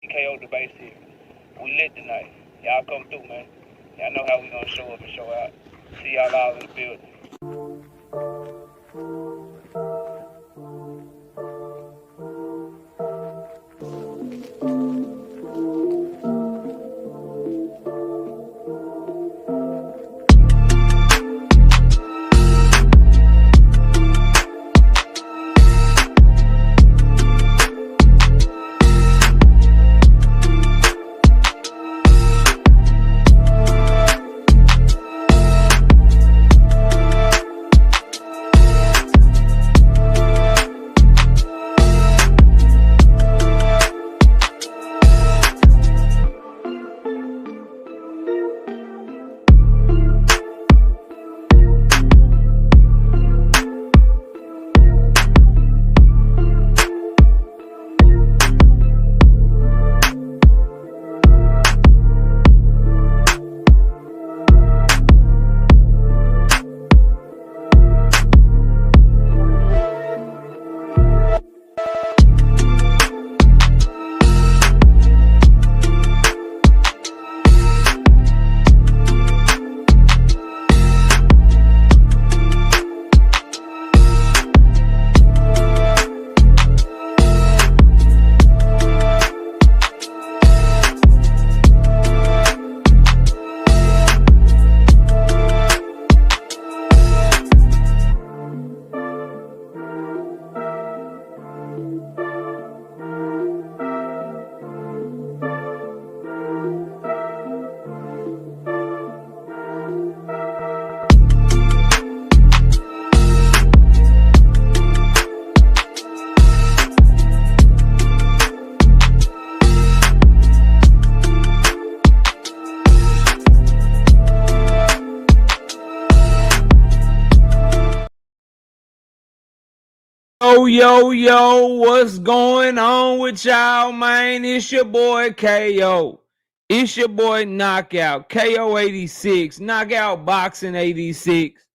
KO debate series. We lit tonight. Y'all come through, man. Y'all know how we gonna show up and show out. See y'all all in the building. Yo, what's going on with y'all, man? It's your boy KO. It's your boy Knockout, KO 86, Knockout Boxing 86,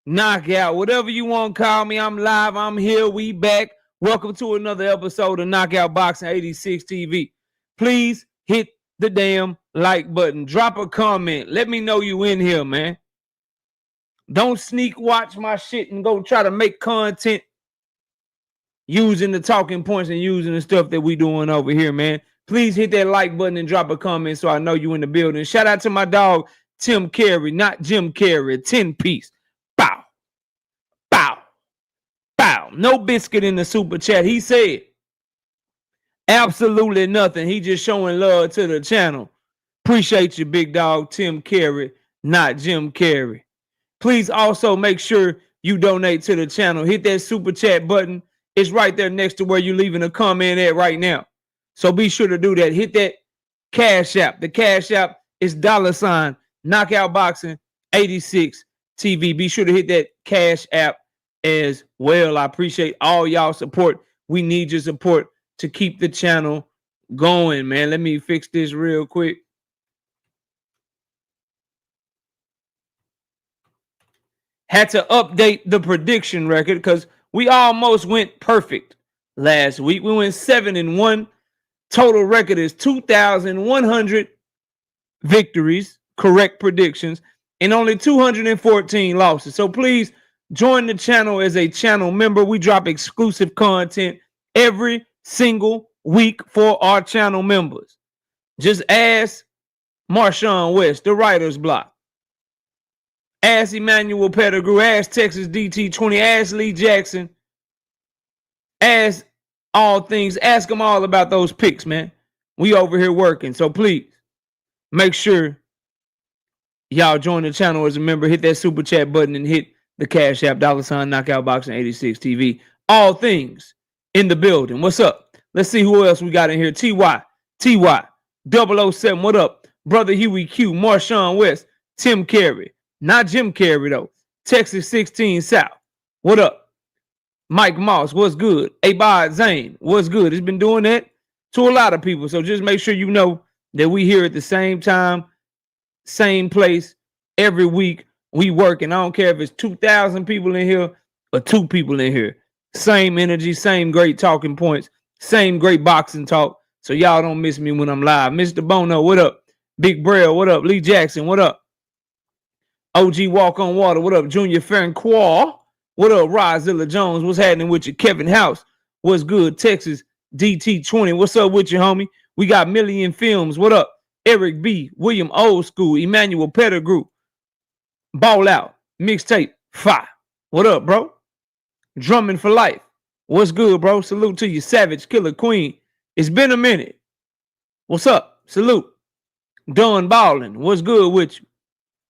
Knockout, whatever you want to call me. I'm live, I'm here, we back. Welcome to another episode of Knockout Boxing 86 TV. Please hit the damn like button. Drop a comment. Let me know you in here, man. Don't sneak watch my shit and go try to make content using the talking points and using the stuff that we doing over here, man. Please hit that like button and drop a comment so I know you in the building. Shout out to my dog, Tim Carey, not Jim Carrey, 10-piece. Bow, bow, bow. No biscuit in the super chat. He said absolutely nothing. He just showing love to the channel. Appreciate you, big dog, Tim Carey, not Jim Carrey. Please also make sure you donate to the channel. Hit that super chat button. It's right there next to where you're leaving a comment at right now. So be sure to do that. Hit that Cash App. The Cash App is $ Knockout Boxing 86 TV. Be sure to hit that Cash App as well. I appreciate all y'all support. We need your support to keep the channel going, man. Let me fix this real quick. Had to update the prediction record because we almost went perfect last week. We went 7-1. Total record is 2,100 victories, correct predictions, and only 214 losses. So please join the channel as a channel member. We drop exclusive content every single week for our channel members. Just ask Marshawn West, the writer's block. Ask Emmanuel Pettigrew, ask Texas DT20, ask Lee Jackson, ask all things, ask them all about those picks, man. We over here working, so please make sure y'all join the channel as a member, hit that super chat button, and hit the Cash App, $ Knockout Boxing 86 TV. All things in the building. What's up? Let's see who else we got in here. TY, 007, what up? Brother Huey Q, Marshawn West, Tim Carey. Not Jim Carrey, though. Texas 16 South. What up? Mike Moss, what's good? Abad Zane, what's good? It's been doing that to a lot of people. So just make sure you know that we here at the same time, same place, every week. We working. I don't care if it's 2,000 people in here or 2 people in here. Same energy, same great talking points, same great boxing talk, so y'all don't miss me when I'm live. Mr. Bono, what up? Big Braille, what up? Lee Jackson, what up? OG Walk on Water, what up? Junior Francois, what up? Rozilla Jones, what's happening with you? Kevin House, what's good? Texas DT20, what's up with you, homie? We got Million Films, what up? Eric B, William Old School, Emmanuel Pettigrew, Ball Out, Mixtape, Fire. What up, bro? Drumming for Life. What's good, bro? Salute to you, Savage Killer Queen. It's been a minute. What's up? Salute. Done Ballin'. What's good with you?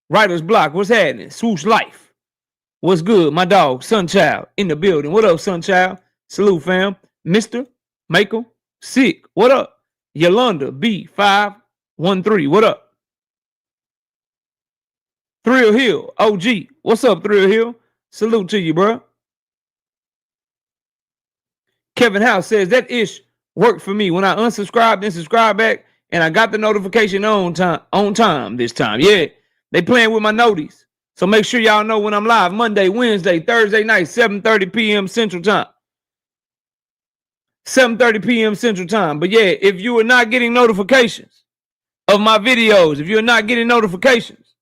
Writer's Block. What's happening? Swoosh Life. What's good? My dog, Sunchild, in the building. What up, Sunchild? Salute, fam. Mr. Michael Sick. What up? Yolanda B513. What up? Thrill Hill. OG. What's up, Thrill Hill? Salute to you, bro. Kevin House says that ish worked for me when I unsubscribed and subscribed back, and I got the notification on time this time. Yeah, they playing with my noties. So make sure y'all know when I'm live Monday, Wednesday, Thursday night, 7:30 p.m. Central Time. 7:30 p.m. Central Time. But yeah, if you are not getting notifications of my videos, if you're not getting notifications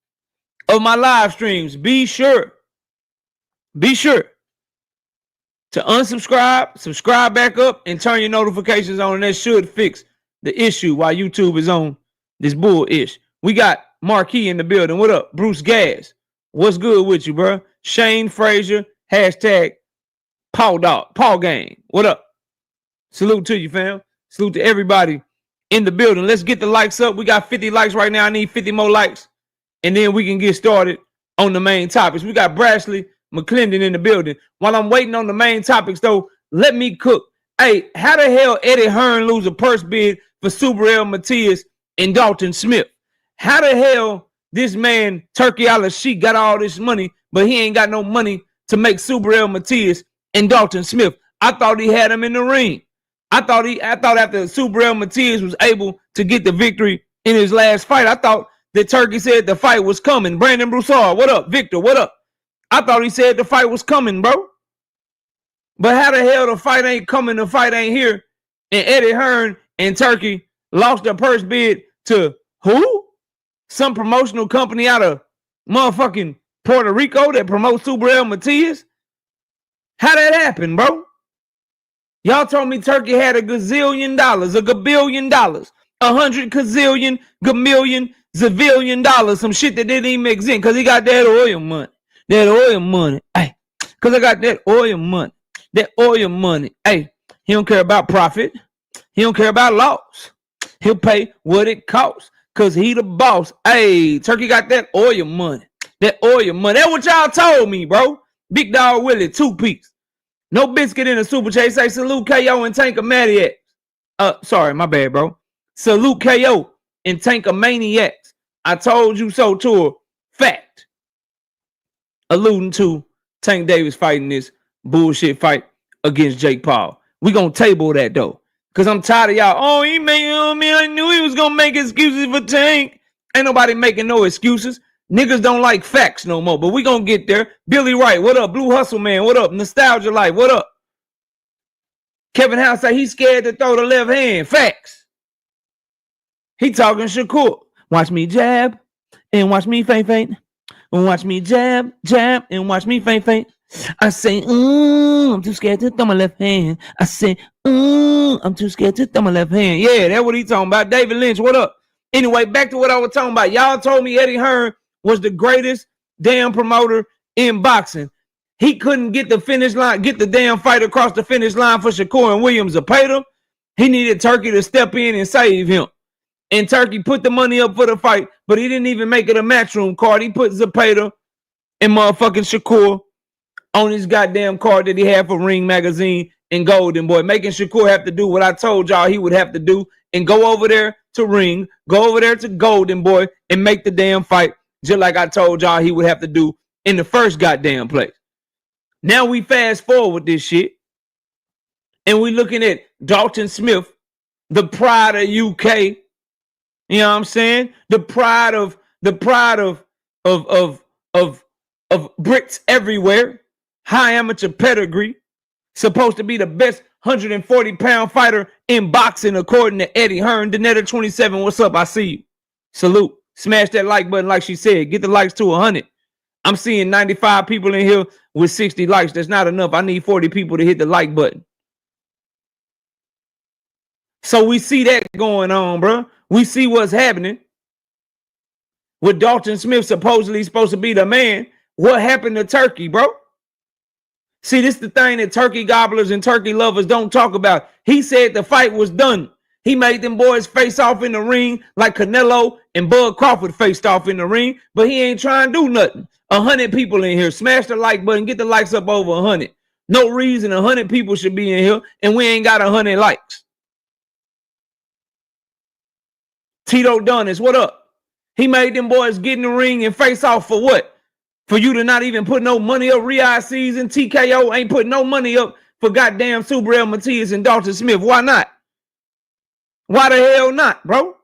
of my live streams, be sure to unsubscribe, subscribe back up, and turn your notifications on, and that should fix the issue while YouTube is on this bull-ish. We got Marquis in the building. What up? Bruce Gas. What's good with you, bro? Shane Frazier, hashtag Paul Dog, Paul Gang. What up? Salute to you, fam. Salute to everybody in the building. Let's get the likes up. We got 50 likes right now. I need 50 more likes, and then we can get started on the main topics. We got Brashley McClendon in the building. While I'm waiting on the main topics, though, let me cook. Hey, how the hell Eddie Hearn lose a purse bid for Subriel Matias and Dalton Smith? How the hell this man, Turkey Al-Sheikh, got all this money, but he ain't got no money to make Subriel Matias and Dalton Smith? I thought he had him in the ring. I thought after Subriel Matias was able to get the victory in his last fight, I thought that Turkey said the fight was coming. Brandon Broussard, what up? Victor, what up? I thought he said the fight was coming, bro. But how the hell the fight ain't coming, the fight ain't here, and Eddie Hearn and Turkey lost their purse bid to who? Some promotional company out of motherfucking Puerto Rico that promotes Subriel Matias? How that happened, bro? Y'all told me Turkey had $1 gazillion, $1 gabillion, 100 gazillion, gamillion, zavillion dollars, some shit that didn't even exist because he got that oil money. That oil money. Hey, because I got that oil money. That oil money. Hey, he don't care about profit. He don't care about loss. He'll pay what it costs because he the boss. Hey, Turkey got that oil money. That oil money. That's what y'all told me, bro. Big Dog Willie, 2-piece. No biscuit in a super chase. Say salute KO and Tank of Maniacs. Sorry, my bad, bro. Salute KO and Tank of Maniacs. I told you so to a fact. Alluding to Tank Davis fighting this bullshit fight against Jake Paul. We gonna table that though, cause I'm tired of y'all. Oh, he made me. I knew he was gonna make excuses for Tank. Ain't nobody making no excuses. Niggas don't like facts no more. But we gonna get there. Billy Wright, what up? Blue Hustle Man, what up? Nostalgia Life, what up? Kevin House say he's scared to throw the left hand. Facts. He talking Shakur. Watch me jab and watch me feint. Watch me jab, and watch me feint. I say, I'm too scared to throw my left hand. I say, I'm too scared to throw my left hand. Yeah, that's what he talking about. David Lynch, what up? Anyway, back to what I was talking about. Y'all told me Eddie Hearn was the greatest damn promoter in boxing. He couldn't get the finish line, get the damn fight across the finish line for Shakur and Williams Zapata. He needed Turkey to step in and save him. And Turkey put the money up for the fight, but he didn't even make it a matchroom card. He put Zapata and motherfucking Shakur on his goddamn card that he had for Ring Magazine and Golden Boy, making Shakur have to do what I told y'all he would have to do and go over there to Ring, go over there to Golden Boy and make the damn fight just like I told y'all he would have to do in the first goddamn place. Now we fast forward this shit and we looking at Dalton Smith, the pride of UK. You know what I'm saying? The pride of Brits everywhere. High amateur pedigree. Supposed to be the best 140-pound fighter in boxing, according to Eddie Hearn. Danetta 27, what's up? I see you. Salute. Smash that like button like she said. Get the likes to 100. I'm seeing 95 people in here with 60 likes. That's not enough. I need 40 people to hit the like button. So we see that going on, bro. We see what's happening. With Dalton Smith supposedly supposed to be the man. What happened to Turkey, bro? See, this is the thing that turkey gobblers and turkey lovers don't talk about. He said the fight was done. He made them boys face off in the ring like Canelo and Bud Crawford faced off in the ring, but he ain't trying to do nothing. 100 people in here. Smash the like button. Get the likes up over 100. No reason 100 people should be in here, and we ain't got 100 likes. Tito Dunnis, what up? He made them boys get in the ring and face off for what? For you to not even put no money up. Riyadh season, TKO ain't putting no money up for goddamn Subriel Matias and Dalton Smith. Why not? Why the hell not, bro?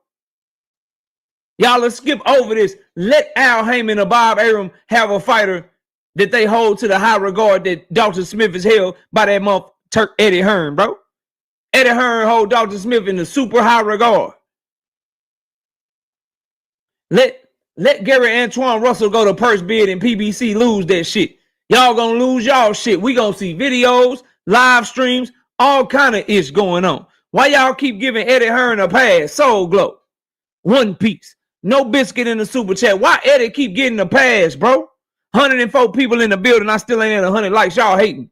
Y'all, let's skip over this. Let Al Heyman or Bob Arum have a fighter that they hold to the high regard that Dalton Smith is held by that month Turk Eddie Hearn, bro. Eddie Hearn hold Dalton Smith in the super high regard. Let Gary Antoine Russell go to purse bid and PBC lose that shit. Y'all gonna lose y'all shit. We gonna see videos, live streams, all kind of ish going on. Why y'all keep giving Eddie Hearn a pass? Soul Glow. One Piece. No Biscuit in the super chat. Why Eddie keep getting a pass, bro? 104 people in the building. I still ain't at 100 likes. Y'all hating.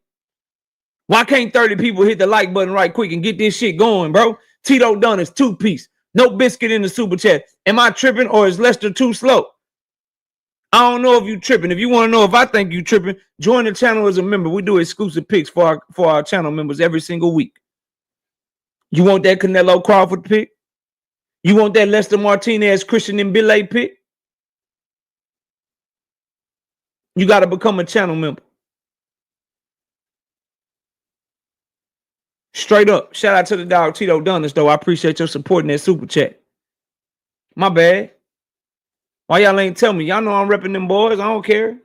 Why can't 30 people hit the like button right quick and get this shit going, bro? Tito Dunnis, 2 Piece. No Biscuit in the super chat. Am I tripping or is Lester too slow? I don't know if you tripping. If you want to know if I think you tripping, join the channel as a member. We do exclusive picks for our channel members every single week. You want that Canelo Crawford pick? You want that Lester Martinez Christian Mbile pick? You got to become a channel member. Straight up. Shout out to the dog Tito Dunnis, though. I appreciate your support in that super chat. My bad. Why y'all ain't tell me? Y'all know I'm repping them boys. I don't care.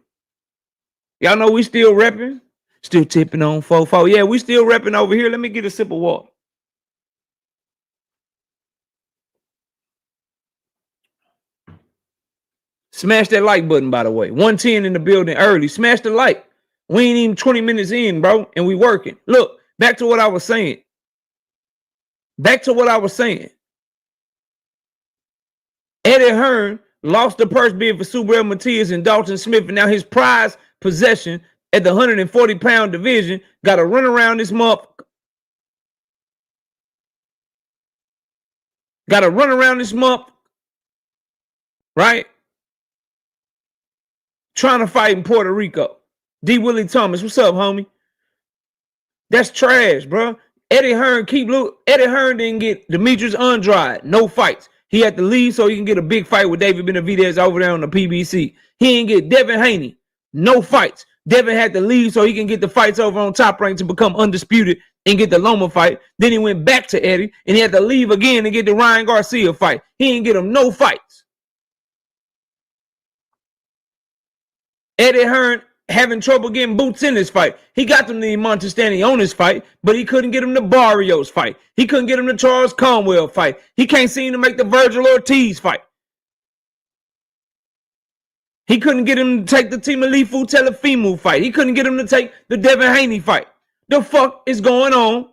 Y'all know we still repping. Still tipping on 4-4. Yeah, we still repping over here. Let me get a sip of water. Smash that like button, by the way. 110 in the building early. Smash the like. We ain't even 20 minutes in, bro, and we working. Look, back to what I was saying. Eddie Hearn lost the purse bid for Subriel Matias and Dalton Smith, and now his prize possession at the 140-pound division got to run around this month. Right? Trying to fight in Puerto Rico. D. Willie Thomas, what's up, homie? That's trash, bro. Eddie Hearn didn't get Demetrius Andrade, no fights. He had to leave so he can get a big fight with David Benavidez over there on the PBC. He didn't get Devin Haney, no fights. Devin had to leave so he can get the fights over on Top Rank to become undisputed and get the Loma fight. Then he went back to Eddie, and he had to leave again to get the Ryan Garcia fight. He didn't get him no fights. Eddie Hearn having trouble getting boots in this fight. He got them to Montestani on his fight, but he couldn't get him to Barrios fight. He couldn't get him to Charles Conwell fight. He can't seem to make the Virgil Ortiz fight. He couldn't get him to take the Timalifu Telefimu fight. He couldn't get him to take the Devin Haney fight. The fuck is going on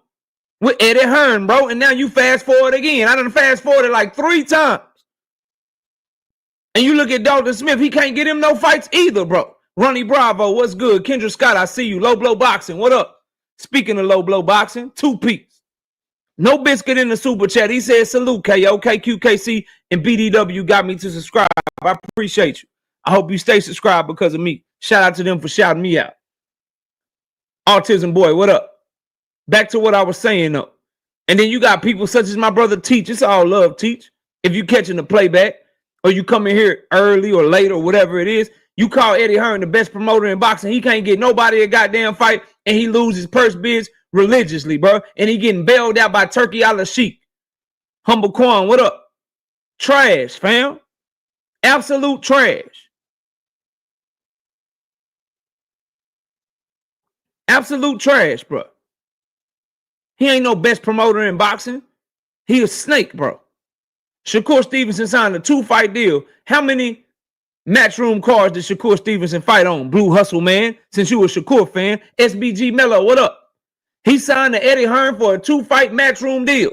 with Eddie Hearn, bro? And now you fast forward again. I done fast forwarded like 3 times. And you look at Dalton Smith, he can't get him no fights either, bro. Ronnie Bravo, what's good? Kendra Scott, I see you. Low blow boxing, what up? Speaking of low blow boxing, 2 Piece. No Biscuit in the super chat. He said, salute, KO, KQKC, and BDW got me to subscribe. I appreciate you. I hope you stay subscribed because of me. Shout out to them for shouting me out. Autism Boy, what up? Back to what I was saying, though. And then you got people such as my brother Teach. It's all love, Teach. If you catching the playback, or you come in here early or late or whatever it is, you call Eddie Hearn the best promoter in boxing. He can't get nobody a goddamn fight, and he loses purse bids religiously, bro. And he getting bailed out by Turkey a la Sheik. Humble Quan, what up? Trash, fam. Absolute trash. Absolute trash, bro. He ain't no best promoter in boxing. He a snake, bro. Shakur Stevenson signed a 2-fight deal. How many matchroom cards did Shakur Stevenson fight on? Blue Hustle, man. Since you a Shakur fan, SBG Mello, what up? He signed to Eddie Hearn for a 2-fight matchroom deal.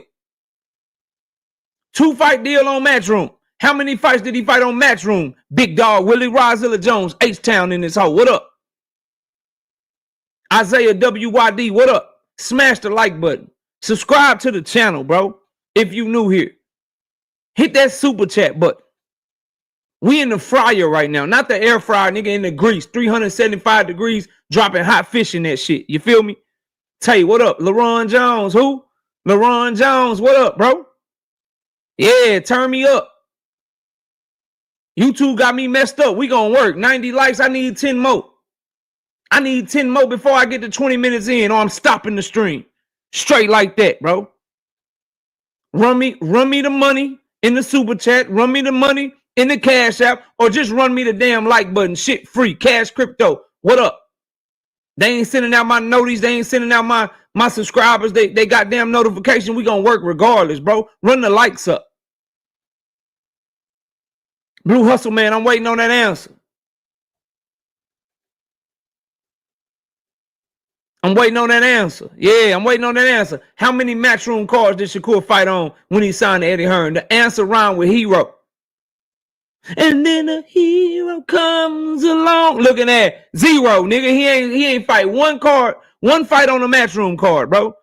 2-fight deal on matchroom. How many fights did he fight on matchroom? Big dog, Willie Rozilla Jones, H-Town in this hole. What up? Isaiah WYD, what up? Smash the like button. Subscribe to the channel, bro. If you new here. Hit that super chat button. We in the fryer right now. Not the air fryer, nigga, in the grease. 375 degrees, dropping hot fish in that shit. You feel me? Tay, what up? LaRon Jones, who? LaRon Jones, what up, bro? Yeah, turn me up. YouTube got me messed up. We gonna work. 90 likes, I need 10 more. I need 10 more before I get to 20 minutes in, or I'm stopping the stream. Straight like that, bro. Run me the money in the super chat. Run me the money in the Cash App, or just run me the damn like button. Shit free. Cash Crypto. What up? They ain't sending out my notice. They ain't sending out my subscribers. They got damn notification. We gonna work regardless, bro. Run the likes up. Blue Hustle, man. I'm waiting on that answer. I'm waiting on that answer. Yeah, I'm waiting on that answer. How many matchroom cards did Shakur fight on when he signed to Eddie Hearn? The answer rhymed with hero. And then a hero comes along. Looking at 0, nigga. He ain't fight one fight on a matchroom card, bro.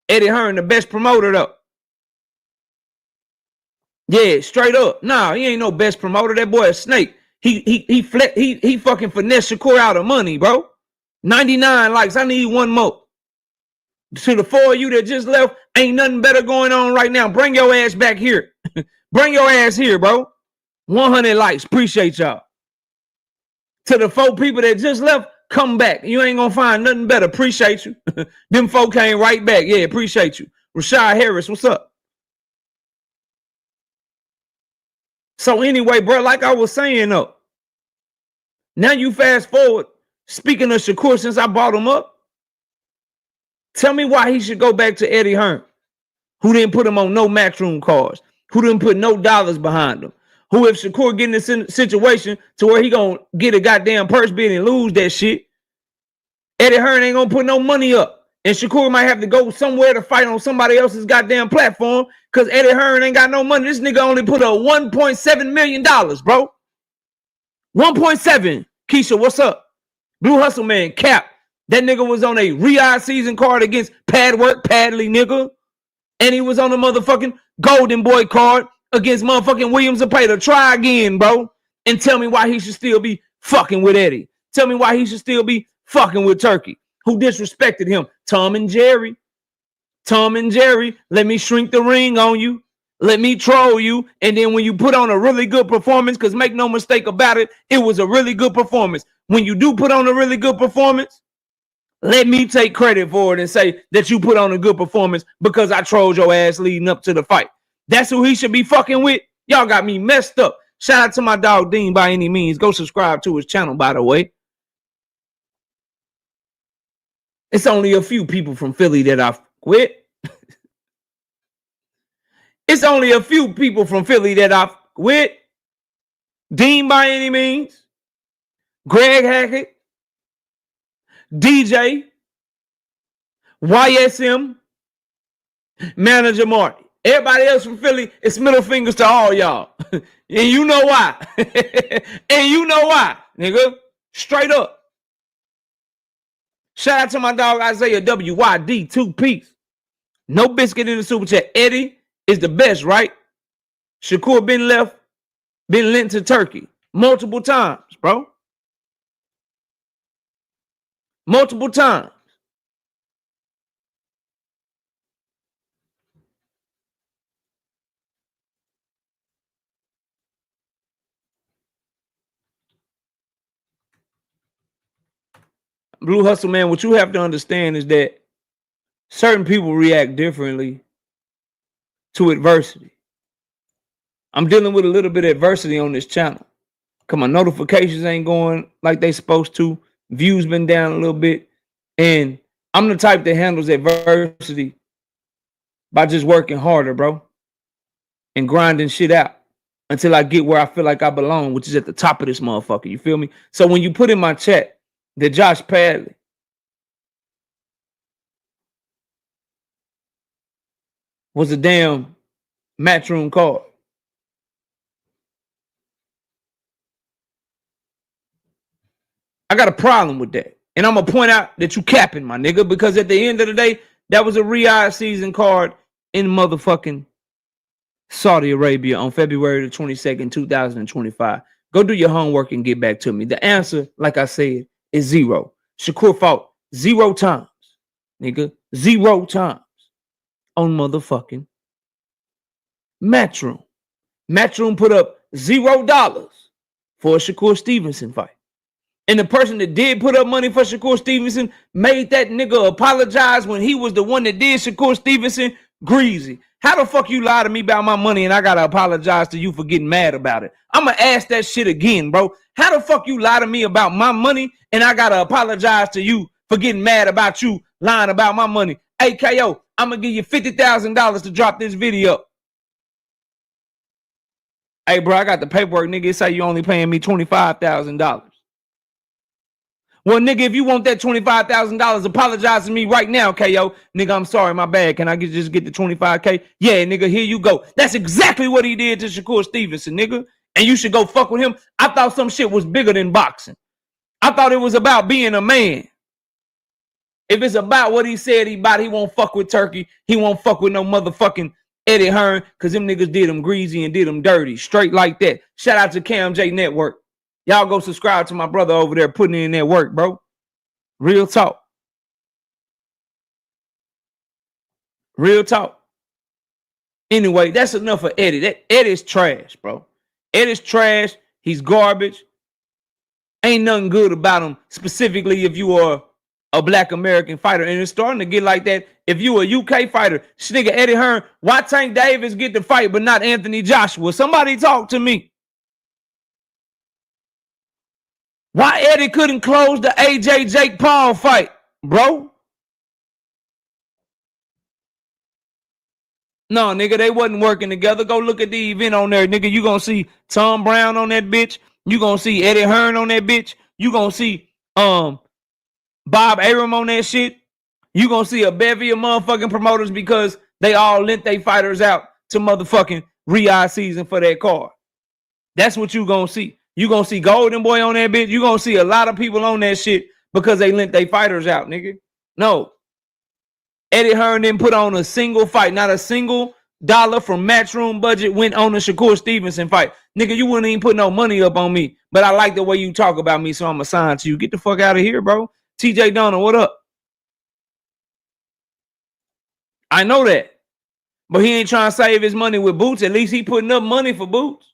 Eddie Hearn, the best promoter, though. Yeah, straight up. Nah, he ain't no best promoter. That boy a snake. He fucking finesse Shakur out of money, bro. 99 likes. I need one more. To the 4 of you that just left, ain't nothing better going on right now. Bring your ass back here. Bring your ass here, bro. 100 likes. Appreciate y'all. To the 4 people that just left, come back. You ain't gonna find nothing better. Appreciate you. Them 4 came right back. Yeah, appreciate you. Rashad Harris, what's up? So anyway, bro, like I was saying, though, now you fast forward. Speaking of Shakur, since I brought him up, tell me why he should go back to Eddie Hearn, who didn't put him on no matchroom cards, who didn't put no dollars behind him, who if Shakur get in this situation to where he gonna get a goddamn purse bid and lose that shit, Eddie Hearn ain't gonna put no money up. And Shakur might have to go somewhere to fight on somebody else's goddamn platform because Eddie Hearn ain't got no money. This nigga only put up $1.7 million, bro. 1.7. Keisha, what's up? Blue Hustle, man, Cap. That nigga was on a Riyadh season card against Padley, nigga. And he was on the motherfucking Golden Boy card against motherfucking Williams Zapata. Try again, bro. And tell me why he should still be fucking with Eddie. Tell me why he should still be fucking with Turkey. Who disrespected him? Tom and Jerry. Tom and Jerry, let me shrink the ring on you. Let me troll you. And then when you put on a really good performance, because make no mistake about it, it was a really good performance. When you do put on a really good performance, let me take credit for it and say that you put on a good performance because I trolled your ass leading up to the fight. That's who he should be fucking with. Y'all got me messed up. Shout out to my dog Dean by any means. Go subscribe to his channel, by the way. It's only a few people from Philly that I quit. It's only a few people from Philly that I quit. Dean by any means. Greg Hackett, DJ, YSM, Manager Marty. Everybody else from Philly, it's middle fingers to all y'all. And you know why. And you know why, nigga. Straight up. Shout out to my dog Isaiah WYD, 2-piece. No biscuit in the super chat. Eddie is the best, right? Shakur been lent to Turkey multiple times, bro. Multiple times. Blue Hustle, man, what you have to understand is that certain people react differently to adversity. I'm dealing with a little bit of adversity on this channel. Cause my notifications ain't going like they supposed to. Views been down a little bit. And I'm the type that handles adversity by just working harder, bro, and grinding shit out until I get where I feel like I belong, which is at the top of this motherfucker. You feel me? So when you put in my chat that Josh Padley was a damn Matchroom card, I got a problem with that. And I'm going to point out that you capping, my nigga, because at the end of the day, that was a Riyadh season card in motherfucking Saudi Arabia on February the 22nd, 2025. Go do your homework and get back to me. The answer, like I said, is 0. Shakur fought 0 times, nigga. 0 times on motherfucking Matchroom. Matchroom put up $0 for a Shakur Stevenson fight. And the person that did put up money for Shakur Stevenson made that nigga apologize when he was the one that did Shakur Stevenson greasy. How the fuck you lie to me about my money and I gotta apologize to you for getting mad about it? I'm gonna ask that shit again, bro. How the fuck you lie to me about my money and I gotta apologize to you for getting mad about you lying about my money? Hey, KO, I'm gonna give you $50,000 to drop this video. Hey, bro, I got the paperwork, nigga. It say you only paying me $25,000. Well, nigga, if you want that $25,000, apologize to me right now, KO. Nigga, I'm sorry, my bad. Can I just get the 25K? Yeah, nigga, here you go. That's exactly what he did to Shakur Stevenson, nigga. And you should go fuck with him. I thought some shit was bigger than boxing. I thought it was about being a man. If it's about what he said he won't fuck with Turkey. He won't fuck with no motherfucking Eddie Hearn, because them niggas did him greasy and did him dirty. Straight like that. Shout out to KMJ Network. Y'all go subscribe to my brother over there putting in that work, bro. Real talk. Real talk. Anyway, that's enough for Eddie. Eddie's trash, bro. Eddie's trash. He's garbage. Ain't nothing good about him, specifically if you are a black American fighter. And it's starting to get like that if you a UK fighter. This nigga Eddie Hearn, why Tank Davis get the fight but not Anthony Joshua? Somebody talk to me. Why Eddie couldn't close the AJ Jake Paul fight, bro? No, nigga, they wasn't working together. Go look at the event on there, nigga. You gonna see Tom Brown on that bitch. You gonna see Eddie Hearn on that bitch. You gonna see Bob Arum on that shit. You gonna see a bevy of motherfucking promoters because they all lent their fighters out to motherfucking Riyadh season for that card. That's what you gonna see. You gonna see Golden Boy on that bitch. You gonna see a lot of people on that shit because they lent their fighters out, nigga. No. Eddie Hearn didn't put on a single fight. Not a single dollar from Matchroom budget went on the Shakur Stevenson fight. Nigga, you wouldn't even put no money up on me. But I like the way you talk about me, so I'm assigned to you. Get the fuck out of here, bro. TJ Donner, what up? I know that. But he ain't trying to save his money with Boots. At least he putting up money for Boots.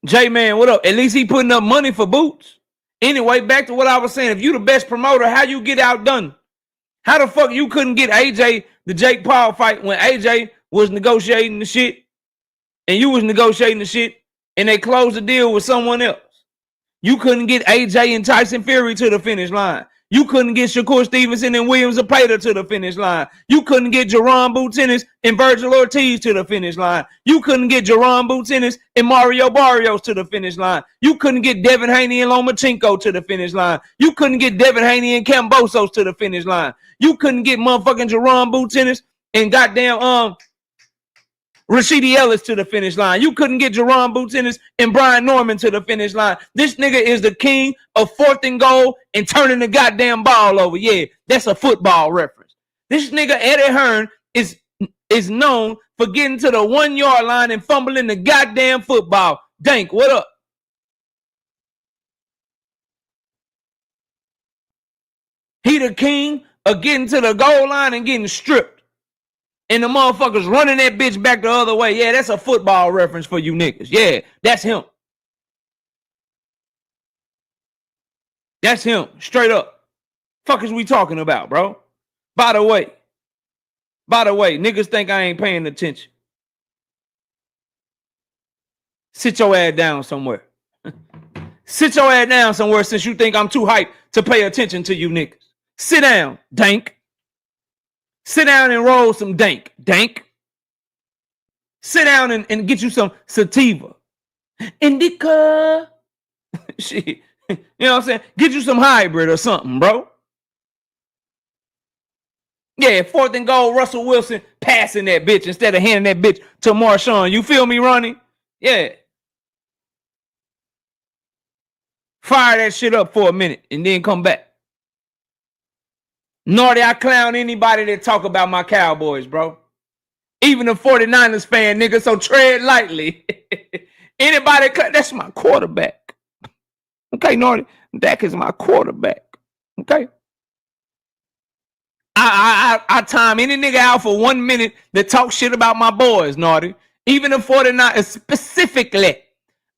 J-Man, what up? At least he putting up money for Boots. Anyway, back to what I was saying. If you the best promoter, how you get outdone? How the fuck you couldn't get AJ the Jake Paul fight when AJ was negotiating the shit and you was negotiating the shit and they closed the deal with someone else? You couldn't get AJ and Tyson Fury to the finish line. You couldn't get Shakur Stevenson and Williams Zapata to the finish line. You couldn't get Jerron Boutinez and Virgil Ortiz to the finish line. You couldn't get Jerron Boutinez and Mario Barrios to the finish line. You couldn't get Devin Haney and Lomachenko to the finish line. You couldn't get Devin Haney and Kambosos to the finish line. You couldn't get motherfucking Jerron Boutinez and goddamn Rashidi Ellis to the finish line. You couldn't get Jerron Boutinez and Brian Norman to the finish line. This nigga is the king of 4th and goal and turning the goddamn ball over. Yeah, that's a football reference. This nigga Eddie Hearn is known for getting to the 1 yard line and fumbling the goddamn football. Dank, what up? He the king of getting to the goal line and getting stripped. And the motherfuckers running that bitch back the other way. Yeah, that's a football reference for you niggas. Yeah, that's him. That's him. Straight up. Fuck is we talking about, bro? By the way, niggas think I ain't paying attention. Sit your ass down somewhere. Sit your ass down somewhere since you think I'm too hyped to pay attention to you niggas. Sit down, Dank. Sit down and roll some dank. Dank. Sit down and get you some sativa. Indica. Shit. You know what I'm saying? Get you some hybrid or something, bro. Yeah, 4th and goal, Russell Wilson passing that bitch instead of handing that bitch to Marshawn. You feel me, Ronnie? Yeah. Fire that shit up for a minute and then come back. Naughty, I clown anybody that talk about my Cowboys, bro. Even a 49ers fan, nigga, so tread lightly. Anybody, that's my quarterback. Okay, Naughty, Dak is my quarterback. Okay? I time any nigga out for 1 minute that talk shit about my boys, Naughty. Even the 49ers specifically,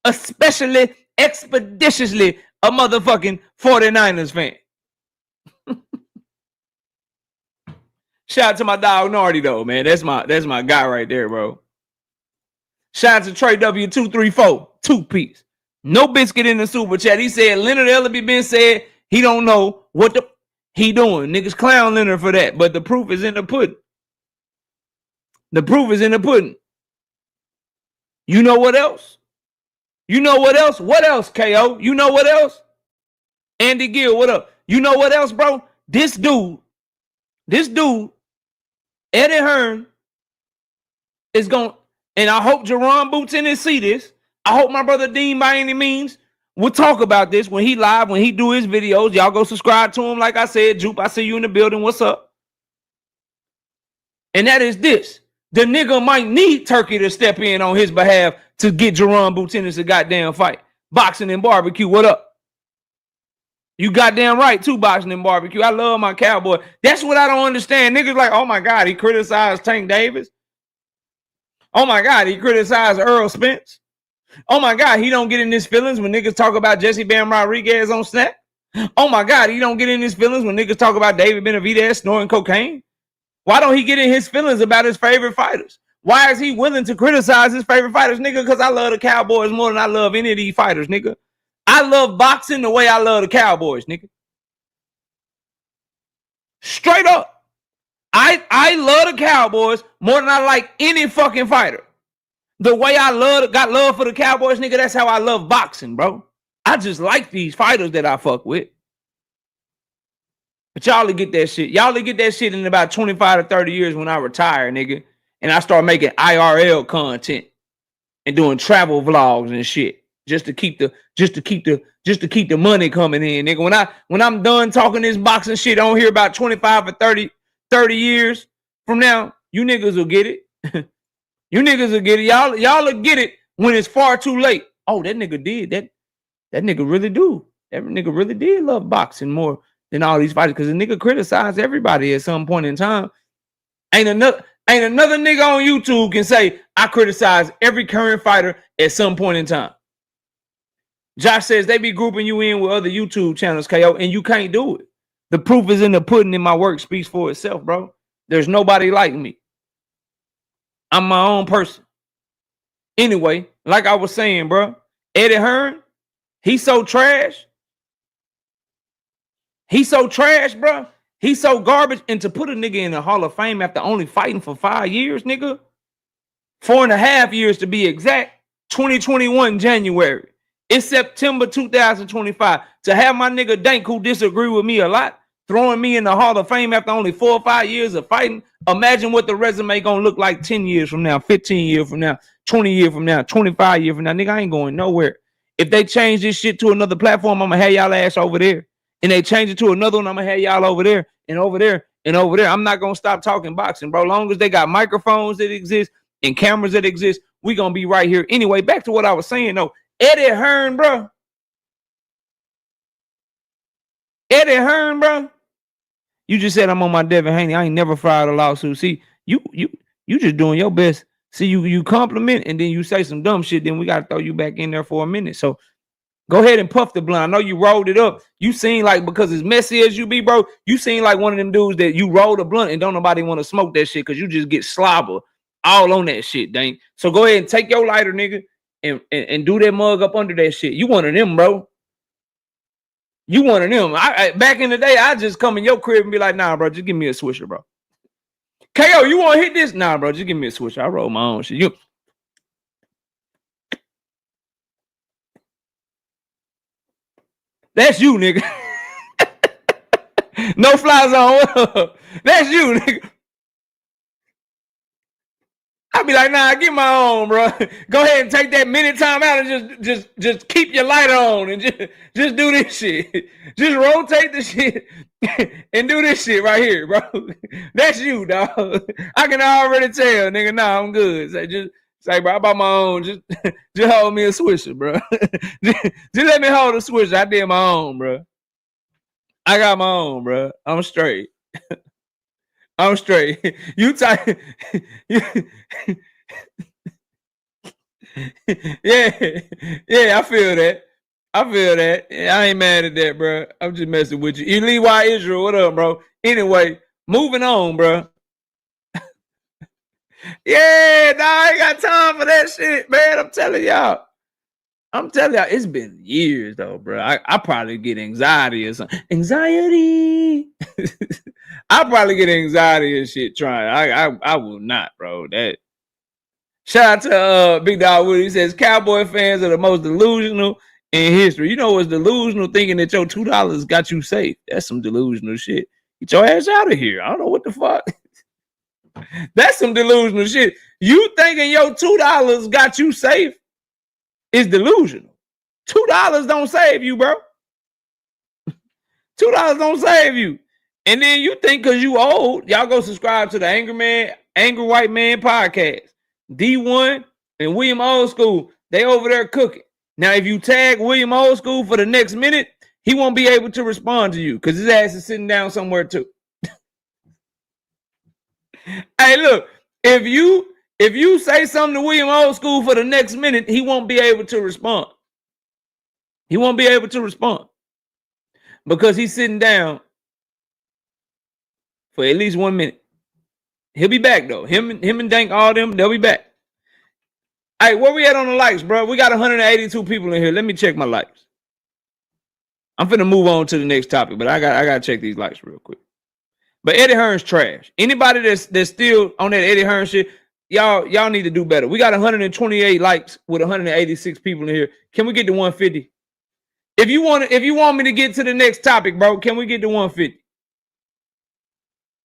especially, expeditiously, a motherfucking 49ers fan. Shout out to my dog Nardi though, man. That's my guy right there, bro. Shout out to Trey W234, 2-piece. No biscuit in the super chat. He said Leonard Ellaby been said he don't know what the he doing. Niggas clown Leonard for that, but the proof is in the pudding. The proof is in the pudding. You know what else? You know what else? What else, KO? You know what else? Andy Gill, what up? You know what else, bro? This dude, Eddie Hearn, is going, and I hope Jerron Boots in his see this. I hope my brother Dean by any means will talk about this when he live, when he do his videos. Y'all go subscribe to him. Like I said, Jupe, I see you in the building. What's up? And that is this. The nigga might need Turkey to step in on his behalf to get Jerron Boots in this goddamn fight. Boxing and barbecue, what up? You goddamn right, too, boxing and barbecue. I love my Cowboy. That's what I don't understand. Niggas like, oh my God, he criticized Tank Davis. Oh my God, he criticized Earl Spence. Oh my God, he don't get in his feelings when niggas talk about Jesse Bam Rodriguez on Snap. Oh my God, he don't get in his feelings when niggas talk about David Benavidez snorting cocaine. Why don't he get in his feelings about his favorite fighters? Why is he willing to criticize his favorite fighters, nigga? Because I love the Cowboys more than I love any of these fighters, nigga. I love boxing the way I love the Cowboys, nigga. Straight up. I love the Cowboys more than I like any fucking fighter. The way I got love for the Cowboys, nigga, that's how I love boxing, bro. I just like these fighters that I fuck with. But y'all will get that shit. Y'all will get that shit in about 25 to 30 years when I retire, nigga. And I start making IRL content and doing travel vlogs and shit. Just to keep the money coming in, nigga. When I'm done talking this boxing shit on here about 25 or 30 years from now, you niggas will get it. You niggas will get it. Y'all will get it when it's far too late. Oh, that nigga did that. That nigga really do. That nigga really did love boxing more than all these fighters because the nigga criticized everybody at some point in time. Ain't another nigga on YouTube can say I criticize every current fighter at some point in time. Josh says they be grouping you in with other YouTube channels, KO, and you can't do it. The proof is in the pudding, and my work speaks for itself, bro. There's nobody like me. I'm my own person. Anyway, like I was saying, bro, Eddie Hearn, he's so trash. He's so trash, bro. He's so garbage. And to put a nigga in the Hall of Fame after only fighting for 5 years, nigga, 4.5 years to be exact, 2021 January. It's September 2025. To have my nigga Dank, who disagree with me a lot, throwing me in the Hall of Fame after only 4 or 5 years of fighting, imagine what the resume gonna look like 10 years from now, 15 years from now, 20 years from now, 25 years from now. Nigga, I ain't going nowhere. If they change this shit to another platform, I'm gonna have y'all ass over there. And they change it to another one, I'm gonna have y'all over there and over there and over there. I'm not gonna stop talking boxing, bro. Long as they got microphones that exist and cameras that exist, we gonna be right here. Anyway, back to what I was saying though. Eddie Hearn, bro. Eddie Hearn, bro. You just said I'm on my Devin Haney. I ain't never filed a lawsuit. See, you just doing your best. See, you compliment and then you say some dumb shit. Then we gotta throw you back in there for a minute. So go ahead and puff the blunt. I know you rolled it up. You seem like, because as messy as you be, bro, you seem like one of them dudes that you roll the blunt and don't nobody want to smoke that shit because you just get slobber all on that shit, dang. So go ahead and take your lighter, nigga, and do that mug up under that shit. You one of them, bro. You one of them. I back in the day, I just come in your crib and be like, nah, bro, just give me a swisher, bro. KO, you want to hit this? Nah, bro, just give me a switch. I roll my own shit. That's you, nigga. No fly zone. That's you, nigga. I'd be like, nah, get my own, bro. Go ahead and take that minute time out and just keep your light on and just do this shit. Just rotate the shit and do this shit right here, bro. That's you, dog. I can already tell, nigga. Nah, I'm good. Say, bro, I bought my own. Just hold me a swisher, bro. just let me hold a swisher. I did my own, bro. I got my own, bro. I'm straight. I'm straight. You type. Yeah, I feel that. Yeah, I ain't mad at that, bro. I'm just messing with you. Eli Israel, what up, bro? Anyway, moving on, bro. Yeah, nah, I ain't got time for that shit, man. I'm telling y'all, it's been years though, bro. I probably get anxiety or something. Anxiety. I probably get anxiety and shit trying. I will not, bro. That. Shout out to Big Dog Woody. He says Cowboy fans are the most delusional in history. You know what's delusional? Thinking that your $2 got you safe. That's some delusional shit. Get your ass out of here. I don't know what the fuck. That's some delusional shit. You thinking your $2 got you safe is delusional. $2 don't save you, bro. $2 don't save you. And then you think because you old, y'all go subscribe to the Angry White Man podcast. D1 and William Old School, they over there cooking. Now, if you tag William Old School for the next minute, he won't be able to respond to you because his ass is sitting down somewhere too. Hey, look, if you say something to William Old School for the next minute, he won't be able to respond. He won't be able to respond because he's sitting down for at least 1 minute. He'll be back though. Him and Dank, all them, they'll be back. Hey, where we at on the likes, bro? We got 182 people in here. Let me check my likes. I'm finna move on to the next topic, but I gotta check these likes real quick. But Eddie Hearn's trash. Anybody that's still on that Eddie Hearn shit, y'all need to do better. We got 128 likes with 186 people in here. Can we get to 150? If you want me to get to the next topic, bro, can we get to 150?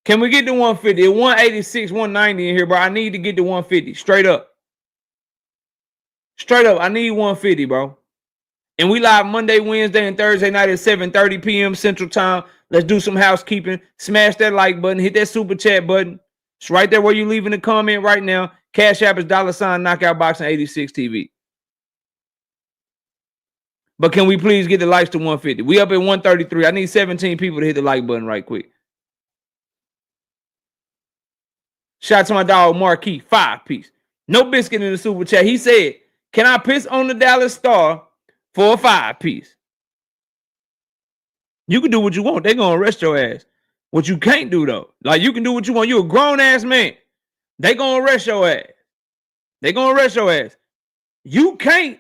Can we get to 150? 186, 190 in here, bro. I need to get to 150. Straight up. Straight up. I need 150, bro. And we live Monday, Wednesday, and Thursday night at 7:30 p.m. Central Time. Let's do some housekeeping. Smash that like button. Hit that super chat button. It's right there where you leaving a comment right now. Cash App is $ Knockout Boxing 86 TV. But can we please get the likes to 150? We up at 133. I need 17 people to hit the like button right quick. Shout out to my dog Marquis, 5-piece. No biscuit in the super chat. He said, can I piss on the Dallas Star for a 5-piece? You can do what you want. They're going to arrest your ass. What you can't do, though, like you can do what you want. You're a grown-ass man. They're going to arrest your ass. They're going to arrest your ass. You can't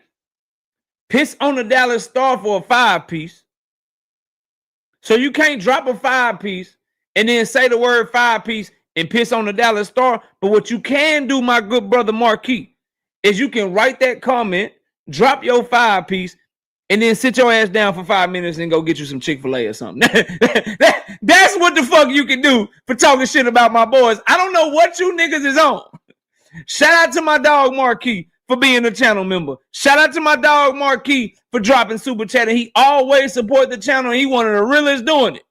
piss on the Dallas Star for a 5-piece. So you can't drop a 5-piece and then say the word 5-piece and piss on the Dallas Star. But what you can do, my good brother Marquis, is you can write that comment, drop your 5-piece, and then sit your ass down for 5 minutes and go get you some Chick-fil-A or something. That's what the fuck you can do for talking shit about my boys. I don't know what you niggas is on. Shout out to my dog Marquis for being a channel member. Shout out to my dog Marquis for dropping super chat. And he always support the channel. And he one of the realest doing it.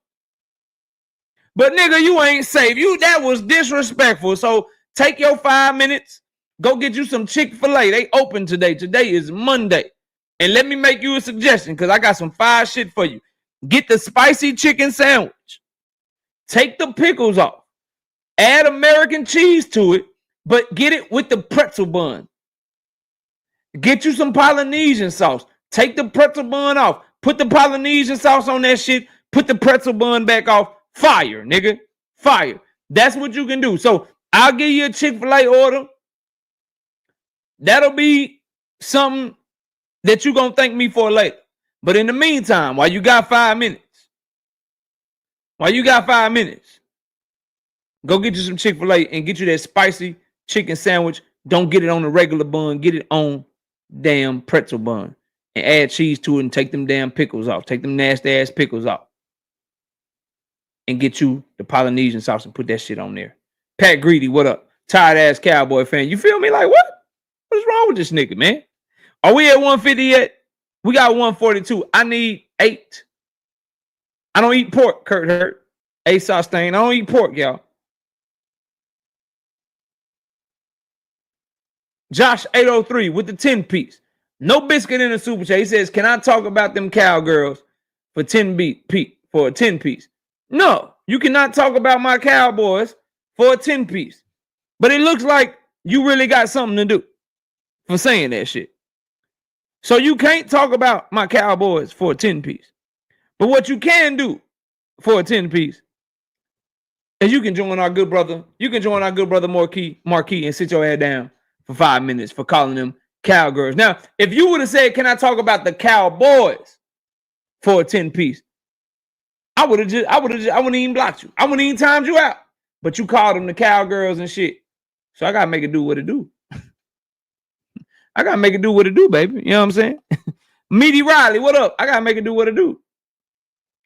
But nigga, you ain't safe. That was disrespectful. So take your 5 minutes. Go get you some Chick-fil-A. They open today. Today is Monday. And let me make you a suggestion because I got some fire shit for you. Get the spicy chicken sandwich. Take the pickles off. Add American cheese to it, but get it with the pretzel bun. Get you some Polynesian sauce. Take the pretzel bun off. Put the Polynesian sauce on that shit. Put the pretzel bun back off. Fire, nigga. Fire. That's what you can do. So I'll give you a Chick-fil-A order. That'll be something that you're going to thank me for later. But in the meantime, while you got 5 minutes, Go get you some Chick-fil-A and get you that spicy chicken sandwich. Don't get it on the regular bun. Get it on damn pretzel bun. And add cheese to it and take them damn pickles off. Take them nasty ass pickles off. And get you the Polynesian sauce and put that shit on there. Pat Greedy, what up? Tired ass Cowboy fan. You feel me? Like, what? What's wrong with this nigga, man? Are we at 150 yet? We got 142. I need 8. I don't eat pork, Kurt Hurt. A Sustain. I don't eat pork, y'all. Josh 803 with the 10-piece. No biscuit in the super chat. He says, can I talk about them cowgirls for 10-piece? No, you cannot talk about my Cowboys for a 10-piece. But it looks like you really got something to do for saying that shit. So you can't talk about my Cowboys for a 10-piece. But what you can do for a 10-piece is you can join our good brother. You can join our good brother Marquis and sit your head down for 5 minutes for calling them cowgirls. Now, if you would have said, can I talk about the Cowboys for a 10-piece? I wouldn't even blocked you. I wouldn't even timed you out. But you called them the cowgirls and shit. So I gotta make it do what it do. I gotta make it do what it do, baby. You know what I'm saying? Meaty Riley, what up? I gotta make it do what it do.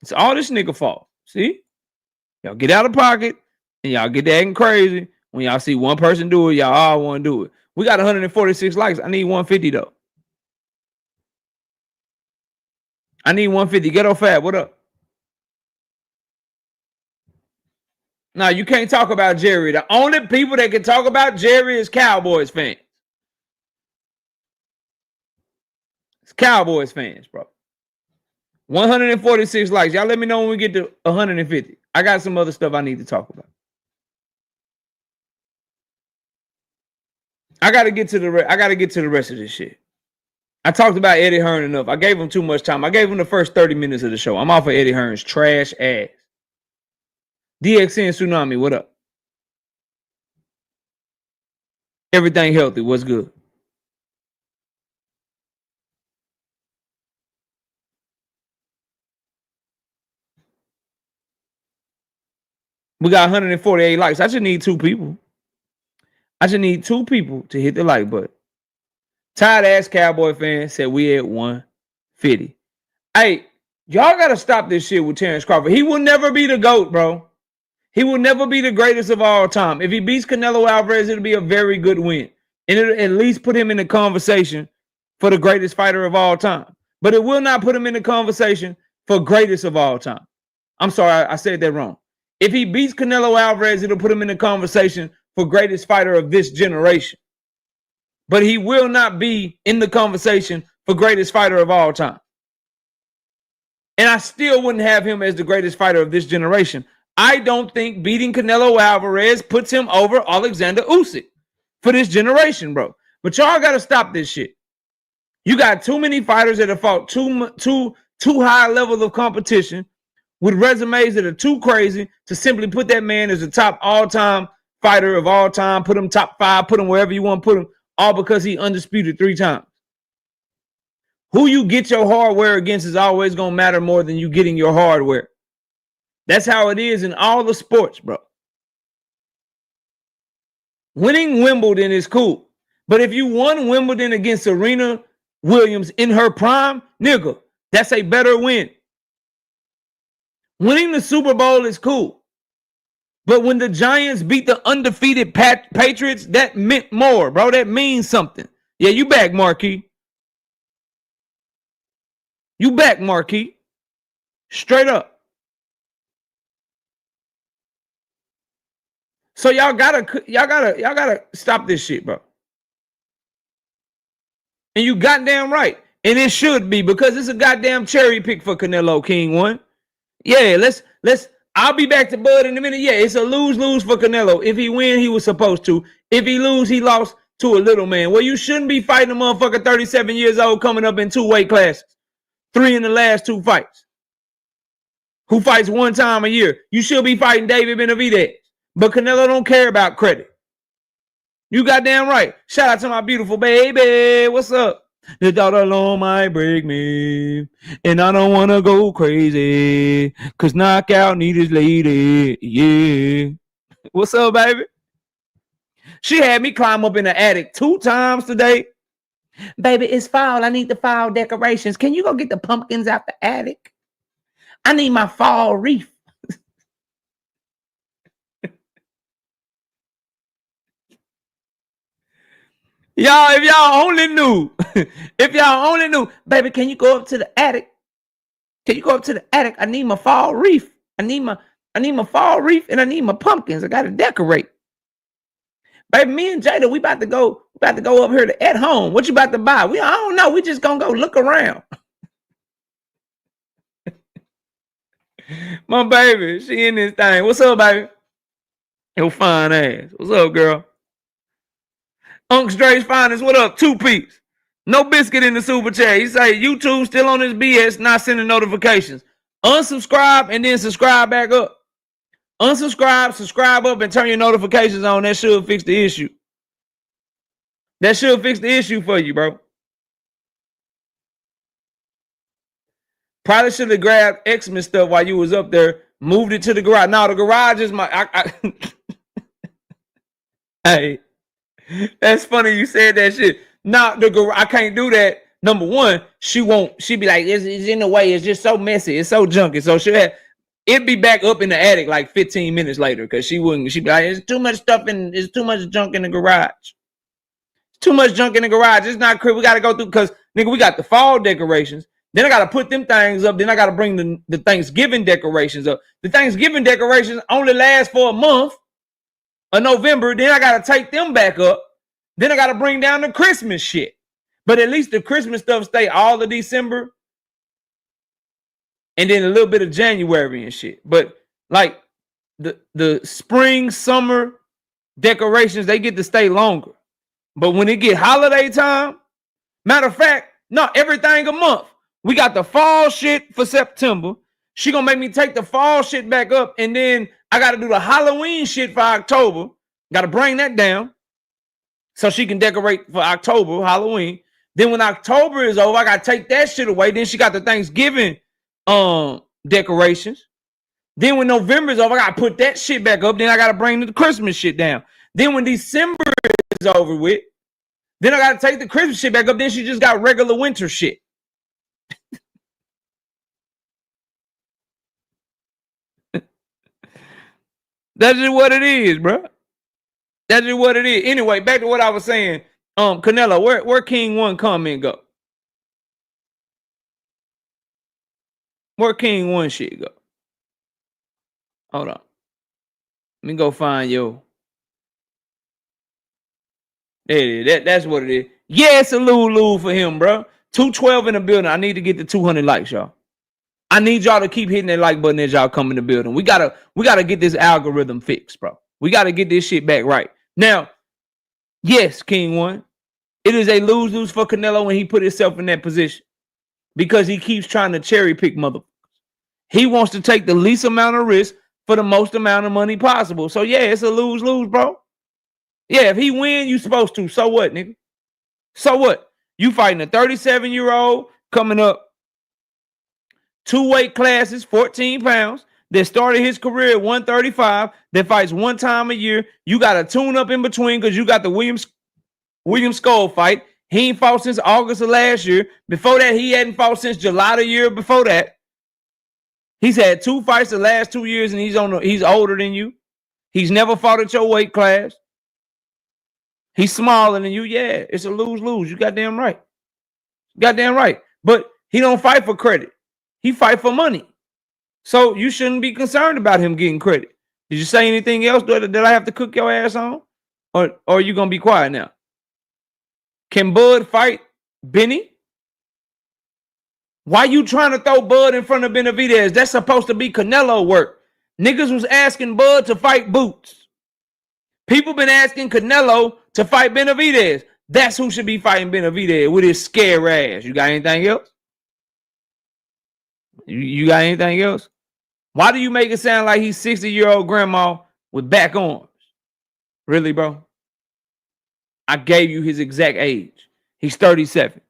It's all this nigga fault. See? Y'all get out of pocket and y'all get to acting crazy. When y'all see one person do it, y'all all want to do it. We got 146 likes. I need 150 though. I need 150. Ghetto Fab, what up? Now, you can't talk about Jerry. The only people that can talk about Jerry is Cowboys fans. It's Cowboys fans, bro. 146 likes. Y'all let me know when we get to 150. I got some other stuff I need to talk about. I gotta get to the rest of this shit. I talked about Eddie Hearn enough. I gave him too much time. I gave him the first 30 minutes of the show. I'm off of Eddie Hearn's trash ass. DXN Tsunami, what up? Everything healthy. What's good? We got 148 likes. I just need 2 people. I just need 2 people to hit the like button. Tired ass Cowboy fan said we at 150. Hey, y'all gotta stop this shit with Terence Crawford. He will never be the GOAT, bro. He will never be the greatest of all time. If he beats Canelo Alvarez, it'll be a very good win. And it'll at least put him in the conversation for the greatest fighter of all time. But it will not put him in the conversation for greatest of all time. I'm sorry, I said that wrong. If he beats Canelo Alvarez, it'll put him in the conversation for greatest fighter of this generation. But he will not be in the conversation for greatest fighter of all time. And I still wouldn't have him as the greatest fighter of this generation. I don't think beating Canelo Alvarez puts him over Alexander Usyk for this generation, bro. But y'all got to stop this shit. You got too many fighters that have fought too high levels of competition with resumes that are too crazy to simply put that man as the top all-time fighter of all time, put him top 5, put him wherever you want to put him, all because he undisputed 3 times. Who you get your hardware against is always going to matter more than you getting your hardware. That's how it is in all the sports, bro. Winning Wimbledon is cool. But if you won Wimbledon against Serena Williams in her prime, nigga, that's a better win. Winning the Super Bowl is cool. But when the Giants beat the undefeated Patriots, that meant more, bro. That means something. Yeah, you back, Marquis. You back, Marquis. Straight up. So y'all gotta stop this shit, bro. And you goddamn right. And it should be, because it's a goddamn cherry pick for Canelo King 1. Yeah, let's I'll be back to Bud in a minute. Yeah, it's a lose-lose for Canelo. If he win, he was supposed to. If he lose, he lost to a little man. Well, you shouldn't be fighting a motherfucker 37 years old coming up in 2 weight classes. 3 in the last 2 fights. Who fights 1 time a year. You should be fighting David Benavidez. But Canelo don't care about credit. You goddamn right. Shout out to my beautiful baby. What's up? The daughter alone might break me, and I don't want to go crazy, because knockout need his lady. Yeah. What's up, baby? She had me climb up in the attic 2 times today. Baby, it's fall. I need the fall decorations. Can you go get the pumpkins out the attic? I need my fall wreath. Y'all, if y'all only knew, baby, can you go up to the attic? Can you go up to the attic? I need my fall wreath. I need my fall wreath and I need my pumpkins. I gotta decorate. Baby, me and Jada, we about to go up here to At Home. What you about to buy? I don't know. We just gonna go look around. My baby, she in this thing. What's up, baby? Your fine ass. What's up, girl? Unc Dre's finest. What up? 2-piece. No biscuit in the super chat. He say YouTube still on his BS, not sending notifications. Unsubscribe and then subscribe back up. Unsubscribe, subscribe up, and turn your notifications on. That should fix the issue. That should fix the issue for you, bro. Probably should have grabbed Xmas stuff while you was up there, moved it to the garage. Now the garage is my. Hey, that's funny you said that shit. Now the garage, I can't do that. Number one, she be like, it's in the way. It's just so messy. It's so junky. So it'd be back up in the attic like 15 minutes later because she'd be like, it's too much stuff and it's too much junk in the garage. Too much junk in the garage. It's not crib. We got to go through because, nigga, we got the fall decorations. Then I got to put them things up. Then I got to bring the Thanksgiving decorations up. The Thanksgiving decorations only last for a month of November. Then I got to take them back up. Then I got to bring down the Christmas shit. But at least the Christmas stuff stay all of December. And then a little bit of January and shit. But like the spring, summer decorations, they get to stay longer. But when it get holiday time, matter of fact, no, everything a month. We got the fall shit for September. She gonna make me take the fall shit back up. And then I got to do the Halloween shit for October. Got to bring that down so she can decorate for October, Halloween. Then when October is over, I got to take that shit away. Then she got the Thanksgiving decorations. Then when November is over, I got to put that shit back up. Then I got to bring the Christmas shit down. Then when December is over with, then I got to take the Christmas shit back up. Then she just got regular winter shit. That's just what it is, bro. That's just what it is. Anyway, back to what I was saying. Canelo, where King One comment go? Where King One shit go? Hold on. Let me go find yo. There it is. That's what it is. Yeah, it's a loo for him, bro. 212 in the building. I need to get to 200 likes, y'all. I need y'all to keep hitting that like button as y'all come in the building. We gotta get this algorithm fixed, bro. We gotta get this shit back right. Now, yes, King One. It is a lose-lose for Canelo when he put himself in that position. Because he keeps trying to cherry pick motherfuckers. He wants to take the least amount of risk for the most amount of money possible. So yeah, it's a lose-lose, bro. Yeah, if he win, you supposed to. So what, nigga? So what? You fighting a 37-year-old coming up 2 weight classes, 14 pounds, that started his career at 135, that fights 1 time a year. You got to tune up in between because you got the William Skull fight. He ain't fought since August of last year. Before that, he hadn't fought since July the year before that. He's had 2 fights the last 2 years, and he's older than you. He's never fought at your weight class. He's smaller than you. Yeah, it's a lose-lose. You goddamn right. Goddamn right. But he don't fight for credit. He fight for money. So you shouldn't be concerned about him getting credit. Did you say anything else that I have to cook your ass on? Or are you going to be quiet now? Can Bud fight Benny? Why you trying to throw Bud in front of Benavidez? That's supposed to be Canelo work. Niggas was asking Bud to fight Boots. People been asking Canelo to fight Benavidez. That's who should be fighting Benavidez with his scare ass. You got anything else? You got anything else? Why do you make it sound like he's 60-year-old grandma with back arms? Really, bro? I gave you his exact age. He's 37.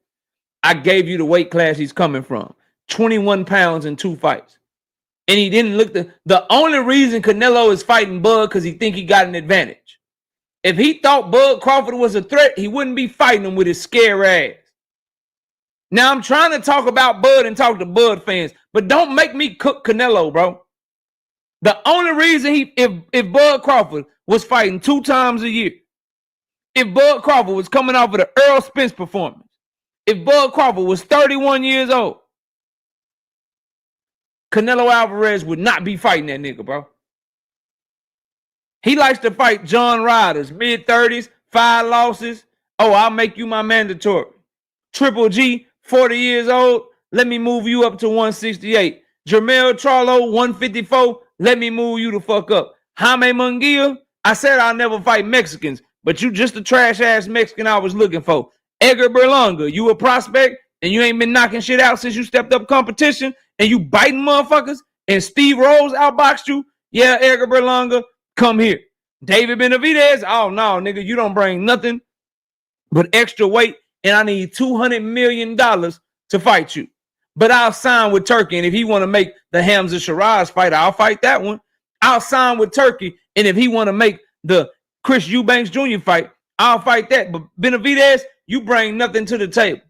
I gave you the weight class he's coming from. 21 pounds in 2 fights. And he didn't look the only reason Canelo is fighting Bud because he think he got an advantage. If he thought Bud Crawford was a threat, he wouldn't be fighting him with his scare ass. Now I'm trying to talk about Bud and talk to Bud fans, but don't make me cook Canelo, bro. The only reason if Bud Crawford was fighting 2 times a year, if Bud Crawford was coming off of the Earl Spence performance, if Bud Crawford was 31 years old, Canelo Alvarez would not be fighting that nigga, bro. He likes to fight John Riders, mid-30s, 5 losses. Oh, I'll make you my mandatory. Triple G, 40 years old. Let me move you up to 168. Jermell Charlo, 154. Let me move you the fuck up. Jaime Munguia, I said I'll never fight Mexicans, but you just the trash-ass Mexican I was looking for. Edgar Berlanga, you a prospect, and you ain't been knocking shit out since you stepped up competition, and you biting motherfuckers, and Steve Rose outboxed you. Yeah, Edgar Berlanga, come here. David Benavidez, oh no, nigga, you don't bring nothing but extra weight, and I need $200 million to fight you. But I'll sign with Turkey, and if he want to make the Hamza Shiraz fight, I'll fight that one. I'll sign with Turkey, and if he want to make the Chris Eubanks Jr. fight, I'll fight that. But Benavidez, you bring nothing to the table.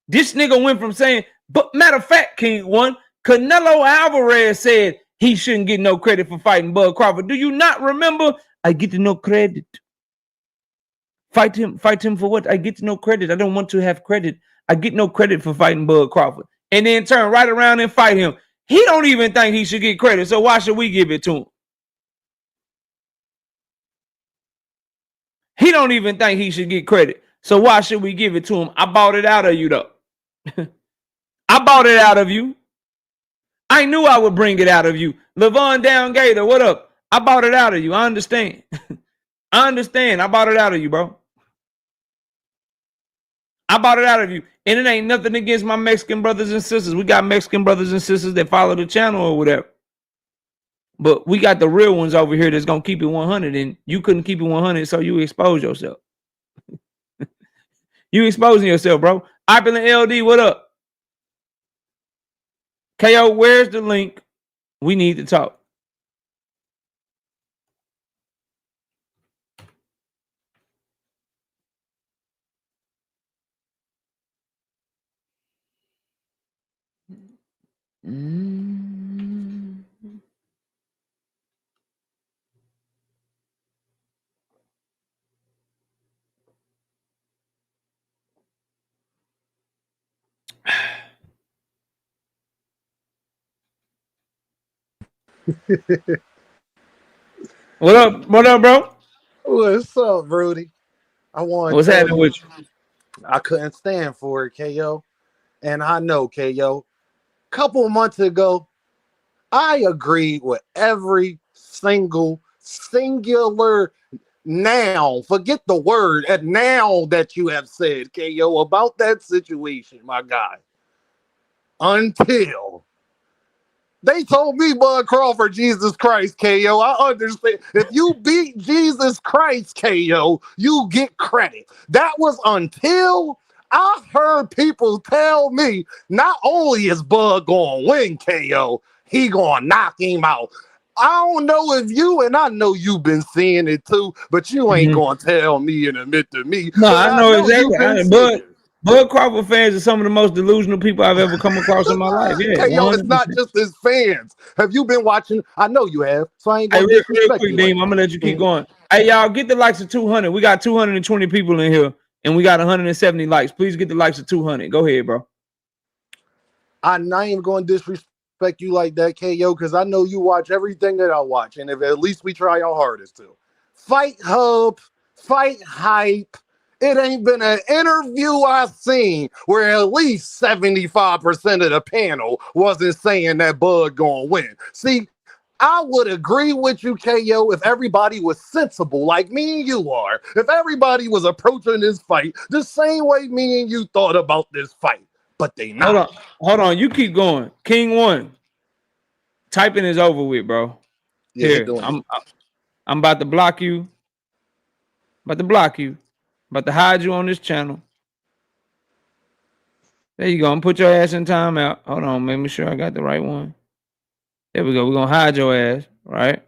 This nigga went from saying, but matter of fact, King One, Canelo Alvarez said he shouldn't get no credit for fighting Bud Crawford. Do you not remember? I get no credit. Fight him for what? I get no credit. I don't want to have credit. I get no credit for fighting Bud Crawford. And then turn right around and fight him. He don't even think he should get credit, so why should we give it to him? He don't even think he should get credit, so why should we give it to him? I bought it out of you, though. I bought it out of you. I knew I would bring it out of you. Levon Down Gator, what up? I bought it out of you. I understand. I understand. I bought it out of you, bro. I bought it out of you. And it ain't nothing against my Mexican brothers and sisters. We got Mexican brothers and sisters that follow the channel or whatever. But we got the real ones over here that's going to keep it 100. And you couldn't keep it 100, so you expose yourself. You exposing yourself, bro. Opulent LD, what up? KO, where's the link? We need to talk. What up? What up, bro? What's up, Rudy? I want. What's happening with you? I couldn't stand for it, KO, and I know KO. Couple months ago, I agreed with every singular noun. Forget the word, a noun that you have said, KO, about that situation, my guy. Until they told me Bud Crawford, Jesus Christ, KO. I understand. If you beat Jesus Christ, KO, you get credit. That was until I heard people tell me not only is Bud going to win, KO, he going to knock him out. I don't know if you, and I know you've been seeing it too, but you ain't going to tell me and admit to me. No, I know exactly. Bud Crawford fans are some of the most delusional people I've ever come across in my life. Yeah, KO, it's not just his fans. Have you been watching? I know you have, so I ain't going to real quick, Dean, I'm going to let you keep going. Hey, y'all, get the likes of 200. We got 220 people in here, and we got 170 likes. Please get the likes of 200. Go ahead, bro. I'm not even going to disrespect you like that, KO, because I know you watch everything that I watch, and if at least we try our hardest to. Fight Hub, Fight Hype. It ain't been an interview I've seen where at least 75% of the panel wasn't saying that Bud gonna win. See, I would agree with you, KO, if everybody was sensible like me and you are. If everybody was approaching this fight the same way me and you thought about this fight. But they not. Hold on. You keep going. King One. Typing is over with, bro. Yeah, here, I'm about to block you. About to hide you on this channel. There you go. I'm put your ass in timeout. Hold on, make sure I got the right one. There we go. We're gonna hide your ass, right?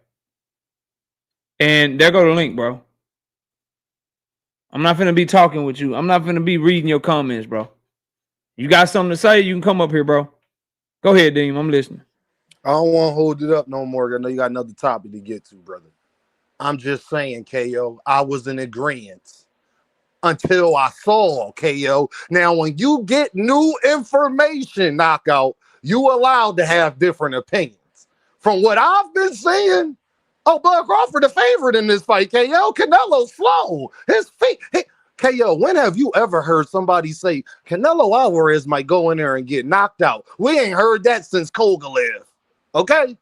And there go the link, bro. I'm not finna be talking with you. I'm not finna be reading your comments, bro. You got something to say? You can come up here, bro. Go ahead, Dean. I'm listening. I don't want to hold it up no more. I know you got another topic to get to, brother. I'm just saying, KO, I was in agreement until I saw KO. Now, when you get new information, knockout, you allowed to have different opinions. From what I've been seeing, oh, Bud Crawford the favorite in this fight, KO. Canelo's slow. His feet. KO, when have you ever heard somebody say Canelo Alvarez might go in there and get knocked out? We ain't heard that since Kovalev. Okay?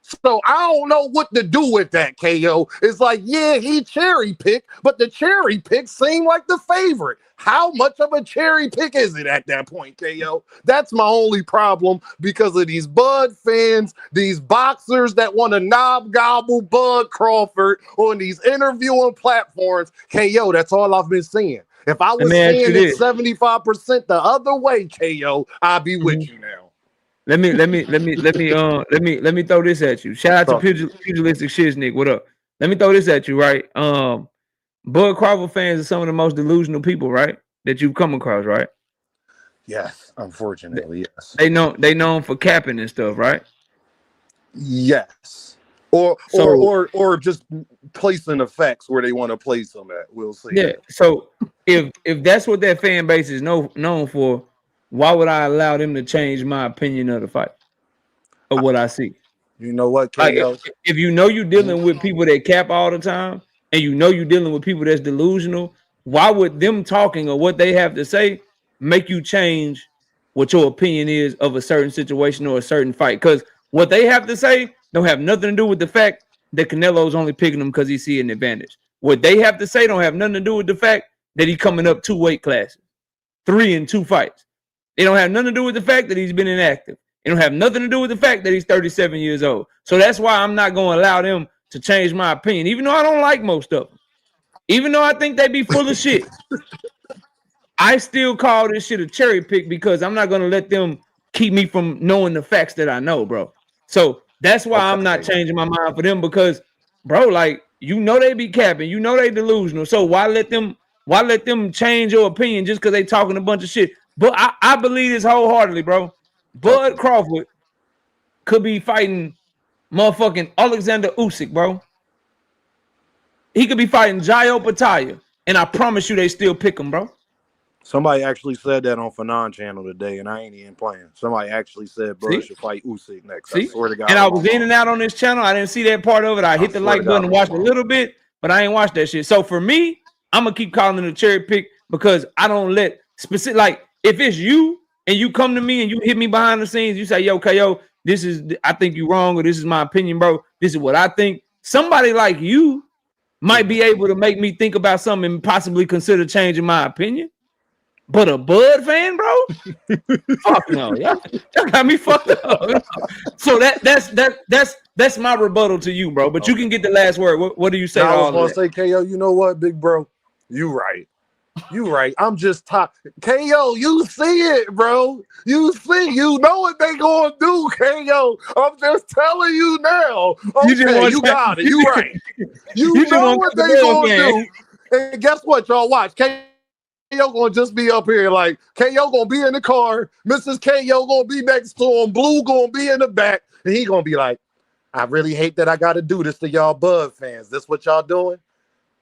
So I don't know what to do with that, KO. It's like, yeah, he cherry picked, but the cherry pick seemed like the favorite. How much of a cherry pick is it at that point, KO? That's my only problem because of these Bud fans, these boxers that want to knob gobble Bud Crawford on these interviewing platforms. KO, that's all I've been seeing. If I was seeing it 75% the other way, KO, I'd be with you now. Let me throw this at you. Shout out to Pugilistic Shiznick. What up? Let me throw this at you, right? Bud Crawford fans are some of the most delusional people, right? That you've come across, right? Yes, unfortunately, yes. They known for capping and stuff, right? Yes. Or just placing effects where they want to place them at. We'll see. Yeah. So if that's what that fan base is known for, why would I allow them to change my opinion of the fight or what I see? You know what, KO? Like if you know you're dealing with people that cap all the time and you know you're dealing with people that's delusional, why would them talking or what they have to say make you change what your opinion is of a certain situation or a certain fight? Because what they have to say don't have nothing to do with the fact that Canelo's only picking them because he see an advantage. What they have to say don't have nothing to do with the fact that he's coming up 2 weight classes, 3 in 2 fights. It don't have nothing to do with the fact that he's been inactive. It don't have nothing to do with the fact that he's 37 years old. So that's why I'm not going to allow them to change my opinion, even though I don't like most of them. Even though I think they be full of shit. I still call this shit a cherry pick because I'm not going to let them keep me from knowing the facts that I know, bro. So that's why I'm not changing my mind for them because, bro, like, you know they be capping. You know they delusional. So why let them change your opinion just because they talking a bunch of shit? But I believe this wholeheartedly, bro. Bud Crawford could be fighting motherfucking Alexander Usyk, bro. He could be fighting Jayo Pataya, and I promise you they still pick him, bro. Somebody actually said that on Fanon channel today, and I ain't even playing. Somebody actually said Bud should fight Usyk next. I swear to God. And I was in and out on this channel. I didn't see that part of it. I hit the like button and watched a little bit, but I ain't watched that shit. So for me, I'm gonna keep calling it a cherry pick because I don't let specific, like, if it's you and you come to me and you hit me behind the scenes, you say, yo, KO, this is, I think you wrong, or this is my opinion, bro. This is what I think. Somebody like you might be able to make me think about something and possibly consider changing my opinion. But a Bud fan, bro? Fuck no. Y'all got me fucked up. So that's my rebuttal to you, bro. But you can get the last word. What do you say? I was gonna say, KO, you know what, big bro? You right. You right. I'm just KO, you see it, bro. You see, you know what they gonna do, KO. I'm just telling you now. Okay, you got it. You right. You know what they gonna do. And guess what, y'all? Watch. KO gonna just be up here like KO gonna be in the car. Mrs. KO gonna be next to him. Blue gonna be in the back. And he gonna be like, I really hate that I gotta do this to y'all Bud fans. This what y'all doing?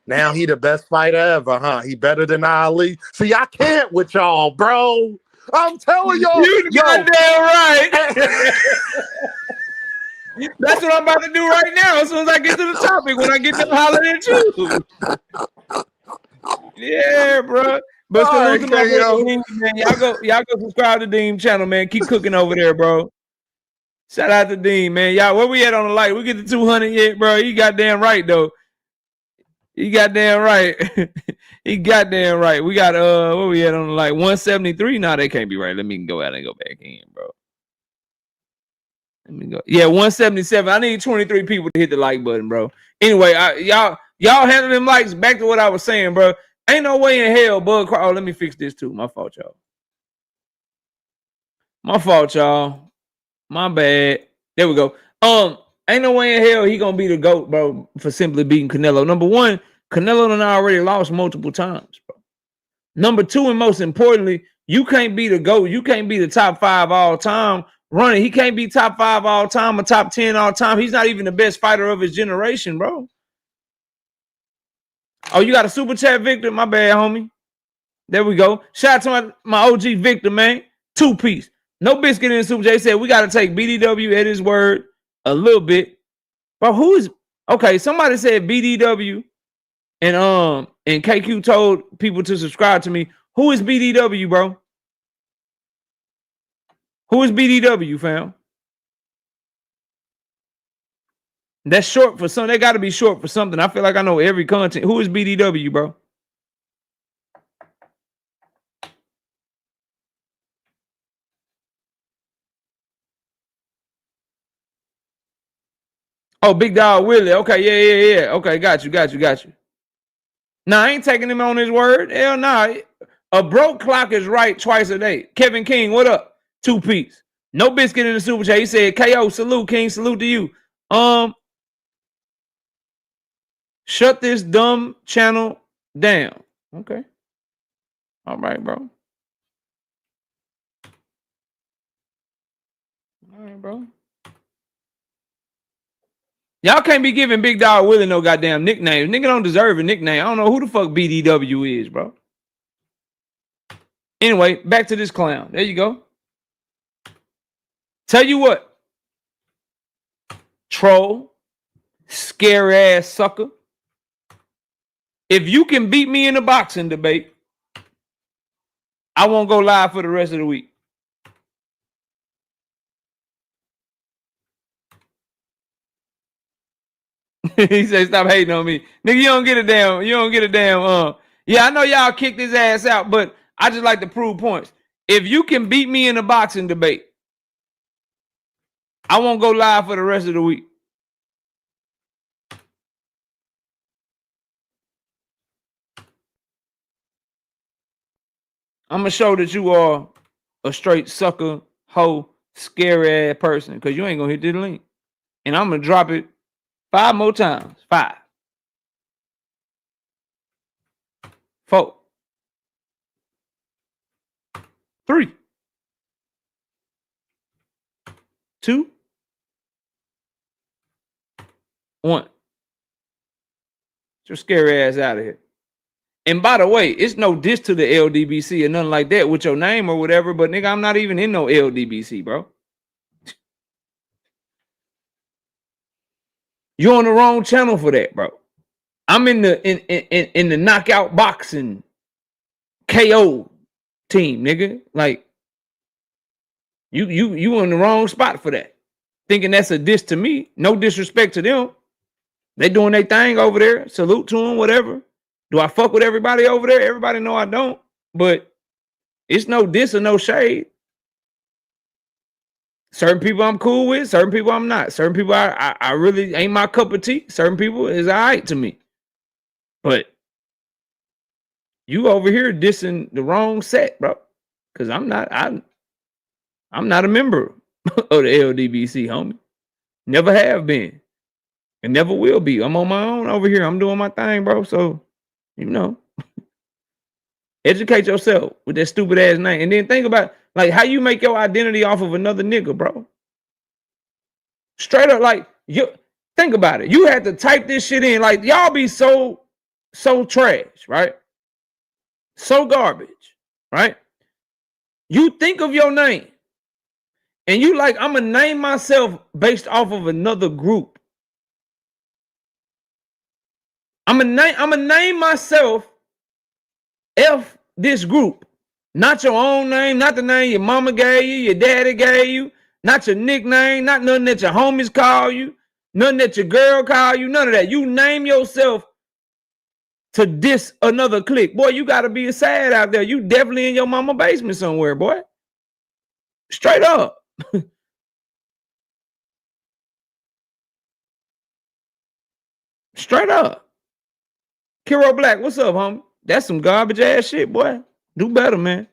Now he the best fighter ever, huh? He better than Ali. See, I can't with y'all, bro. I'm telling y'all. You goddamn right. That's what I'm about to do right now. As soon as I get to the topic, when I get to hollering at you. Yeah, bro. But salute to my brother Deem, man. Y'all go subscribe to Deem channel, man. Keep cooking over there, bro. Shout out to Deem, man. Y'all, where we at on the light? We get to 200 yet, bro? You goddamn right, though. You goddamn right. He goddamn right. We got where we at on the light? 173. No, they can't be right. Let me go out and go back in, bro. Let me go. Yeah, 177. I need 23 people to hit the like button, bro. Anyway, y'all handle them likes. Back to what I was saying, bro. Ain't no way in hell, Bud. Oh, let me fix this too. My fault, y'all. My fault, y'all. My bad. There we go. Ain't no way in hell he gonna be the GOAT, bro, for simply beating Canelo. Number one, Canelo done already lost multiple times, bro. Number two, and most importantly, you can't be the GOAT. You can't be the top 5 all time running. He can't be top 5 all time or top 10 all time. He's not even the best fighter of his generation, bro. Oh, you got a super chat, Victor? My bad, homie. There we go. Shout out to my OG Victor, man. 2-piece. No biscuit in the super chat. He said we got to take BDW at his word a little bit. But who is okay? Somebody said BDW, and KQ told people to subscribe to me. Who is BDW, bro? Who is BDW, fam? That's short for something. They got to be short for something. I feel like I know every content. Who is BDW, bro? Oh, Big Dog Willie. Okay, yeah. Okay, got you. Nah, I ain't taking him on his word. Hell nah. A broke clock is right twice a day. Kevin King, what up? 2-piece. No biscuit in the super chat. He said, KO, salute, King, salute to you. Shut this dumb channel down. Okay. All right, bro. All right, bro. Y'all can't be giving Big Dog Willie no goddamn nicknames. Nigga don't deserve a nickname. I don't know who the fuck BDW is, bro. Anyway, back to this clown. There you go. Tell you what. Troll. Scary ass sucker. If you can beat me in a boxing debate, I won't go live for the rest of the week. He said, stop hating on me. Nigga, you don't get a damn, yeah, I know y'all kicked his ass out, but I just like to prove points. If you can beat me in a boxing debate, I won't go live for the rest of the week. I'm going to show that you are a straight sucker, hoe, scary ass person, because you ain't going to hit the link. And I'm going to drop it 5 more times. 5. 4. 3. 2. 1. Get your scary ass out of here. And by the way, it's no diss to the LDBC or nothing like that with your name or whatever, but nigga, I'm not even in no LDBC, bro. You're on the wrong channel for that, bro. I'm in the knockout boxing KO team, nigga. Like you in the wrong spot for that. Thinking that's a diss to me. No disrespect to them. They doing their thing over there. Salute to them, whatever. Do I fuck with everybody over there? Everybody know I don't. But it's no diss or no shade. Certain people I'm cool with. Certain people I'm not. Certain people I really ain't my cup of tea. Certain people is all right to me. But you over here dissing the wrong set, bro. Because I'm not a member of the LDBC, homie. Never have been. And never will be. I'm on my own over here. I'm doing my thing, bro. So, you know. Educate yourself with that stupid ass name. And then think about like how you make your identity off of another nigga, bro. Straight up, like you think about it. You had to type this shit in. Like y'all be so trash, right? So garbage, right? You think of your name and you like, I'm gonna name myself based off of another group. I'm gonna name myself F this group. Not your own name, not the name your mama gave you, your daddy gave you, not your nickname, not nothing that your homies call you, nothing that your girl call you, none of that. You name yourself to diss another clique. Boy, you gotta be sad out there. You definitely in your mama basement somewhere, boy. Straight up. Straight up. Kiro Black, what's up, homie? That's some garbage ass shit, boy. Do better, man.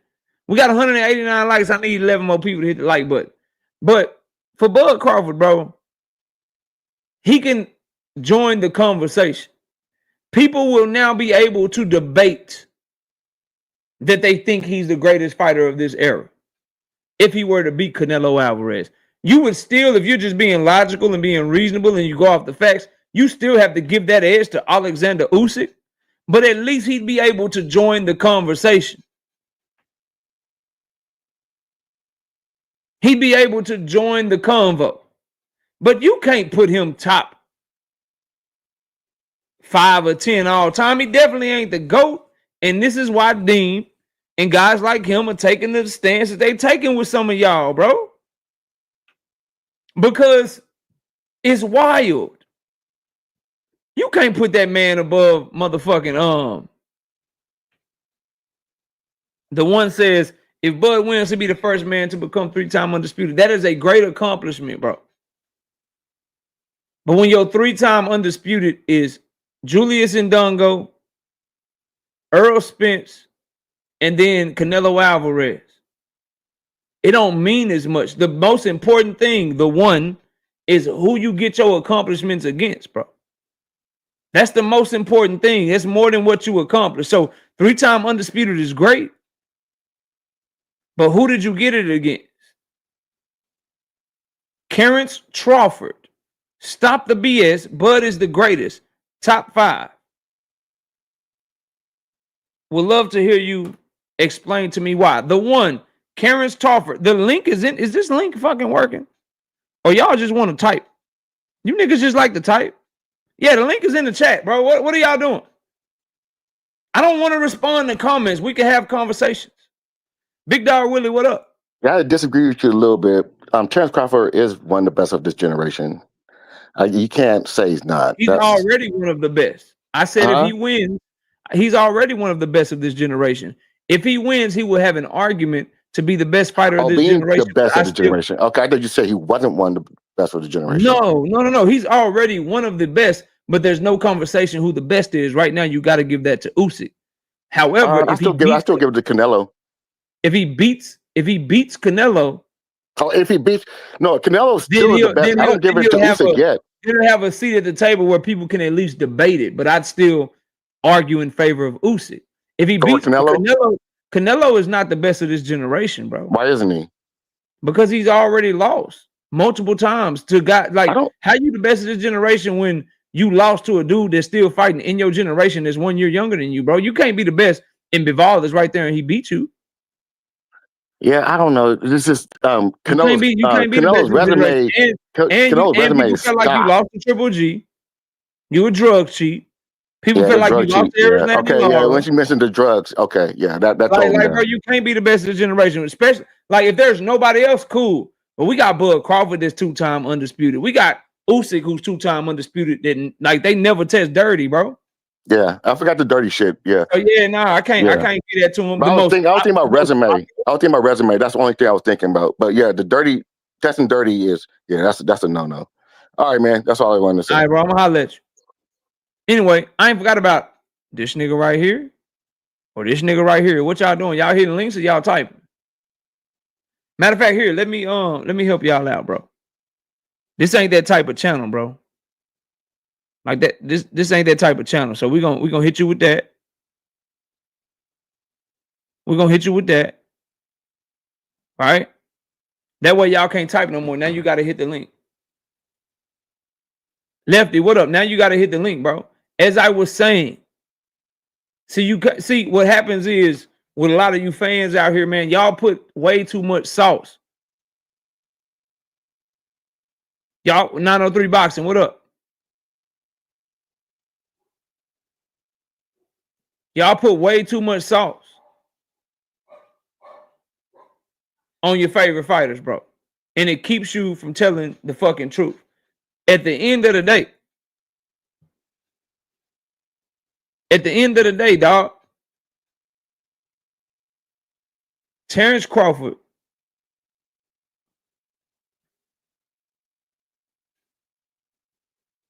We got 189 likes. I need 11 more people to hit the like button. But for Bud Crawford, bro, he can join the conversation. People will now be able to debate that they think he's the greatest fighter of this era. If he were to beat Canelo Alvarez, you would still, if you're just being logical and being reasonable and you go off the facts, you still have to give that edge to Alexander Usyk. But at least he'd be able to join the conversation. He'd be able to join the convo. But you can't put him top 5 or 10 all time. He definitely ain't the GOAT. And this is why Dean and guys like him are taking the stance that they taking with some of y'all, bro. Because it's wild. You can't put that man above motherfucking the one says, if Bud wins to be the first man to become 3-time undisputed, that is a great accomplishment, bro. But when your 3-time undisputed is Julius Ndongo, Earl Spence, and then Canelo Alvarez, it don't mean as much. The most important thing, the one, is who you get your accomplishments against, bro. That's the most important thing. It's more than what you accomplish. So 3-time undisputed is great. But who did you get it against? Terence Crawford. Stop the BS. Bud is the greatest. Top 5. Would love to hear you explain to me why. The one, Terence Crawford. The link is in. Is this link fucking working? Or y'all just want to type? You niggas just like to type? Yeah, the link is in the chat, bro. What are y'all doing? I don't want to respond to comments. We can have conversations. Big Dog Willie, what up? Yeah, I disagree with you a little bit. Terence Crawford is one of the best of this generation. You can't say he's not. He's already one of the best. I said if he wins, he's already one of the best of this generation. If he wins, he will have an argument to be the best fighter of this generation. The best of the generation. Okay, I thought you said he wasn't one of the best of the generation. No. He's already one of the best, but the's no conversation who the best is. Right now, you got to give that to Usyk. However, I still give it to Canelo. If he beats Canelo, Canelo's still the best. I don't give it to Usyk yet. He'll have a seat at the table where people can at least debate it, but I'd still argue in favor of Usyk. If he beats Canelo is not the best of this generation, bro. Why isn't he? Because he's already lost multiple times to guys like how you the best of this generation when you lost to a dude that's still fighting in your generation that's 1 year younger than you, bro. You can't be the best and Bivol is right there and he beat you. Yeah, I don't know. This is Canelo's resume. Canelo's resume people feel like you lost to Triple G. You a drug cheat. People feel like you lost to everything. Okay, once you mentioned the drugs, okay, yeah, that's like bro, you can't be the best of the generation, especially like if there's nobody else, cool. But we got Bud Crawford that's 2-time undisputed. We got Usyk who's 2-time undisputed. That like they never test dirty, bro. Yeah, I forgot the dirty shit. Yeah. Oh yeah, I can't get that to him. I was thinking about resume. I was thinking about resume. That's the only thing I was thinking about. But yeah, the dirty testing dirty is that's a no. All right, man. That's all I wanted to say. All right, bro. I'm gonna holler at you. Anyway, I ain't forgot about this nigga right here or this nigga right here. What y'all doing? Y'all hitting links or y'all typing? Matter of fact, here, let me help y'all out, bro. This ain't that type of channel, bro. Like that, this ain't that type of channel. So we're gonna hit you with that. We're gonna hit you with that. All right. That way y'all can't type no more. Now you gotta hit the link. Lefty, what up? Now you gotta hit the link, bro. As I was saying, see what happens is with a lot of you fans out here, man, y'all put way too much sauce. Y'all 903 boxing, what up? Y'all put way too much sauce on your favorite fighters, bro. And it keeps you from telling the fucking truth. At the end of the day, dog, Terence Crawford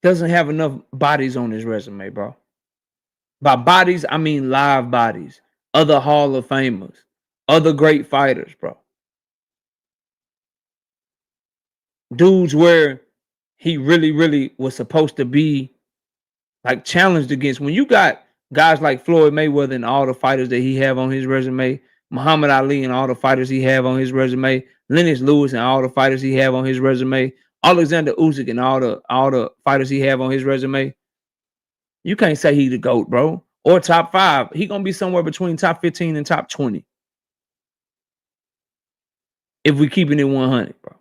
doesn't have enough bodies on his resume, bro. By bodies, I mean live bodies, other Hall of Famers, other great fighters, bro. Dudes where he really was supposed to be like challenged against. When you got guys like Floyd Mayweather and all the fighters that he have on his resume, Muhammad Ali and all the fighters he have on his resume, Lennox Lewis and all the fighters he have on his resume, Alexander Usyk and all the fighters he have on his resume, you can't say he the GOAT, bro, or top 5. He gonna be somewhere between top 15 and top 20 if we keeping it 100, bro.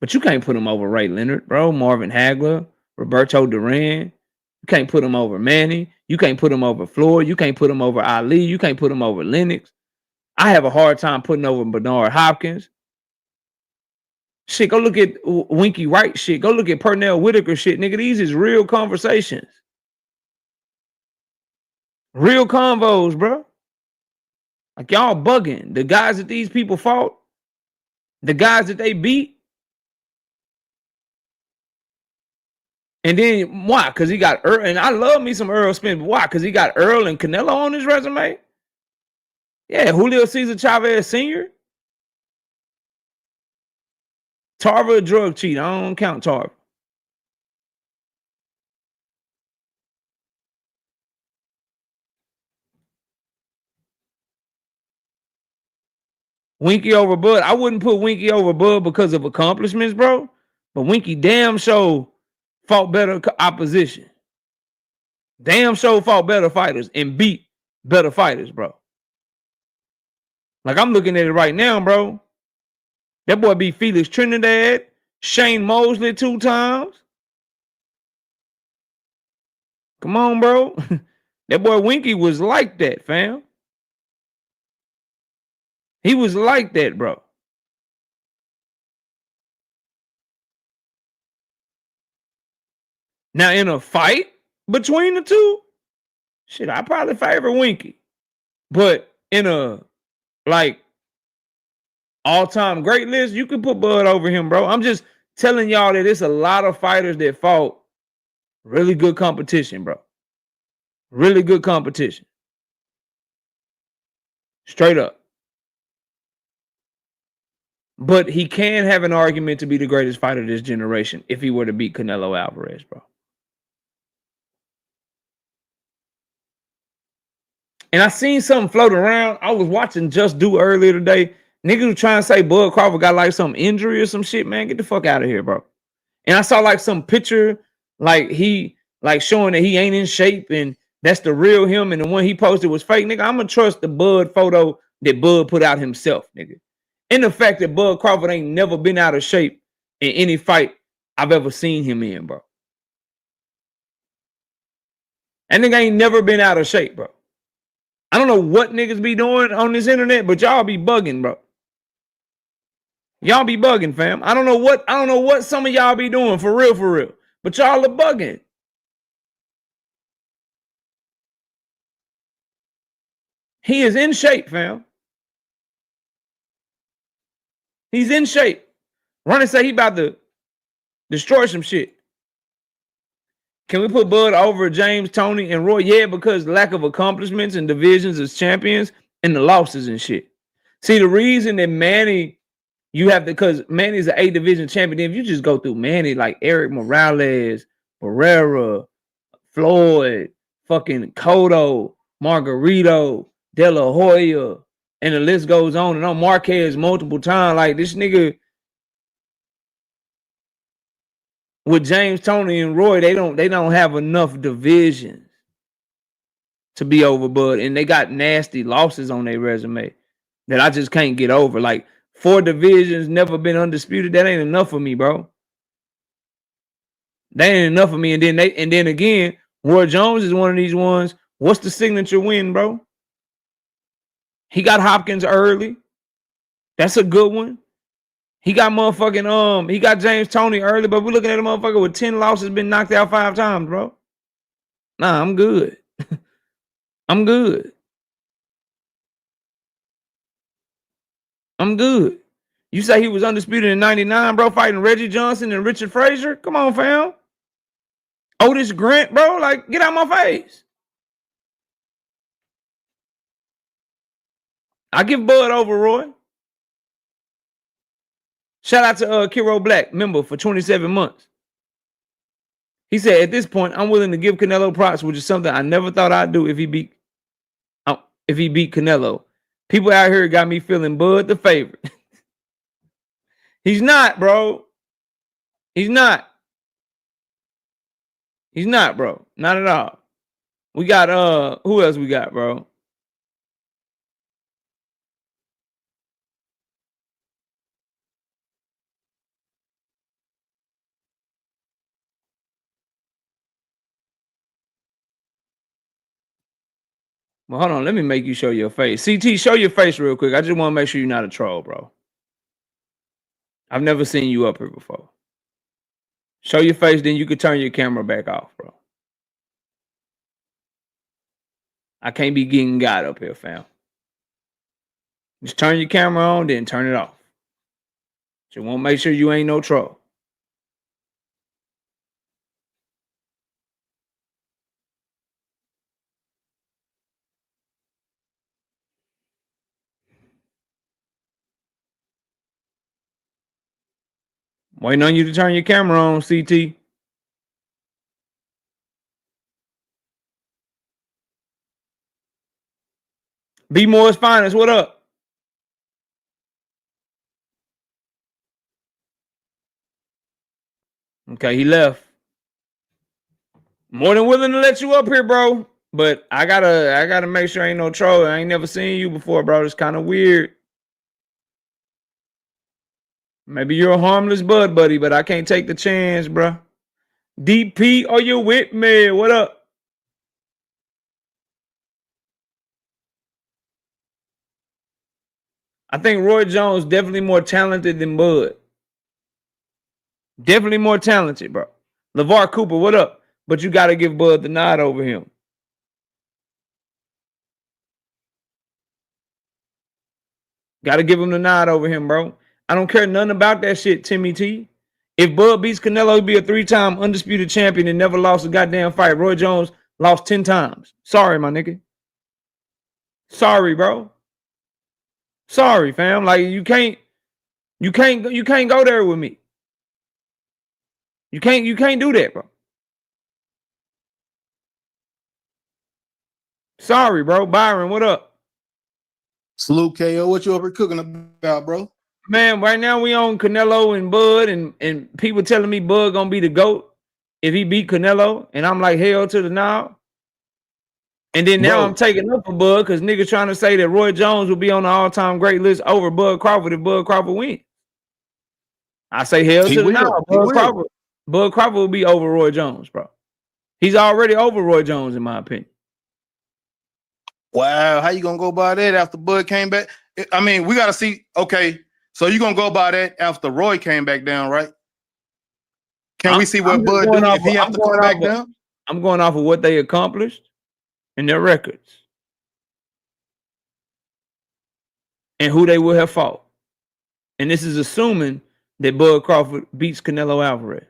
But you can't put him over Ray Leonard, bro, Marvin Hagler, Roberto Duran. You can't put him over Manny. You can't put him over Floyd. You can't put him over Ali. You can't put him over Lennox. I have a hard time putting over Bernard Hopkins. Shit, go look at Winky Wright shit. Go look at Pernell Whitaker shit. Nigga, these is real conversations. Real convos, bro. Like y'all bugging. The guys that these people fought, the guys that they beat. And then why? Because he got Earl, and I love me some Earl Spence, but why? Because he got Earl and Canelo on his resume? Yeah, Julio Cesar Chavez Sr. Tarver a drug cheat. I don't count Tarver. Winky over Bud. I wouldn't put Winky over Bud because of accomplishments, bro. But Winky damn sure fought better opposition. Damn sure fought better fighters and beat better fighters, bro. Like I'm looking at it right now, bro. That boy beat Felix Trinidad, Shane Mosley 2 times. Come on, bro. That boy Winky was like that, fam. He was like that, bro. Now, in a fight between the two, shit, I probably favor Winky. But in a, like, all-time great list, you can put Bud over him, bro. I'm just telling y'all that it's a lot of fighters that fought really good competition, bro. Really good competition. Straight up. But he can have an argument to be the greatest fighter of this generation if he were to beat Canelo Alvarez, bro. And I seen something floating around. I was watching Just Do earlier today. Niggas was trying to say Bud Crawford got like some injury or some shit, man. Get the fuck out of here, bro. And I saw like some picture, like he like showing that he ain't in shape and that's the real him. And the one he posted was fake, nigga. I'm gonna trust the Bud photo that Bud put out himself, nigga. And the fact that Bud Crawford ain't never been out of shape in any fight I've ever seen him in, bro. And nigga ain't never been out of shape, bro. I don't know what niggas be doing on this internet, but y'all be bugging, bro. Y'all be bugging, fam. I don't know what some of y'all be doing for real. But y'all are bugging. He is in shape, fam. He's in shape. Ronnie say he about to destroy some shit. Can we put Bud over James, Tony, and Roy? Yeah, because lack of accomplishments and divisions as champions and the losses and shit. See, the reason that Manny, you have to, because Manny's an 8-division champion. If you just go through Manny, like Eric Morales, Barrera, Floyd, fucking Cotto, Margarito, De La Hoya, and the list goes on and on. Marquez multiple times. Like this nigga with James, Tony, and Roy, they don't have enough divisions to be over Bud, and they got nasty losses on their resume that I just can't get over. Like 4 divisions, never been undisputed. That ain't enough for me, bro. That ain't enough for me. And then again, Roy Jones is one of these ones. What's the signature win, bro? He got Hopkins early. That's a good one. He got motherfucking he got James Toney early, but we're looking at a motherfucker with 10 losses, been knocked out 5 times, bro. Nah, I'm good. I'm good. I'm good. You say he was undisputed in 99, bro, fighting Reggie Johnson and Richard Frazier? Come on, fam. Otis Grant, bro, like, get out my face. I give Bud over Roy. Shout out to Kiro Black, member for 27 months. He said, at this point, I'm willing to give Canelo props, which is something I never thought I'd do if he beat Canelo. People out here got me feeling Bud the favorite. He's not, bro. He's not. He's not, bro. Not at all. We got who else we got, bro? Well, hold on. Let me make you show your face. CT, show your face real quick. I just want to make sure you're not a troll, bro. I've never seen you up here before. Show your face, then you can turn your camera back off, bro. I can't be getting God up here, fam. Just turn your camera on, then turn it off. Just want to make sure you ain't no troll. Waiting on you to turn your camera on, CT. B Moore's Finest, what up? Okay, he left. More than willing to let you up here, bro. But I gotta make sure I ain't no troll. I ain't never seen you before, bro. It's kind of weird. Maybe you're a harmless bud buddy, but I can't take the chance, bro. DP, are you with me? What up? I think Roy Jones definitely more talented than Bud. Definitely more talented, bro. LeVar Cooper, what up? But you got to give Bud the nod over him. Got to give him the nod over him, bro. I don't care nothing about that shit, Timmy T. If Bud beats Canelo, he'd be a 3-time undisputed champion and never lost a goddamn fight. Roy Jones lost 10 times. Sorry, my nigga. Sorry, bro. Sorry, fam. Like you can't go there with me. You can't do that, bro. Sorry, bro. Byron, what up? Salute, KO. What you up here cooking about, bro? Man, right now we on Canelo and Bud, and people telling me Bud gonna be the GOAT if he beat Canelo, and I'm like, hell to the now. And then now I'm taking up for Bud because niggas trying to say that Roy Jones will be on the all-time great list over Bud Crawford if Bud Crawford wins. I say hell to the now. Bud Crawford will be over Roy Jones, bro. He's already over Roy Jones, in my opinion. Wow, how you gonna go by that after Bud came back? I mean, we gotta see. Okay, so you gonna go by that after Roy came back down, right? Can we see what Bud do if he have to come back down? I'm going off of what they accomplished and their records and who they will have fought. And this is assuming that Bud Crawford beats Canelo Alvarez.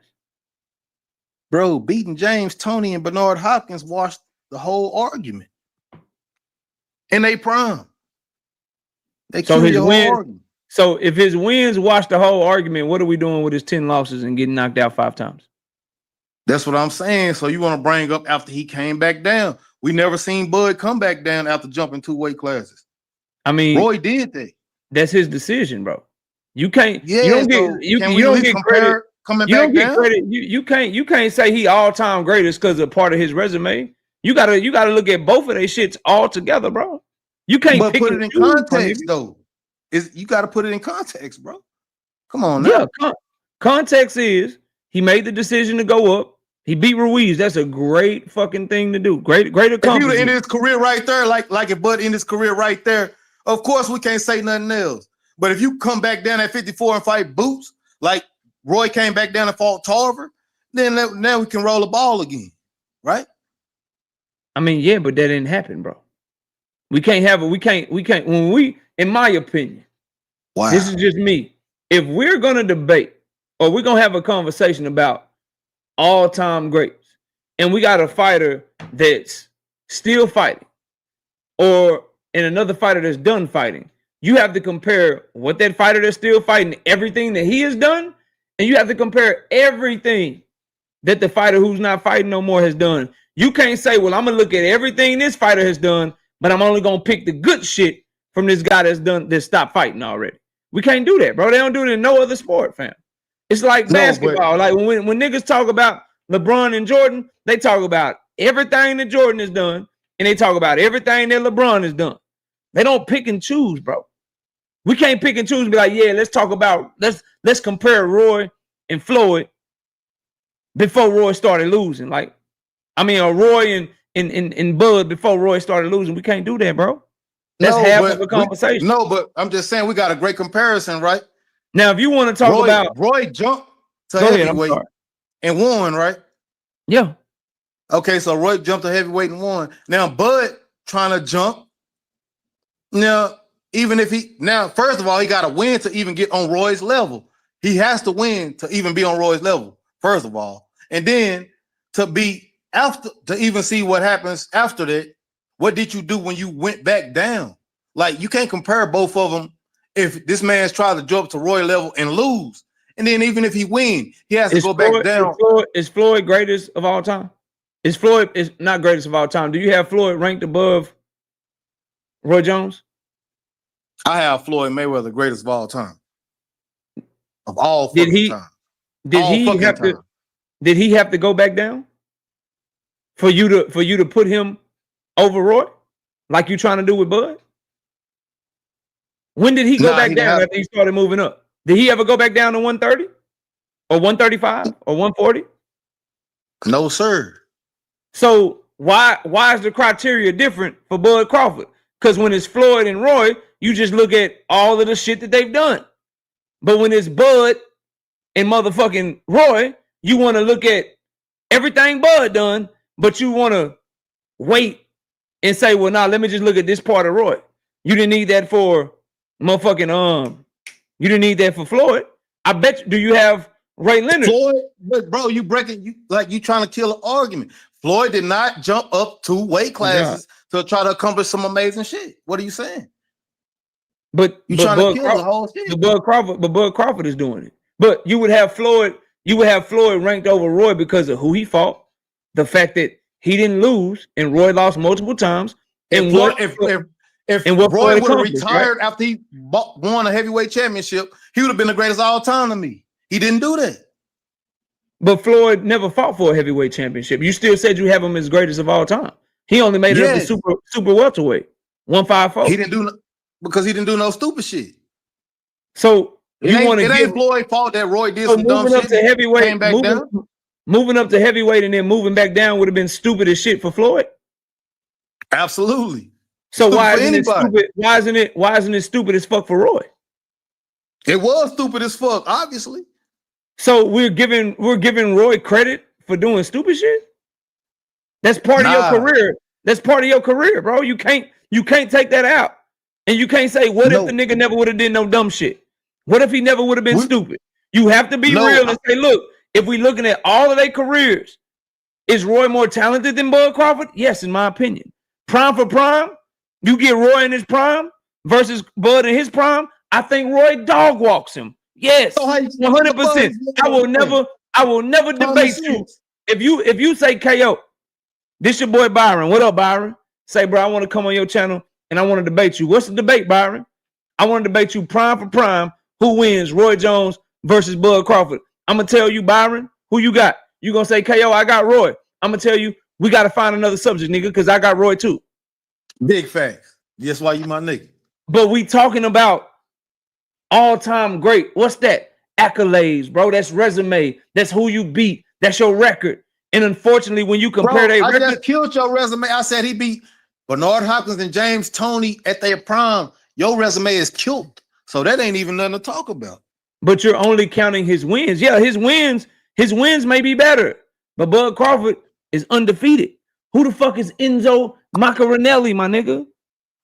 Bro, beating James Toney and Bernard Hopkins washed the whole argument. In they prime. They so his win. argument. So if his wins wash the whole argument, what are we doing with his 10 losses and getting knocked out 5 times? That's what I'm saying. So you want to bring up after he came back down. We never seen Bud come back down after jumping 2 weight classes. I mean, Roy did that. That's his decision, bro. You can't. Yeah, you don't get. You don't get credit coming you back don't get down. Credit. You can't say he all-time greatest because of part of his resume. You gotta look at both of their shits all together, bro. You can't but put it in context though. You got to put it in context, bro. Come on now. Yeah, context is he made the decision to go up. He beat Ruiz. That's a great fucking thing to do. Great accomplishment. If he would end his career right there, like if Bud ended his career right there, of course we can't say nothing else. But if you come back down at 54 and fight Boots, like Roy came back down and fought Tarver, then now we can roll the ball again, right? I mean, yeah, but that didn't happen, bro. We can't have it. We can't. When we, in my opinion, wow, this is just me. If we're gonna debate or we're gonna have a conversation about all-time greats, and we got a fighter that's still fighting, or in another fighter that's done fighting, you have to compare what that fighter that's still fighting, everything that he has done, and you have to compare everything that the fighter who's not fighting no more has done. You can't say, well, I'm gonna look at everything this fighter has done, but I'm only gonna pick the good shit from this guy that stopped fighting already. We can't do that, bro. They don't do it in no other sport, fam. It's like basketball. Like when niggas talk about LeBron and Jordan, they talk about everything that Jordan has done, and they talk about everything that LeBron has done. They don't pick and choose, bro. We can't pick and choose and be like, yeah, let's compare Roy and Floyd before Roy started losing. Like, I mean, Roy and Bud before Roy started losing. We can't do that, bro. That's half of the conversation. But I'm just saying we got a great comparison, right? Now, if you want to talk about Roy jumped to heavyweight and won, right? Yeah. Okay, so Roy jumped to heavyweight and won. Now, Bud trying to jump. Now, even if first of all, he got to win to even get on Roy's level. He has to win to even be on Roy's level, first of all. And then to even see what happens after that, what did you do when you went back down? Like, you can't compare both of them if this man's trying to jump to Roy level and lose. And then even if he win, he has to go back down. Is Floyd greatest of all time? Floyd is not greatest of all time. Do you have Floyd ranked above Roy Jones? I have Floyd Mayweather greatest of all time. Of all fucking time. Did he have to go back down for you to put him over Roy, like you trying to do with Bud? When did he go back down after he started moving up? Did he ever go back down to 130 or 135 or 140? No, sir. So why is the criteria different for Bud Crawford? Because when it's Floyd and Roy, you just look at all of the shit that they've done. But when it's Bud and motherfucking Roy, you want to look at everything Bud done, but you want to wait and say, well, let me just look at this part of Roy. You didn't need that for motherfucking you didn't need that for Floyd. I bet you, do you have Ray Leonard? Floyd, but bro, you trying to kill an argument. Floyd did not jump up 2 weight classes to try to accomplish some amazing shit. What are you saying? But trying to kill the whole shit. But Bud Crawford is doing it. But you would have Floyd ranked over Roy because of who he fought, the fact that he didn't lose and Roy lost multiple times. And if Roy would have retired after he won a heavyweight championship, he would have been the greatest of all time to me. He didn't do that. But Floyd never fought for a heavyweight championship. You still said you have him as greatest of all time. He only made it up to super welterweight, 154. He didn't do no stupid shit. So you want to give Floyd's fault that Roy did some dumb moving shit. Up to heavyweight, moving up to heavyweight and then moving back down would have been stupid as shit for Floyd. Absolutely. So why isn't it stupid? Why isn't it stupid as fuck for Roy? It was stupid as fuck, obviously. So we're giving Roy credit for doing stupid shit. That's part of your career. That's part of your career, bro. You can't take that out. And you can't say, what if the nigga never would have did no dumb shit? What if he never would have been stupid? You have to be real and say, look, if we looking at all of their careers, is Roy more talented than Bud Crawford? Yes, in my opinion. Prime for prime, you get Roy in his prime versus Bud in his prime. I think Roy dog walks him. Yes, 100%. I will never debate you. If you say KO, this your boy Byron. What up, Byron? Say, bro, I want to come on your channel and I want to debate you. What's the debate, Byron? I want to debate you prime for prime. Who wins, Roy Jones versus Bud Crawford? I'm gonna tell you, Byron, who you got? You gonna say KO? I got Roy. I'm gonna tell you, we gotta find another subject, nigga, because I got Roy too. Big facts. That's why you my nigga. But we talking about all-time great. What's that? Accolades, bro. That's resume. That's who you beat. That's your record. And unfortunately, when you compare their record, I just killed your resume. I said he beat Bernard Hopkins and James Toney at their prime. Your resume is killed. So that ain't even nothing to talk about. But you're only counting his wins. Yeah, his wins may be better. But Bud Crawford is undefeated. Who the fuck is Enzo Maccarinelli, my nigga?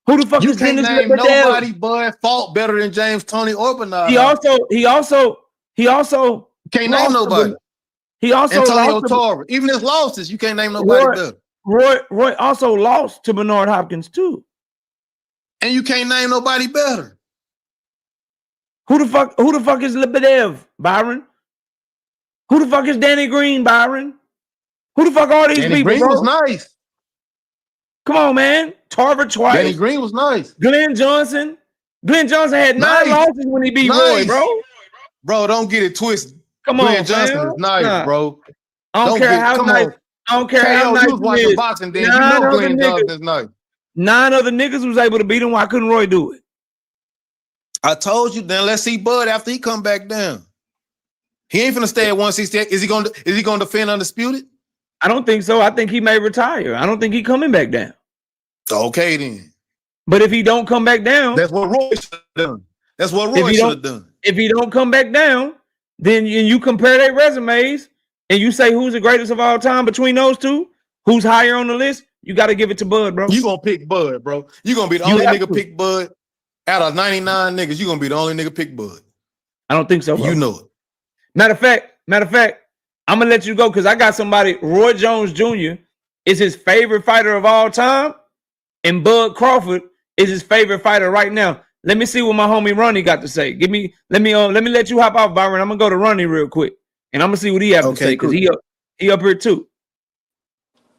Who the fuck is Dennis Lebedev? Nobody Bud fought better than James Toney or Bernard. He also can't name nobody. He also Antonio Tarver. Even his losses, you can't name nobody better. Roy also lost to Bernard Hopkins too. And you can't name nobody better. Who the fuck is Lebedev, Byron? Who the fuck is Danny Green, Byron? Who the fuck are these Danny people, Green bro? was nice. Come on, man. Tarver twice. Danny Green was nice. Glenn Johnson. Glenn Johnson had 9 Nice. losses when he beat Roy, bro. Bro, don't get it twisted. Come Glenn on, Johnson fam. is nice, Nah. bro. I don't care how nice. I don't care how KO, nice you was he watching is. boxing then. 9 You know other Glenn niggas. Johnson is nice. 9 other niggas was able to beat him. Why couldn't Roy do it? I told you. Then let's see Bud after he come back down. He ain't finna stay at 168. Is he gonna defend undisputed? I don't think so. I think he may retire. I don't think he coming back down. Okay, then. But if he don't come back down, That's what Roy should have done. That's what Roy should have done. If he don't come back down, then you compare their resumes and you say who's the greatest of all time between those two, who's higher on the list, you got to give it to Bud, bro. You gonna pick Bud, bro. You gonna be the only nigga pick Bud. Out of 99 niggas, you gonna be the only nigga pick Bud. I don't think so, bro. You know it. Matter of fact, I'm gonna let you go because I got somebody. Roy Jones Jr. is his favorite fighter of all time, and Bud Crawford is his favorite fighter right now. Let me see what my homie Ronnie got to say. Let me let you hop off, Byron. I'm gonna go to Ronnie real quick, and I'm gonna see what he has to say because he up here too.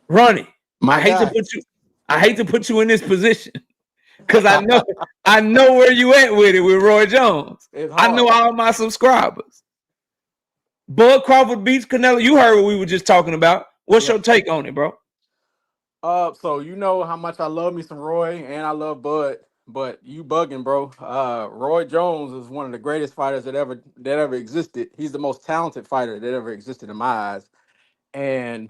Ronnie, I hate to put you in this position because I know where you at with it with Roy Jones. I know all my subscribers. Bud Crawford beats Canelo. You heard what we were just talking about. What's your take on it, bro? So you know how much I love me some Roy and I love Bud, but you bugging, bro. Roy Jones is one of the greatest fighters that ever existed. He's the most talented fighter that ever existed in my eyes. And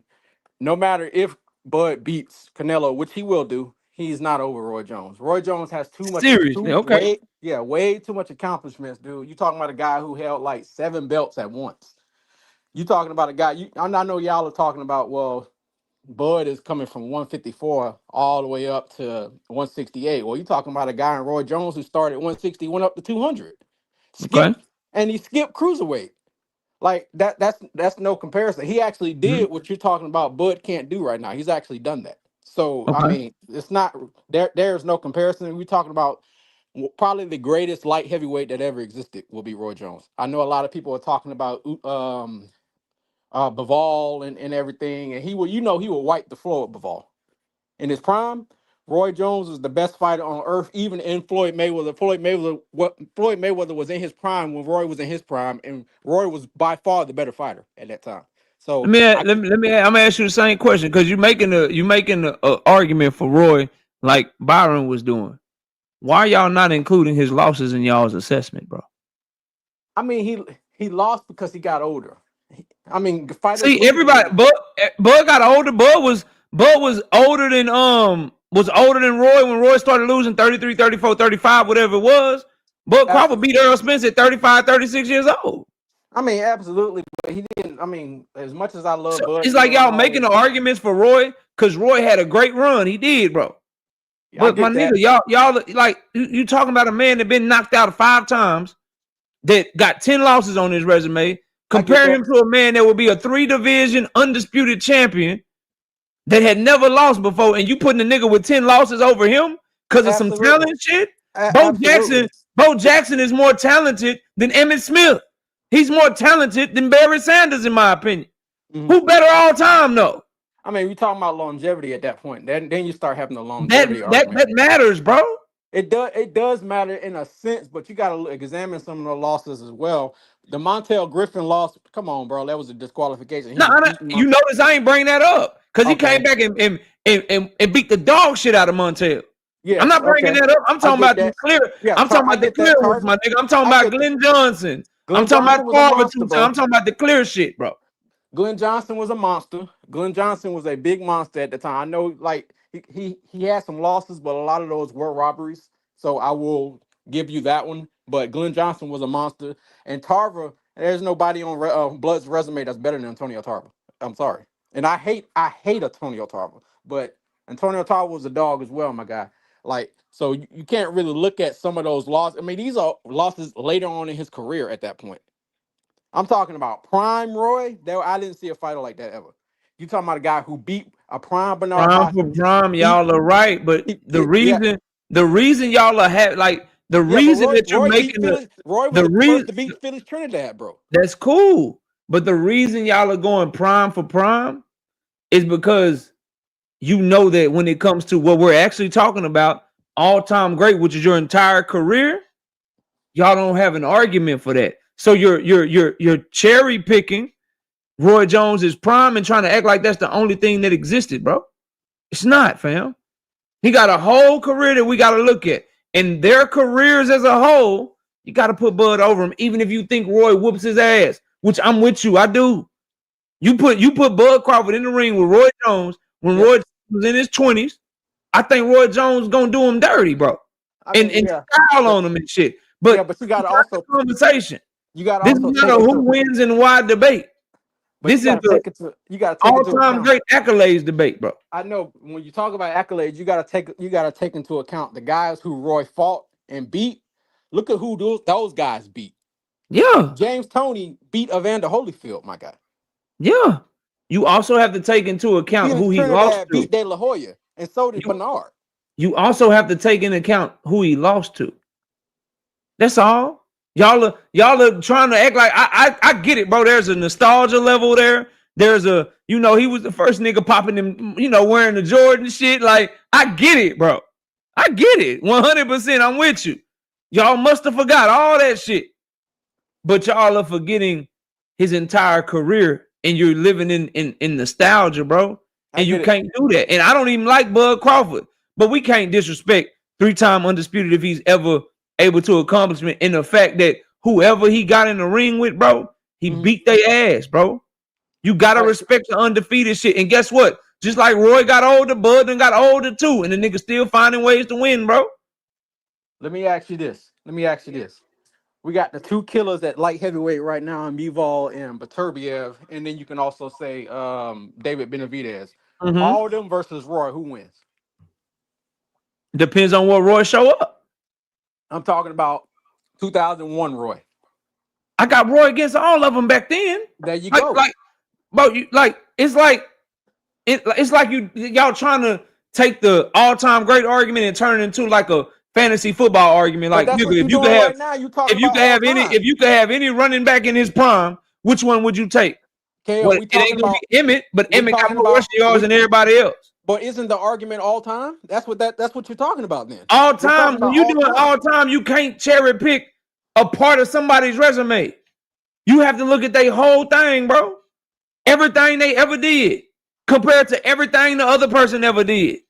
no matter if Bud beats Canelo, which he will do, he's not over Roy Jones. Roy Jones has too much. Seriously, okay. Way too much accomplishments, dude. You talking about a guy who held like 7 belts at once. You talking about a guy. I know y'all are talking about. Well, Bud is coming from 154 all the way up to 168. Well, you talking about a guy in Roy Jones who started 160, went up to 200. And he skipped cruiserweight. Like that's no comparison. He actually did what you're talking about Bud can't do right now. He's actually done that. So I mean, it's not there's no comparison. We're talking about probably the greatest light heavyweight that ever existed will be Roy Jones. I know a lot of people are talking about Bivol and everything, and he will wipe the floor with Bivol. In his prime, Roy Jones was the best fighter on earth, even in Floyd Mayweather. Floyd Mayweather was in his prime when Roy was in his prime, and Roy was by far the better fighter at that time. So I'm gonna ask you the same question because you're making an argument for Roy like Byron was doing. Why are y'all not including his losses in y'all's assessment, bro? I mean, he lost because he got older. I mean, see, everybody, Bud got older. Bud was older than Roy when Roy started losing 33, 34, 35, whatever it was. Bud Crawford beat Earl Spence at 35, 36 years old. I mean, absolutely, but he didn't. I mean, as much as I love Bud, it's like y'all making the arguments for Roy because Roy had a great run. He did, bro. But my nigga, y'all like you talking about a man that been knocked out 5 times, that got 10 losses on his resume. Compare him to a man that would be a 3-division undisputed champion that had never lost before, and you putting a nigga with 10 losses over him because of some talent shit. Bo Jackson is more talented than Emmitt Smith. He's more talented than Barry Sanders, in my opinion. Who better all time, though? I mean, we talking about longevity at that point. Then you start having the longevity argument. That matters, bro. It does matter in a sense, but you got to examine some of the losses as well. The Montel Griffin loss, come on, bro, that was a disqualification. You notice I ain't bring that up because he came back and beat the dog shit out of Montel. Yeah, I'm not bringing that up. I'm talking about the clear. Yeah, I'm talking about the clear ones, my nigga. I'm talking about Glenn Johnson. I'm talking about Carver too. I'm talking about the clear shit, bro. Glenn Johnson was a monster. Glenn Johnson was a big monster at the time. I know, like he had some losses, but a lot of those were robberies. So I will give you that one. But Glenn Johnson was a monster, and Tarver. There's nobody on Blood's resume that's better than Antonio Tarver. I'm sorry, and I hate Antonio Tarver, but Antonio Tarver was a dog as well, my guy. Like, so you can't really look at some of those losses. I mean, these are losses later on in his career at that point. I'm talking about prime Roy. I didn't see a fighter like that ever. You talking about a guy who beat a prime Bernard Hopkins. Prime, y'all are right, but the reason y'all are the reason that you're making Roy was the first to beat Phyllis Trinidad, bro. That's cool. But the reason y'all are going prime for prime is because you know that when it comes to what we're actually talking about, all-time great, which is your entire career, y'all don't have an argument for that. So you're cherry picking Roy Jones' prime and trying to act like that's the only thing that existed, bro. It's not, fam. He got a whole career that we got to look at. And their careers as a whole, you got to put Bud over him, even if you think Roy whoops his ass, which I'm with you. I do. You put Bud Crawford in the ring with Roy Jones when Roy was in his 20s. I think Roy Jones gonna do him dirty, bro. And style on him and shit. But you got to also conversation. You got to This is also not a who wins and why debate. This is the all-time great accolades debate, bro. I know when you talk about accolades, you gotta take into account the guys who Roy fought and beat. Look at who those guys beat. Yeah. James Toney beat Evander Holyfield, my guy. Yeah. You also have to take into account who he lost to. Beat De La Hoya, and so did Bernard. You also have to take into account who he lost to. That's all. Y'all are trying to act like I get it, bro. There's a nostalgia level there. There's a, he was the first nigga popping them, wearing the Jordan shit. Like, I get it, bro. I get it. 100%. I'm with you. Y'all must have forgot all that shit. But y'all are forgetting his entire career, and you're living in nostalgia, bro. And you can't do that. And I don't even like Bud Crawford, but we can't disrespect 3-time undisputed if he's ever able to accomplishment in the fact that whoever he got in the ring with, bro, he beat their ass, bro. You gotta respect the undefeated shit. And guess what? Just like Roy got older, Bud done got older too, and the nigga still finding ways to win, bro. Let me ask you this. We got the two killers at light heavyweight right now, Bivol and Beterbiev, and then you can also say David Benavidez. All of them versus Roy, who wins? Depends on what Roy show up. I'm talking about 2001 Roy. I got Roy against all of them back then. There you go. It's like y'all trying to take the all-time great argument and turn it into like a fantasy football argument. Like, nigga, if you could have any running back in his prime, which one would you take? Well, it ain't gonna be Emmett, but Emmett got more rushing yards than everybody else. But isn't the argument all time? That's what you're talking about then. All time. When you doing all time, you can't cherry pick a part of somebody's resume. You have to look at their whole thing, bro. Everything they ever did compared to everything the other person ever did.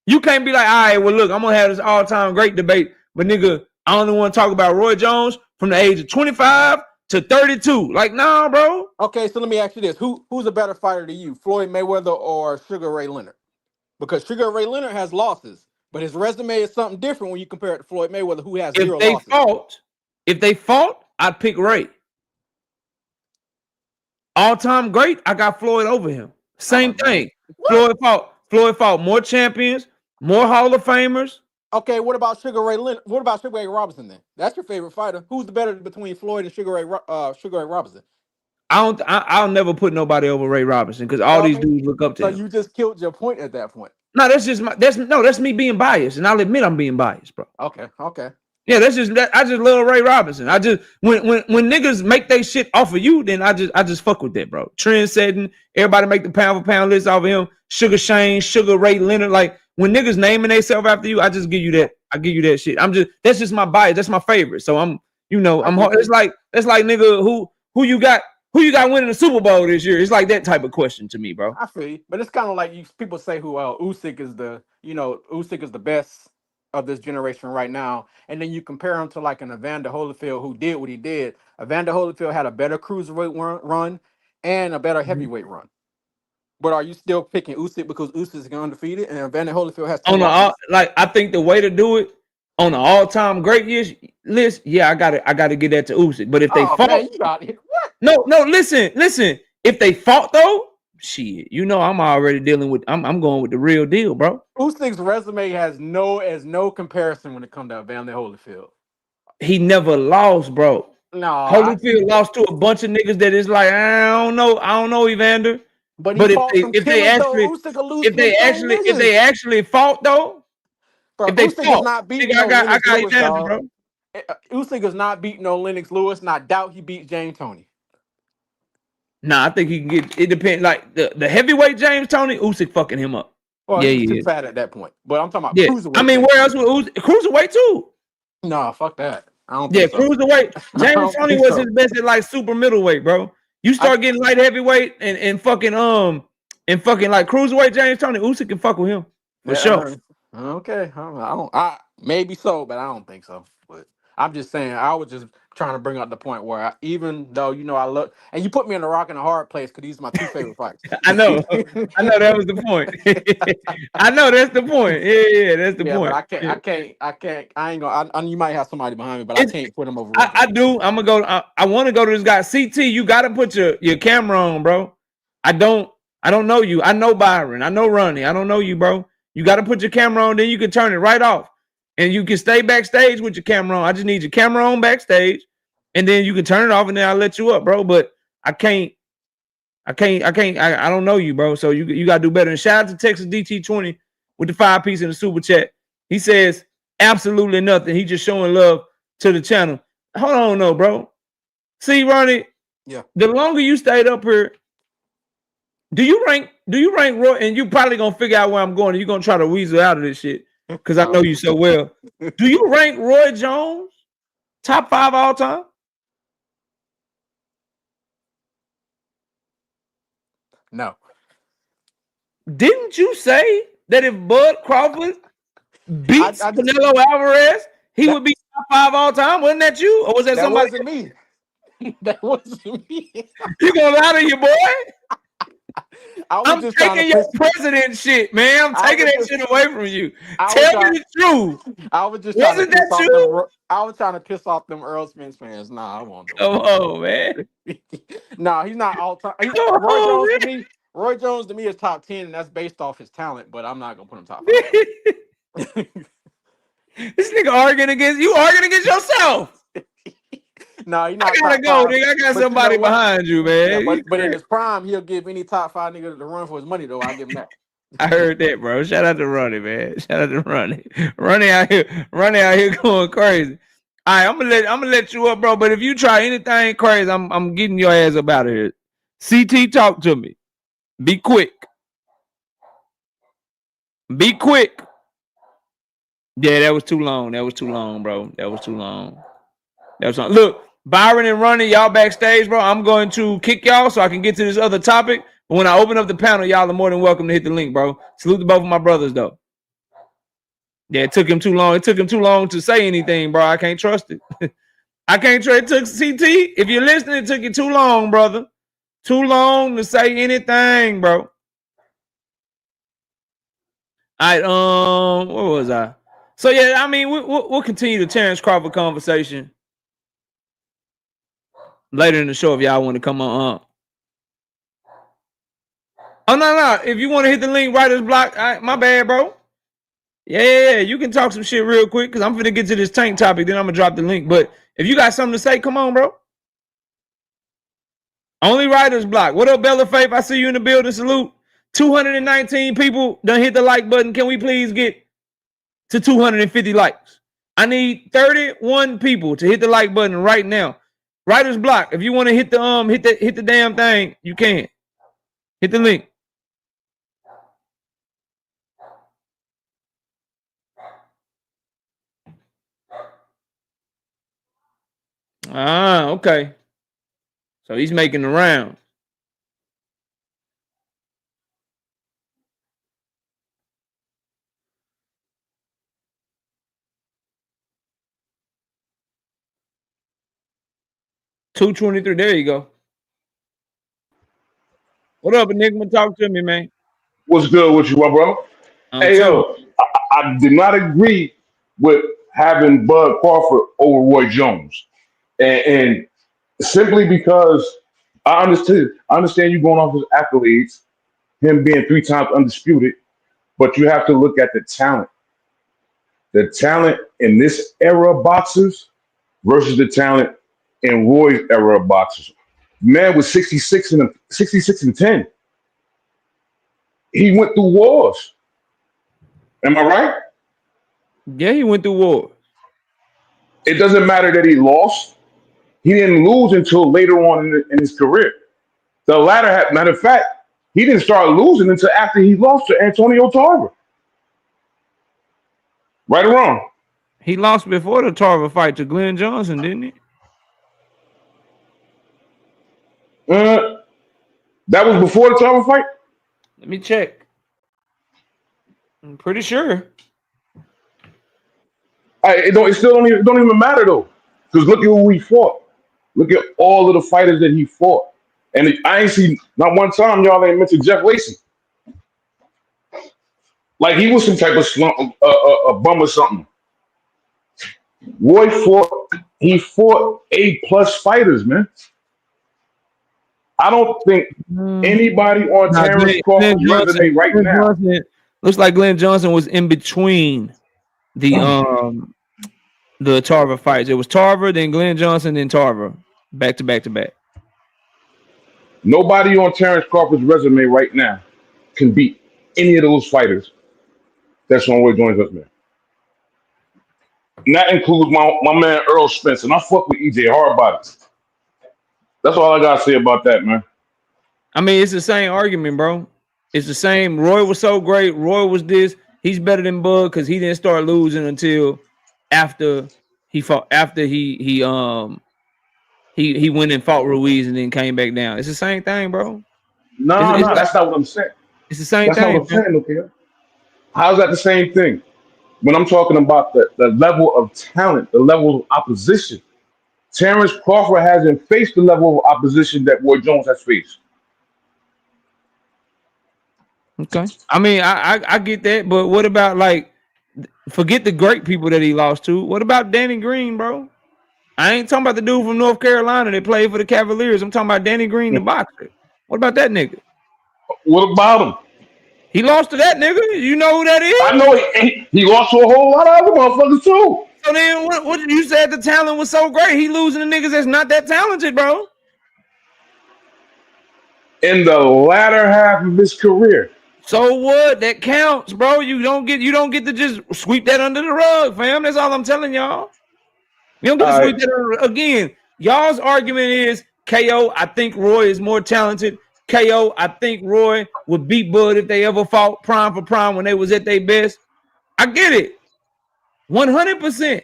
You can't be like, all right, well, look, I'm gonna have this all-time great debate, but nigga, I only want to talk about Roy Jones from the age of 25 to 32. Like, nah, bro. Okay, so let me ask you this: who's a better fighter to you, Floyd Mayweather or Sugar Ray Leonard? Because Sugar Ray Leonard has losses, but his resume is something different when you compare it to Floyd Mayweather, who has zero losses. If they fought, I'd pick Ray. All-time great, I got Floyd over him. Same thing. Floyd fought more champions, more Hall of Famers. Okay, what about Sugar Ray Leonard? What about Sugar Ray Robinson then? That's your favorite fighter. Who's the better between Floyd and Sugar Ray Robinson? I'll never put nobody over Ray Robinson because all these dudes look up to him. So you just killed your point at that point. No, that's me being biased, and I'll admit I'm being biased, bro. Okay. Yeah, I just love Ray Robinson. I just when niggas make they shit off of you, then I just fuck with that, bro. Trend setting, everybody make the pound for pound list off of him. Sugar Shane, Sugar Ray Leonard, like when niggas naming themselves after you, I just give you that. I give you that shit. That's just my bias. That's my favorite. So I'm it's like nigga who you got winning the Super Bowl this year. It's like that type of question to me, bro. I feel you, but it's kind of like people say who Usyk is the best of this generation right now, and then you compare him to like an Evander Holyfield who did what he did. Evander Holyfield had a better cruiserweight run and a better heavyweight run. But are you still picking Usyk because Usyk is undefeated and Evander Holyfield has I think the way to do it on the all-time great list, yeah, I gotta get that to Usyk. But if they fought, man, you got it. What? No, listen. If they fought though, shit, I'm already dealing with. I'm going with the real deal, bro. Usyk's resume has no comparison when it comes to Evander Holyfield. He never lost, bro. No, Holyfield lost to a bunch of niggas that is like, I don't know, Evander. But if they actually fought though, bro, if they Usyk fought, is not beating I got Evander, bro. Usyk is not beating no Lennox Lewis, and I doubt he beat James Toney. Nah, I think he can get. It depends. Like the heavyweight James Toney, Usyk fucking him up. Well, Yeah, he was he too is. fat at that point. But I'm talking about Yeah, cruiserweight. I mean, James where else Toney. would cruiserweight too? Nah, fuck that. I don't Yeah, think so. cruiserweight. I James don't Toney think was so. his best at like super middleweight, bro. You start getting light heavyweight and fucking like cruiserweight James Toney, Usyk can fuck with him for sure. Okay. I maybe so, but I don't think so. But I'm just saying, I was just trying to bring up the point where even though I look, and you put me in a rock and a hard place because these are my two favorite fights. I know that was the point. I know that's the point. Yeah, that's the Yeah, point. but I can't. I ain't gonna. You might have somebody behind me, but I It's, can't put him over. I do. I'm gonna go. I want to go to this guy. CT, you got to put your camera on, bro. I don't know you. I know Byron. I know Ronnie. I don't know you, bro. You got to put your camera on. Then you can turn it right off, and you can stay backstage with your camera on. I just need your camera on backstage, and then you can turn it off, and then I'll let you up, bro. But I can't. I don't know you, bro. So you gotta do better. And shout out to Texas DT20 with the 5-piece in the super chat. He says absolutely nothing. He just showing love to the channel. Hold on, no, bro. See, Ronnie. Yeah. The longer you stayed up here, do you rank Roy? And you probably gonna figure out where I'm going. And you're gonna try to weasel out of this shit because I know you so well. Do you rank Roy Jones top 5 all time? No. Didn't you say that if Bud Crawford beats Canelo Alvarez, he would be top 5 all time? Wasn't that you, or was that somebody? Wasn't me. That wasn't me. You gonna lie to your boy? I'm just taking your president shit, man. I'm taking that shit away from you. Tell me the truth. I was just Wasn't that you? I was trying to piss off them Earl Spence fans. Nah, I won't do it. Come on, man. Nah, he's not all time. Roy Jones to me is top 10, and that's based off his talent. But I'm not gonna put him top 5. This nigga arguing against yourself. No, he's not. I gotta go, nigga. I got somebody behind you, man. Yeah, but in his prime, he'll give any top 5 nigga to run for his money, though. I'll give him that. I heard that, bro. Shout out to Ronnie, man. Shout out to Ronnie. Ronnie out here going crazy. All right, I'm gonna let you up, bro. But if you try anything crazy, I'm getting your ass up out of here. CT, talk to me. Be quick. Be quick. Yeah, that was too long. That was too long, bro. That was too long. Look, Byron and Ronnie, y'all backstage, bro. I'm going to kick y'all so I can get to this other topic. But when I open up the panel, y'all are more than welcome to hit the link, bro. Salute to both of my brothers, though. Yeah, it took him too long. It took him too long to say anything, bro. I can't trust it. I can't trust it. Took CT. If you're listening, it took you too long, brother. Too long to say anything, bro. All right, where was I? So yeah, I mean, we'll continue the Terence Crawford conversation later in the show if y'all want to come on. Oh no! If you want to hit the link, writer's block. My bad, bro. Yeah. You can talk some shit real quick because I'm finna get to this tank topic. Then I'm gonna drop the link. But if you got something to say, come on, bro. Only writer's block. What up, Bella Faith? I see you in the building. Salute. 219 people done hit the like button. Can we please get to 250 likes? I need 31 people to hit the like button right now. Writer's block. If you want to hit the damn thing, you can. Hit the link. Okay. So he's making the round. $223. There you go. What up, Enigma? Talk to me, man. What's good with you, my bro? Hey, yo, I did not agree with having Bud Crawford over Roy Jones. And simply because I understand you going off his accolades, him being 3 times undisputed, but you have to look at the talent. The talent in this era of boxers versus the talent in Roy's era of boxers. Man was 66 and 10. He went through wars. Am I right? Yeah, he went through war. It doesn't matter that he lost. He didn't lose until later on in his career. The latter half, matter of fact, he didn't start losing until after he lost to Antonio Tarver. Right or wrong? He lost before the Tarver fight to Glenn Johnson, didn't he? That was before the Tarver fight? Let me check. I'm pretty sure. It still don't even matter though. Because look at who he fought. Look at all of the fighters that he fought. And I ain't seen not one time y'all ain't mentioned Jeff Lacey. Like he was some type of slump, a bum or something. Roy fought A+ fighters, man. I don't think anybody on Terence Crawford's resume right now. Looks like Glenn Johnson was in between the Tarver fights. It was Tarver, then Glenn Johnson, then Tarver, back to back to back. Nobody on Terence Crawford's resume right now can beat any of those fighters that's on Roy Jones' resume. And that includes my man Earl Spence, and I fuck with EJ Hardbody. That's all I gotta say about that, man. I mean, it's the same argument, bro. It's the same. Roy was so great. Roy was this. He's better than Bud because he didn't start losing until after he fought. After he went and fought Ruiz and then came back down. It's the same thing, bro. No, that's not what I'm saying. It's the same that's thing. That's not what I'm saying, okay? How's that the same thing? When I'm talking about the level of talent, the level of opposition, Terence Crawford hasn't faced the level of opposition that Roy Jones has faced. Okay. I mean, I get that, but what about like forget the great people that he lost to? What about Danny Green, bro? I ain't talking about the dude from North Carolina that played for the Cavaliers. I'm talking about Danny Green, the boxer. What about that nigga? What about him? He lost to that nigga. You know who that is? I know he lost to a whole lot of other motherfuckers too. So then what you said the talent was so great. He losing to niggas that's not that talented, bro. In the latter half of his career. So what? That counts, bro. You don't get to just sweep that under the rug, fam. That's all I'm telling y'all. You don't get to sweep that under the rug. Again, y'all's argument is KO, I think Roy is more talented. KO, I think Roy would beat Bud if they ever fought prime for prime when they was at their best. I get it. 100%.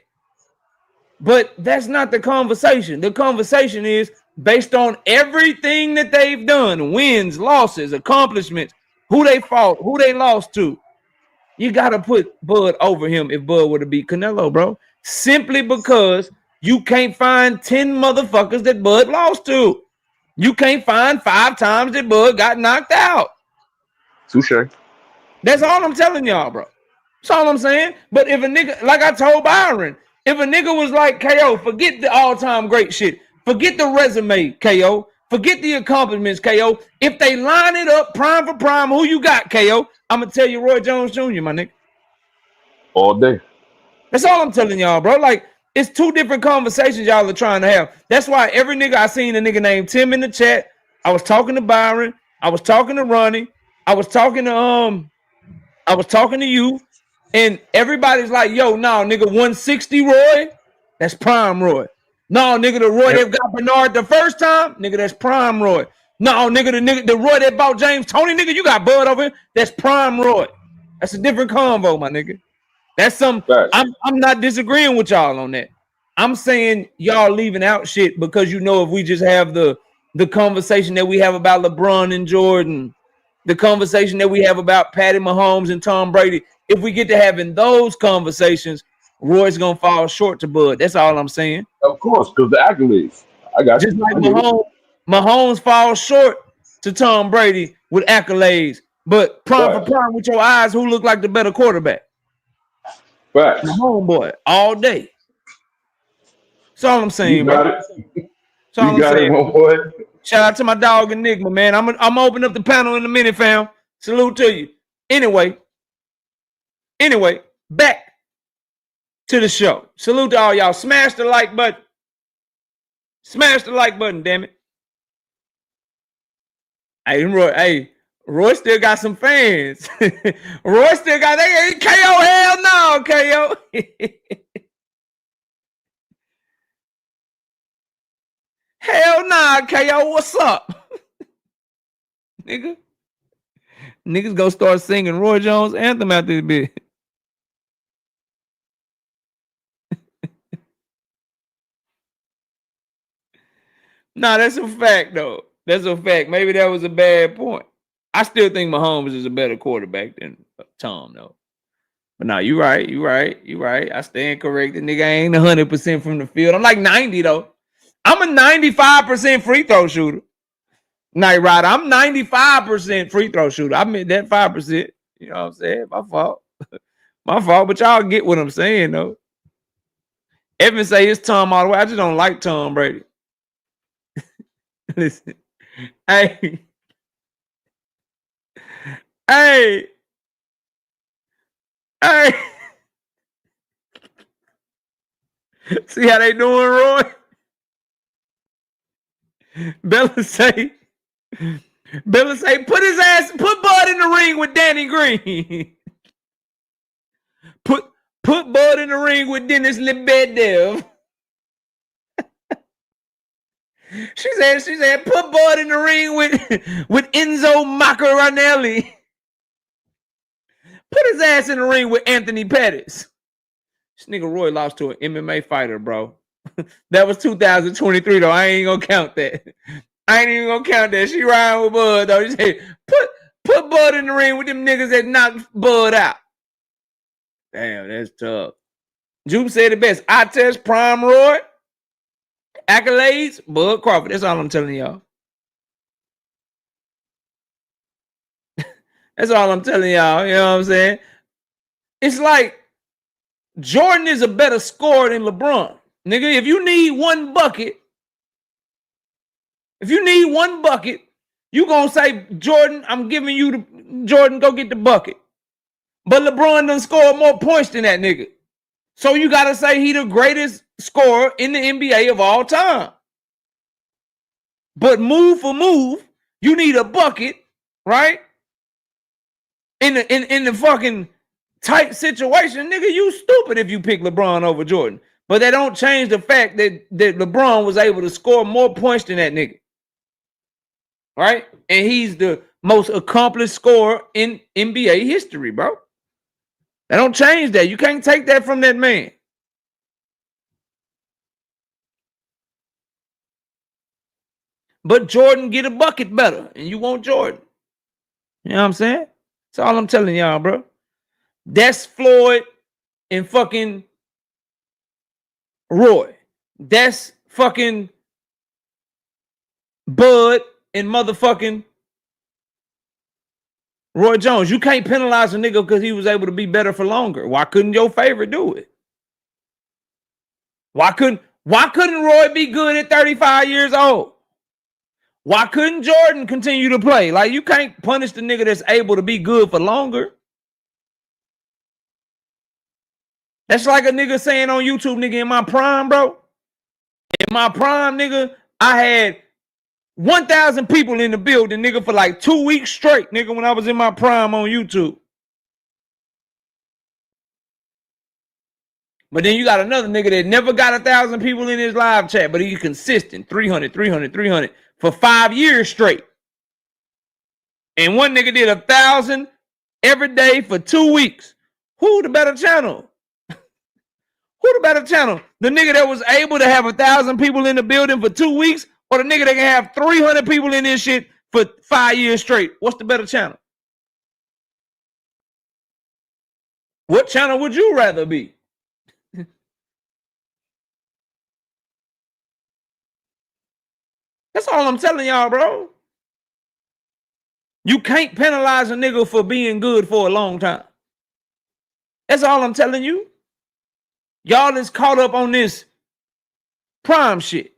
But that's not the conversation. The conversation is based on everything that they've done, wins, losses, accomplishments, who they fought, who they lost to. You got to put Bud over him if Bud were to beat Canelo, bro. Simply because you can't find 10 motherfuckers that Bud lost to. You can't find 5 times that Bud got knocked out. Touche. That's all I'm telling y'all, bro. That's all I'm saying. But if a nigga, like I told Byron, if a nigga was like KO, forget the all-time great shit. Forget the resume, KO. Forget the accomplishments, KO. If they line it up prime for prime, who you got, KO? I'm going to tell you Roy Jones Jr., my nigga. All day. That's all I'm telling y'all, bro. Like, it's 2 different conversations y'all are trying to have. That's why every nigga I seen a nigga named Tim in the chat. I was talking to Byron. I was talking to Ronnie. I was talking to you. And everybody's like, yo, no, nigga, 160 Roy, that's prime Roy. No, nigga, the Roy that got Bernard the first time, nigga, that's prime Roy. No, nigga, the Roy that bought James Toney, nigga, you got Bud over here, that's prime Roy. That's a different convo, my nigga. That's some. I'm not disagreeing with y'all on that. I'm saying y'all leaving out shit because you know if we just have the conversation that we have about LeBron and Jordan, the conversation that we have about Patty Mahomes and Tom Brady, if we get to having those conversations, Roy's gonna fall short to Bud. That's all I'm saying. Of course, because the accolades. I got just you. like Mahomes falls short to Tom Brady with accolades, but prime for prime with your eyes, who look like the better quarterback? Facts. Mahomes boy, all day. That's all I'm saying, you got bro. It. You got it, my boy. Shout out to my dog Enigma, man. I'm gonna open up the panel in a minute, fam. Salute to you. Anyway, back to the show. Salute to all y'all. Smash the like button. Smash the like button, damn it. Roy still got some fans. Roy still got that KO. Hell no, KO. Hell nah, KO. What's up? nigga. Niggas go start singing Roy Jones anthem after this bit. Nah, that's a fact though. That's a fact. Maybe that was a bad point. I still think Mahomes is a better quarterback than Tom though. But nah, you right. I stand corrected. Nigga ain't 100% from the field. I'm like 90 though. I'm a 95% free throw shooter. Night Rider, I'm 95% free throw shooter. I meant that 5%. You know what I'm saying? My fault. My fault, but y'all get what I'm saying though. Evan say it's Tom all the way. I just don't like Tom Brady. Listen. Hey. Hey. Hey. See how they doing, Roy? Bella say, put his ass, put Bud in the ring with Danny Green. put Bud in the ring with Dennis Lebedev. She said, put Bud in the ring with Enzo Maccarinelli. Put his ass in the ring with Anthony Pettis. This nigga Roy lost to an MMA fighter, bro. That was 2023, though. I ain't gonna count that. I ain't even gonna count that. She riding with Bud, though. She said, put Bud in the ring with them niggas that knocked Bud out. Damn, that's tough. Jupe said it best. I test Prime Roy. Accolades, Bud Crawford. That's all I'm telling y'all. That's all I'm telling y'all. You know what I'm saying? It's like Jordan is a better scorer than LeBron. Nigga, if you need one bucket, you gonna say, Jordan, I'm giving you the Jordan, go get the bucket. But LeBron done scored more points than that nigga. So you gotta say he the greatest scorer in the NBA of all time. But move for move, you need a bucket, right? In the fucking tight situation, nigga, you stupid if you pick LeBron over Jordan. But that don't change the fact that LeBron was able to score more points than that nigga. Right? And he's the most accomplished scorer in NBA history, bro. That don't change that. You can't take that from that man. But Jordan get a bucket better, and you want Jordan. You know what I'm saying? That's all I'm telling y'all, bro. That's Floyd and fucking Roy. That's fucking Bud and motherfucking Roy Jones. You can't penalize a nigga because he was able to be better for longer. Why couldn't your favorite do it? Why couldn't Roy be good at 35 years old? Why couldn't Jordan continue to play? Like, you can't punish the nigga that's able to be good for longer. That's like a nigga saying on YouTube, nigga, in my prime, bro. In my prime, nigga, I had 1,000 people in the building, nigga, for like 2 weeks straight, nigga, when I was in my prime on YouTube. But then you got another nigga that never got 1,000 people in his live chat, but he's consistent, 300 for 5 years straight. And one nigga did 1,000 every day for 2 weeks. Who the better channel? Who the better channel? The nigga that was able to have 1,000 people in the building for 2 weeks, or the nigga that can have 300 people in this shit for 5 years straight? What's the better channel? What channel would you rather be? That's all I'm telling y'all, bro. You can't penalize a nigga for being good for a long time. That's all I'm telling you. Y'all is caught up on this prime shit.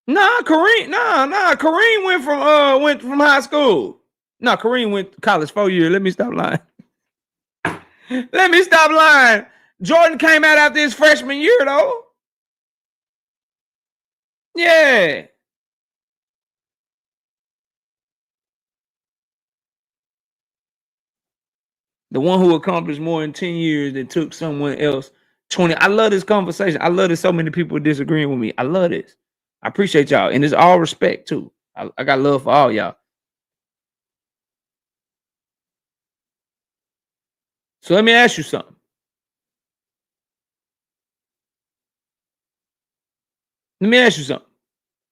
Kareem went from high school. No, Kareem went to college 4 years. Let me stop lying. Jordan came out after his freshman year, though. Yeah. The one who accomplished more in 10 years that took someone else 20. I love this conversation. I love that so many people disagreeing with me. I love this. I appreciate y'all. And it's all respect too. I got love for all y'all. So let me ask you something. Let me ask you something.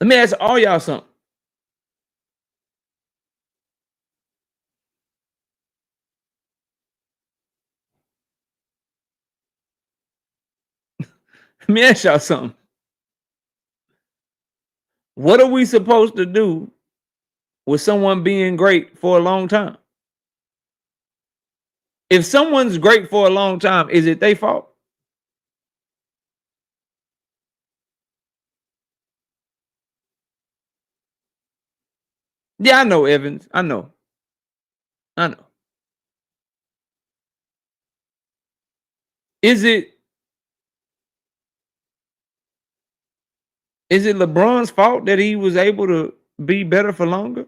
Let me ask all y'all something. Let me ask y'all something. What are we supposed to do with someone being great for a long time? If someone's great for a long time, is it their fault? Yeah, I know, Evans. I know. Is it LeBron's fault that he was able to be better for longer?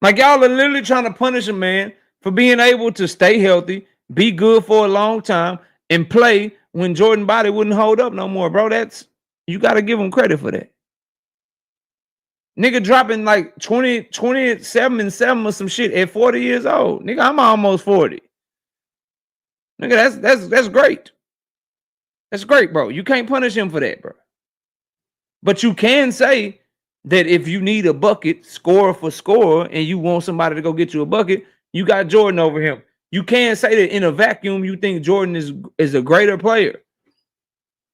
Like, y'all are literally trying to punish a man for being able to stay healthy, be good for a long time, and play when Jordan body wouldn't hold up no more, bro. You got to give him credit for that. Nigga dropping like 27 and 7 or some shit at 40 years old. Nigga, I'm almost 40. Nigga, that's great. That's great, bro. You can't punish him for that, bro. But you can say that if you need a bucket, score for score, and you want somebody to go get you a bucket, you got Jordan over him. You can say that in a vacuum, you think Jordan is a greater player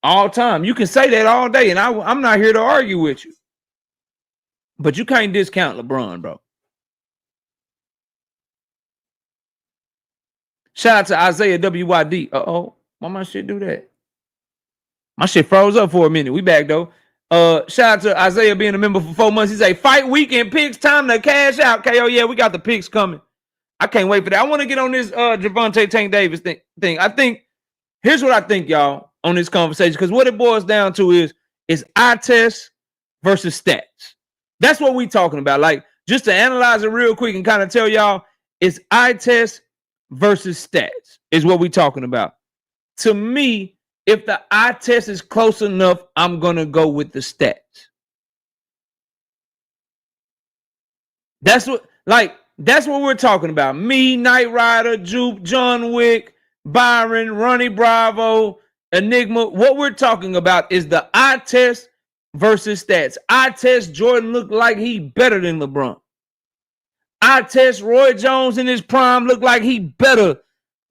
all time. You can say that all day, and I'm not here to argue with you. But you can't discount LeBron, bro. Shout out to Isaiah WYD. Why my shit do that? My shit froze up for a minute. We back though. Shout out to Isaiah being a member for 4 months. He say fight weekend picks, time to cash out. KO, yeah, we got the picks coming. I can't wait for that. I want to get on this Javante Tank Davis thing. I think here's what I think, y'all, on this conversation, because what it boils down to is eye test versus stats. That's what we talking about. Like, just to analyze it real quick and kind of tell y'all, it's eye test versus stats is what we talking about. To me, if the eye test is close enough, I'm going to go with the stats. That's what we're talking about. Me, Knight Rider, Jupe, John Wick, Byron, Ronnie Bravo, Enigma. What we're talking about is the eye test versus stats. Eye test, Jordan looked like he better than LeBron. Eye test, Roy Jones in his prime looked like he better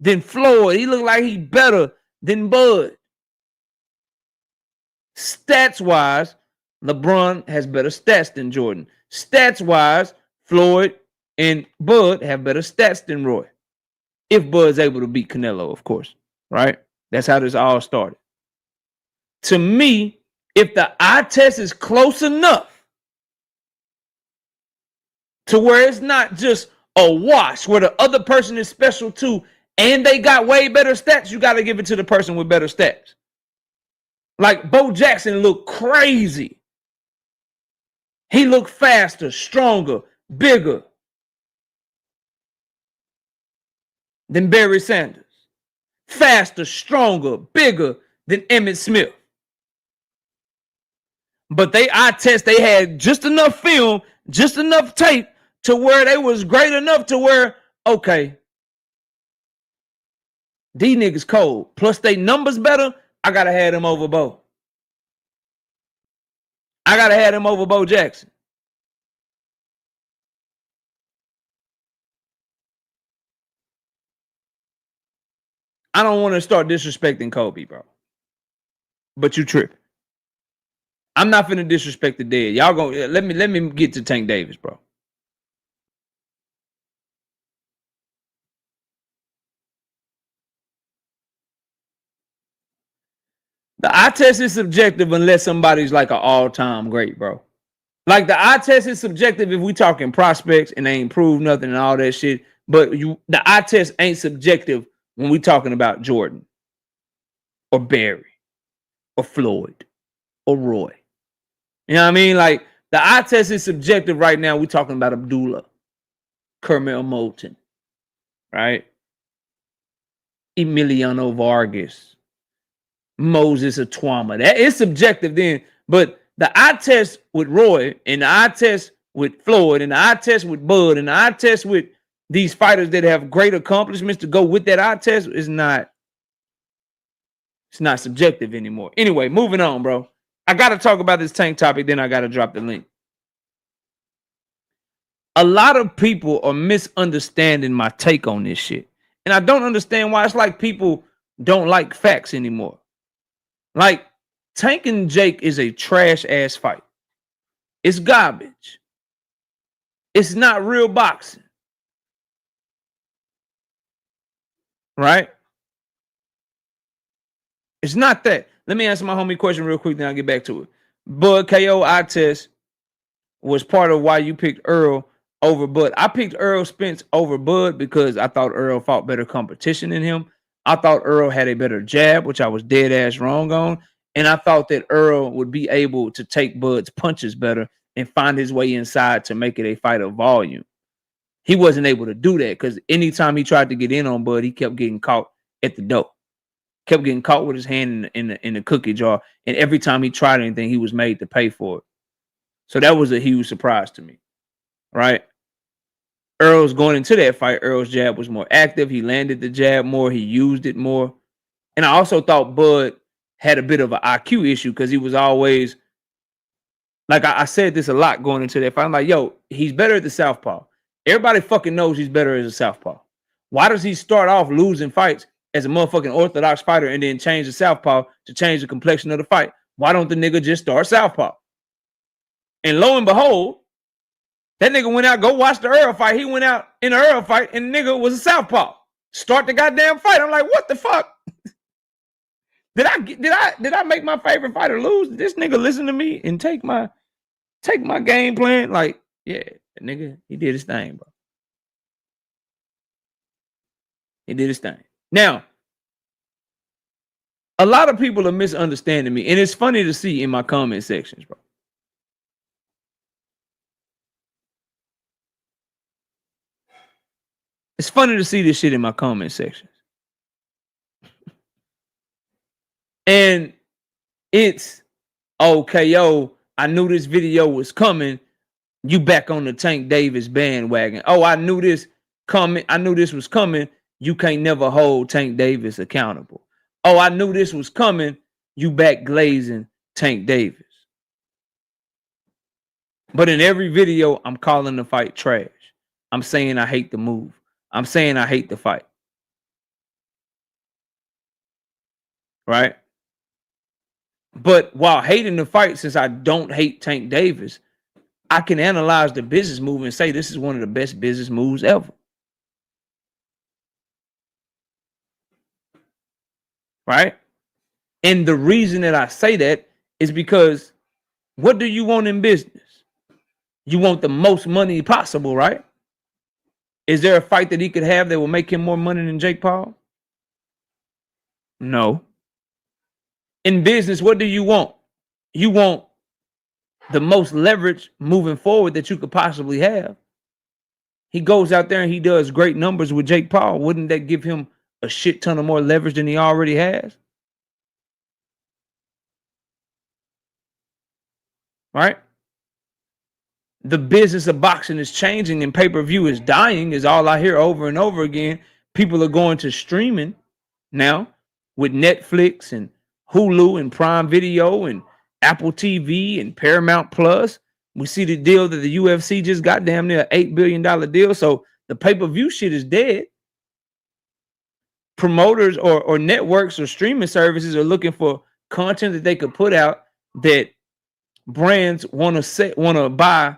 than Floyd. He looked like he better than Bud. Stats-wise, LeBron has better stats than Jordan. Stats-wise, Floyd and Bud have better stats than Roy. If Bud's able to beat Canelo, of course, right? That's how this all started. To me, if the eye test is close enough to where it's not just a wash, where the other person is special too, and they got way better stats, you got to give it to the person with better stats. Like, Bo Jackson looked crazy. He looked faster, stronger, bigger than Barry Sanders. Faster, stronger, bigger than Emmitt Smith. But they had just enough film, just enough tape to where they was great enough to where, okay, these niggas cold. Plus they numbers better, I got to have them over Bo. I got to have them over Bo Jackson. I don't want to start disrespecting Kobe, bro. But you tripping. I'm not finna disrespect the dead. Y'all gonna let me get to Tank Davis, bro. The eye test is subjective unless somebody's like an all-time great, bro. Like, the eye test is subjective if we talking prospects and they ain't proved nothing and all that shit. But the eye test ain't subjective when we talking about Jordan or Barry or Floyd or Roy. You know what I mean? Like, The eye test is subjective right now. We're talking about Abdullah, Kermel Moulton, right? Emiliano Vargas, Moses Atwama. That is subjective then. But the eye test with Roy and the eye test with Floyd and the eye test with Bud and the eye test with these fighters that have great accomplishments to go with that eye test is not, it's not subjective anymore. Anyway, moving on, bro. I got to talk about this Tank topic, then I got to drop the link. A lot of people are misunderstanding my take on this shit. And I don't understand why. It's like people don't like facts anymore. Like, Tank and Jake is a trash ass fight. It's garbage. It's not real boxing. Right? It's not that. Let me answer my homie question real quick, then I'll get back to it. Bud KO eye test was part of why you picked Earl over Bud. I picked Earl Spence over Bud because I thought Earl fought better competition than him. I thought Earl had a better jab, which I was dead ass wrong on. And I thought that Earl would be able to take Bud's punches better and find his way inside to make it a fight of volume. He wasn't able to do that because anytime he tried to get in on Bud, he kept getting caught at the door. Kept getting caught with his hand in the cookie jar. And every time he tried anything, he was made to pay for it. So that was a huge surprise to me. Right? Earl's going into that fight, Earl's jab was more active. He landed the jab more. He used it more. And I also thought Bud had a bit of an IQ issue because he was always, like I said this a lot going into that fight. I'm like, yo, he's better at the southpaw. Everybody fucking knows he's better as a southpaw. Why does he start off losing fights as a motherfucking orthodox fighter and then change the southpaw to change the complexion of the fight? Why don't the nigga just start southpaw? And lo and behold, that nigga went out, go watch the Earl fight. He went out in the Earl fight and the nigga was a southpaw. Start the goddamn fight. I'm like, what the fuck? Did I make my favorite fighter lose? Did this nigga listen to me and take my game plan? Like, yeah, nigga, he did his thing, bro. He did his thing. Now, a lot of people are misunderstanding me, and it's funny to see in my comment sections, bro. It's funny to see this shit in my comment sections. And it's, okay, yo, I knew this video was coming. You back on the Tank Davis bandwagon. Oh, I knew this coming. I knew this was coming. You can't never hold Tank Davis accountable. Oh, I knew this was coming. You back glazing Tank Davis. But in every video, I'm calling the fight trash. I'm saying I hate the move. I'm saying I hate the fight. Right? But while hating the fight, since I don't hate Tank Davis, I can analyze the business move and say this is one of the best business moves ever. Right? And the reason that I say that is because what do you want in business? You want the most money possible, right? Is there a fight that he could have that will make him more money than Jake Paul? No. In business, what do you want? You want the most leverage moving forward that you could possibly have. He goes out there and he does great numbers with Jake Paul. Wouldn't that give him a shit ton of more leverage than he already has? Right? The business of boxing is changing and pay-per-view is dying, is all I hear over and over again. People are going to streaming now with Netflix and Hulu and Prime Video and Apple TV and Paramount Plus. We see the deal that the UFC just got, damn near $8 billion deal. So the pay-per-view shit is dead. Promoters or networks or streaming services are looking for content that they could put out that brands want to buy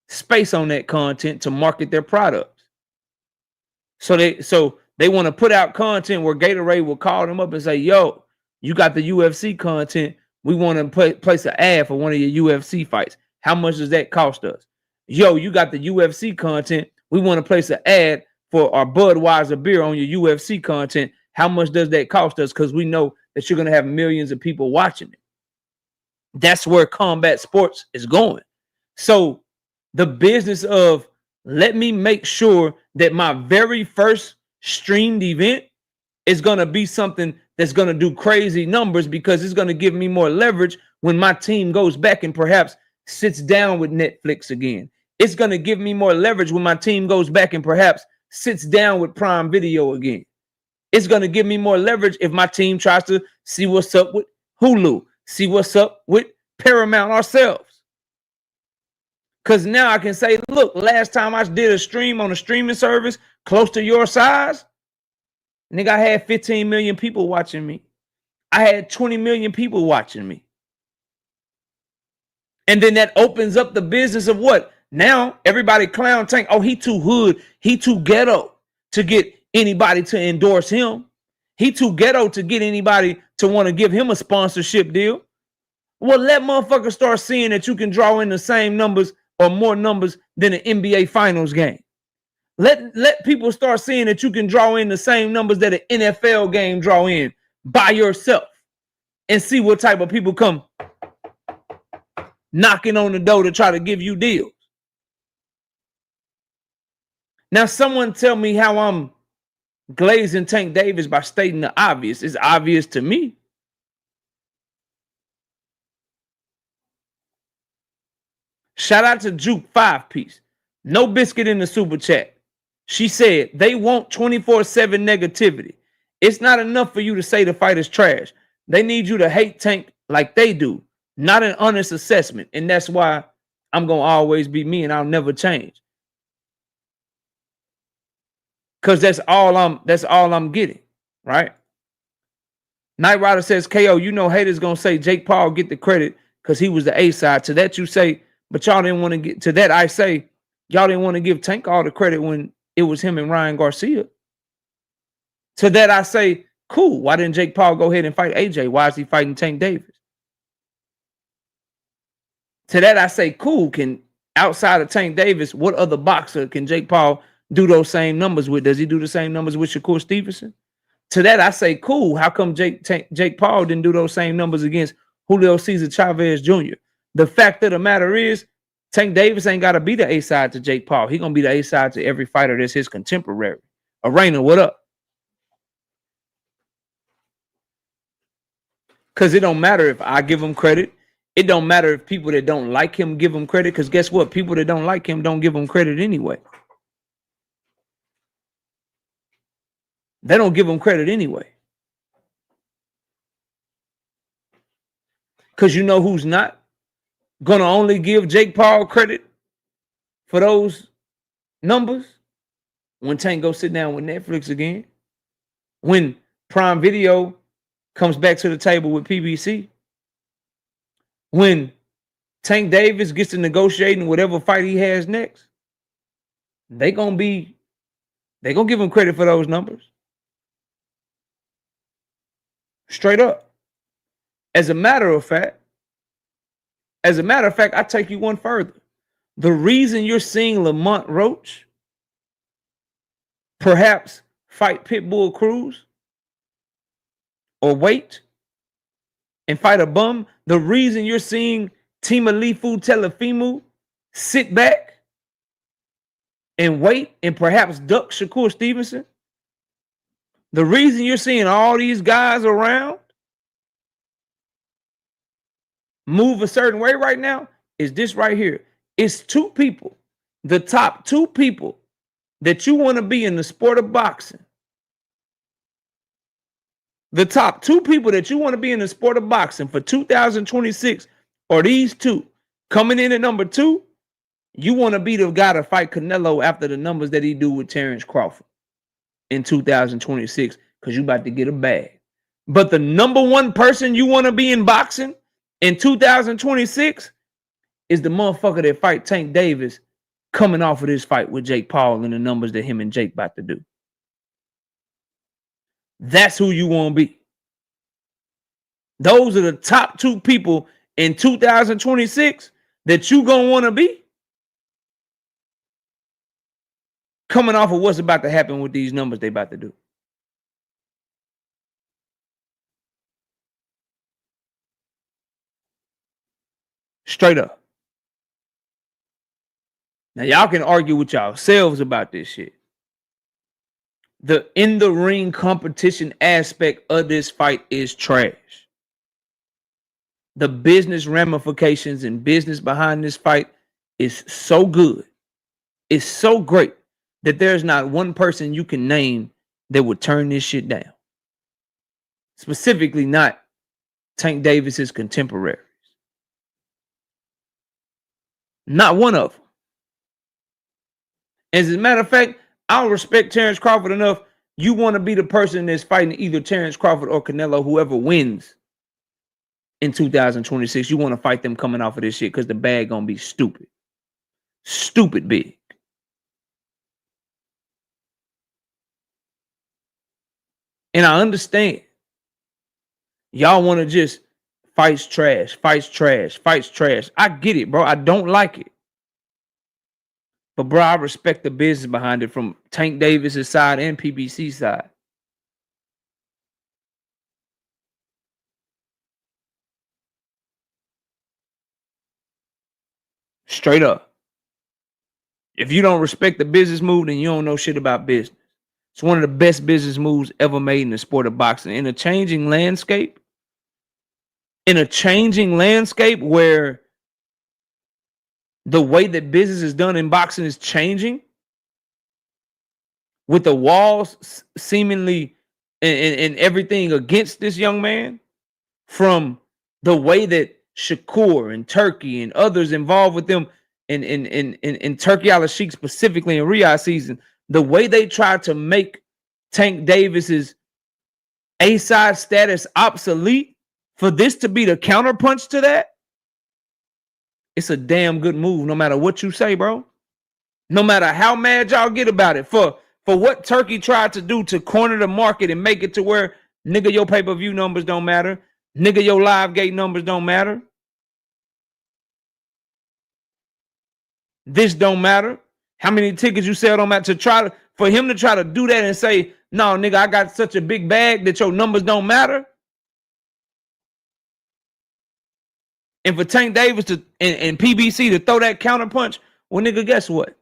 space on that content to market their products. So they want to put out content where Gatorade will call them up and say, yo, you got the UFC content. We want to place an ad for one of your UFC fights. How much does that cost us? Yo, you got the UFC content. We want to place an ad for our Budweiser beer on your UFC content. How much does that cost us? Because we know that you're going to have millions of people watching it. That's where combat sports is going. So the business of let me make sure that my very first streamed event is going to be something that's going to do crazy numbers because it's going to give me more leverage when my team goes back and perhaps sits down with Netflix again. It's going to give me more leverage when my team goes back and perhaps sits down with Prime Video again. It's going to give me more leverage if my team tries to see what's up with Hulu, see what's up with Paramount ourselves. Because now I can say, look, last time I did a stream on a streaming service close to your size, nigga, I had 15 million people watching me. I had 20 million people watching me. And then that opens up the business of what? Now everybody clown Tank. Oh, he too hood. He too ghetto to get anybody to endorse him. He too ghetto to get anybody to want to give him a sponsorship deal. Well, let motherfuckers start seeing that you can draw in the same numbers or more numbers than an NBA Finals game. Let people start seeing that you can draw in the same numbers that an NFL game draw in by yourself and see what type of people come knocking on the door to try to give you deals. Now, someone tell me how I'm glazing Tank Davis by stating the obvious. It's obvious to me. Shout out to Juke 5-piece. No biscuit in the super chat. She said they want 24/7 negativity. It's not enough for you to say the fight is trash. They need you to hate Tank like they do, not an honest assessment. And that's why I'm going to always be me and I'll never change. Because that's all I'm getting, right? Knight Rider says, KO, you know haters going to say Jake Paul get the credit because he was the A side. To that you say, but y'all didn't want to get to that. I say, y'all didn't want to give Tank all the credit when it was him and Ryan Garcia. To that I say, cool. Why didn't Jake Paul go ahead and fight AJ? Why is he fighting Tank Davis? To that I say, cool. Can outside of Tank Davis, what other boxer can Jake Paul do those same numbers with? Does he do the same numbers with Shakur Stevenson? To that I say, cool. How come Jake Paul didn't do those same numbers against Julio Cesar Chavez Jr.? The fact of the matter is, Tank Davis ain't got to be the A side to Jake Paul. He gonna be the A side to every fighter that's his contemporary. Arena, what up? Because it don't matter if I give him credit. It don't matter if people that don't like him give him credit. Because guess what? People that don't like him don't give him credit anyway. They don't give him credit anyway. Because you know who's not gonna only give Jake Paul credit for those numbers? When Tank goes sit down with Netflix again. When Prime Video comes back to the table with PBC. When Tank Davis gets to negotiating whatever fight he has next. They gonna give him credit for those numbers. Straight up. As a matter of fact, I take you one further. The reason you're seeing Lamont Roach perhaps fight Pitbull Cruz or wait and fight a bum, the reason you're seeing Timalifu Telefimu sit back and wait and perhaps duck Shakur Stevenson, the reason you're seeing all these guys around move a certain way right now is this right here. It's two people, the top two people that you want to be in the sport of boxing. The top two people that you want to be in the sport of boxing for 2026 are these two. Coming in at number 2, you want to be the guy to fight Canelo after the numbers that he do with Terence Crawford in 2026 because you about to get a bag. But the number one person you want to be in boxing in 2026 is the motherfucker that fight Tank Davis coming off of this fight with Jake Paul and the numbers that him and Jake about to do. That's who you want to be. Those are the top two people in 2026 that you gonna want to be coming off of what's about to happen with these numbers they about to do. Straight up. Now y'all can argue with yourselves about this shit. The in the ring competition aspect of this fight is trash. The business ramifications and business behind this fight is so good. It's so great that there's not one person you can name that would turn this shit down. Specifically, not Tank Davis's contemporaries. Not one of them. As a matter of fact, I'll respect Terence Crawford enough. You want to be the person that's fighting either Terence Crawford or Canelo, whoever wins in 2026. You want to fight them coming off of this shit because the bag gonna be stupid. Stupid big. And I understand. Y'all want to just fights trash, fights trash, fights trash. I get it, bro. I don't like it. But, bro, I respect the business behind it from Tank Davis's side and PBC's side. Straight up. If you don't respect the business move, then you don't know shit about business. It's one of the best business moves ever made in the sport of boxing. In a changing landscape where the way that business is done in boxing is changing, with the walls seemingly and everything against this young man, from the way that Shakur and Turkey and others involved with them in Turkey Al-Sheikh specifically in Riyadh season, the way they tried to make Tank Davis's A-side status obsolete, for this to be the counterpunch to that, it's a damn good move no matter what you say, bro. No matter how mad y'all get about it. For what Turkey tried to do to corner the market and make it to where, nigga, your pay-per-view numbers don't matter. Nigga, your live gate numbers don't matter. This don't matter. How many tickets you sell don't matter. For him to try to do that and say, no, nigga, I got such a big bag that your numbers don't matter. And for Tank Davis and PBC to throw that counterpunch, well, nigga, guess what?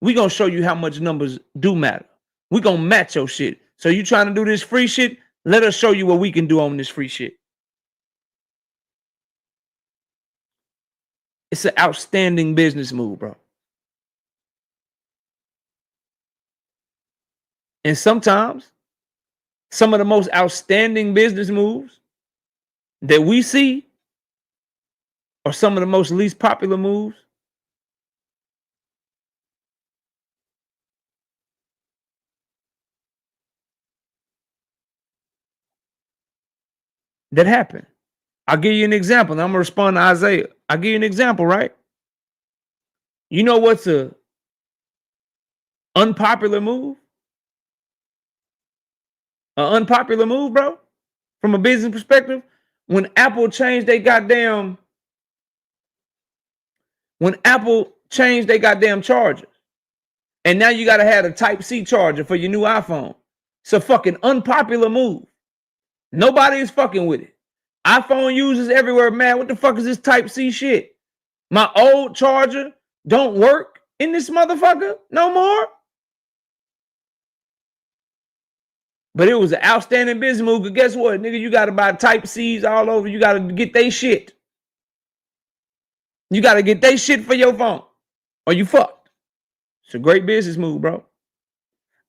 We gonna show you how much numbers do matter. We gonna match your shit. So you trying to do this free shit? Let us show you what we can do on this free shit. It's an outstanding business move, bro. And sometimes some of the most outstanding business moves that we see are some of the most least popular moves. That happen. I'll give you an example. And I'm gonna respond to Isaiah. I'll give you an example, right? You know what's a unpopular move? An unpopular move, bro, from a business perspective. When Apple changed their goddamn charger, and now you gotta have a Type-C charger for your new iPhone. It's a fucking unpopular move. Nobody is fucking with it. iPhone users everywhere, man. What the fuck is this Type-C shit? My old charger don't work in this motherfucker no more. But it was an outstanding business move. Because guess what, nigga? You got to buy Type-Cs all over. You got to get they shit. You got to get they shit for your phone, or you fucked. It's a great business move, bro.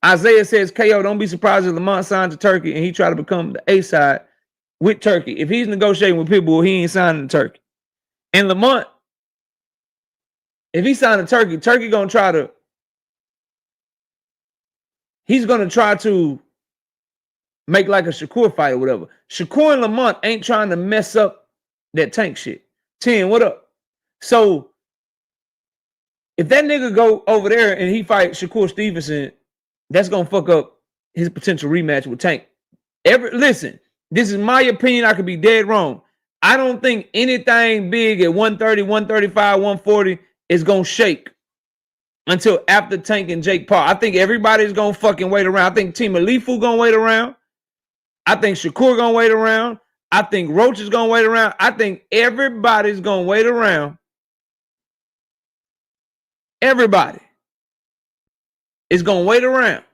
Isaiah says, KO, don't be surprised if Lamont signed to Turkey and he tried to become the A-side with Turkey. If he's negotiating with Pitbull, he ain't signing to Turkey. And Lamont, if he signed to Turkey, Turkey gonna try to, he's gonna try to make like a Shakur fight or whatever. Shakur and Lamont ain't trying to mess up that Tank shit. 10, what up? So if that nigga go over there and he fight Shakur Stevenson, that's gonna fuck up his potential rematch with Tank. Listen, this is my opinion. I could be dead wrong. I don't think anything big at 130, 135, 140 is gonna shake until after Tank and Jake Paul. I think everybody's gonna fucking wait around. I think Team Alifu gonna wait around. I think Shakur gonna wait around. I think Roach is gonna wait around. I think everybody's gonna wait around Everybody is gonna wait around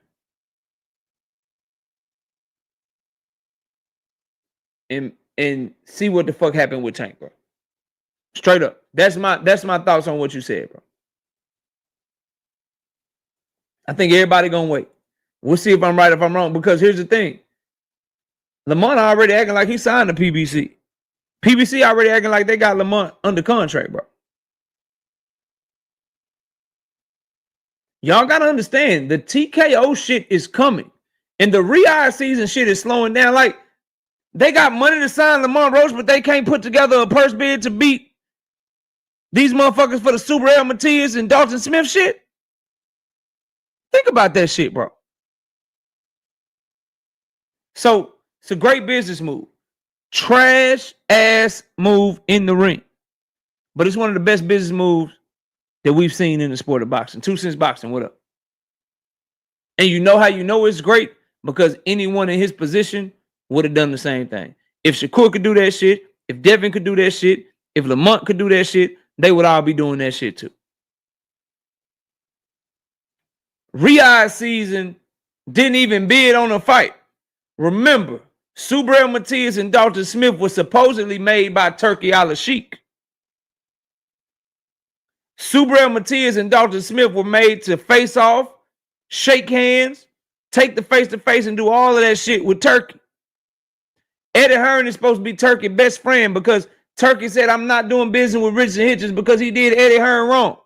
and see what the fuck happened with Tank, bro. Straight up. That's my thoughts on what you said, bro. I think everybody gonna wait. We'll see if I'm right, if I'm wrong. Because here's the thing. Lamont already acting like he signed the PBC. PBC already acting like they got Lamont under contract, bro. Y'all gotta understand the TKO shit is coming. And the re-eye season shit is slowing down. Like, they got money to sign Lamont Roach, but they can't put together a purse bid to beat these motherfuckers for the Super L Matias and Dalton Smith shit. Think about that shit, bro. So it's a great business move. Trash ass move in the ring. But it's one of the best business moves that we've seen in the sport of boxing. 2 Cents Boxing, what up? And you know how you know it's great? Because anyone in his position would have done the same thing. If Shakur could do that shit, if Devin could do that shit, if Lamont could do that shit, they would all be doing that shit too. Riyadh season didn't even bid on a fight. Remember, Subriel Matias and Dalton Smith was supposedly made by Turkey Al-Sheikh. Subriel Matias and Dalton Smith were made to face off, shake hands, take the face-to-face and do all of that shit with Turkey. Eddie Hearn is supposed to be Turkey's best friend because Turkey said, I'm not doing business with Richard Hitchens because he did Eddie Hearn wrong.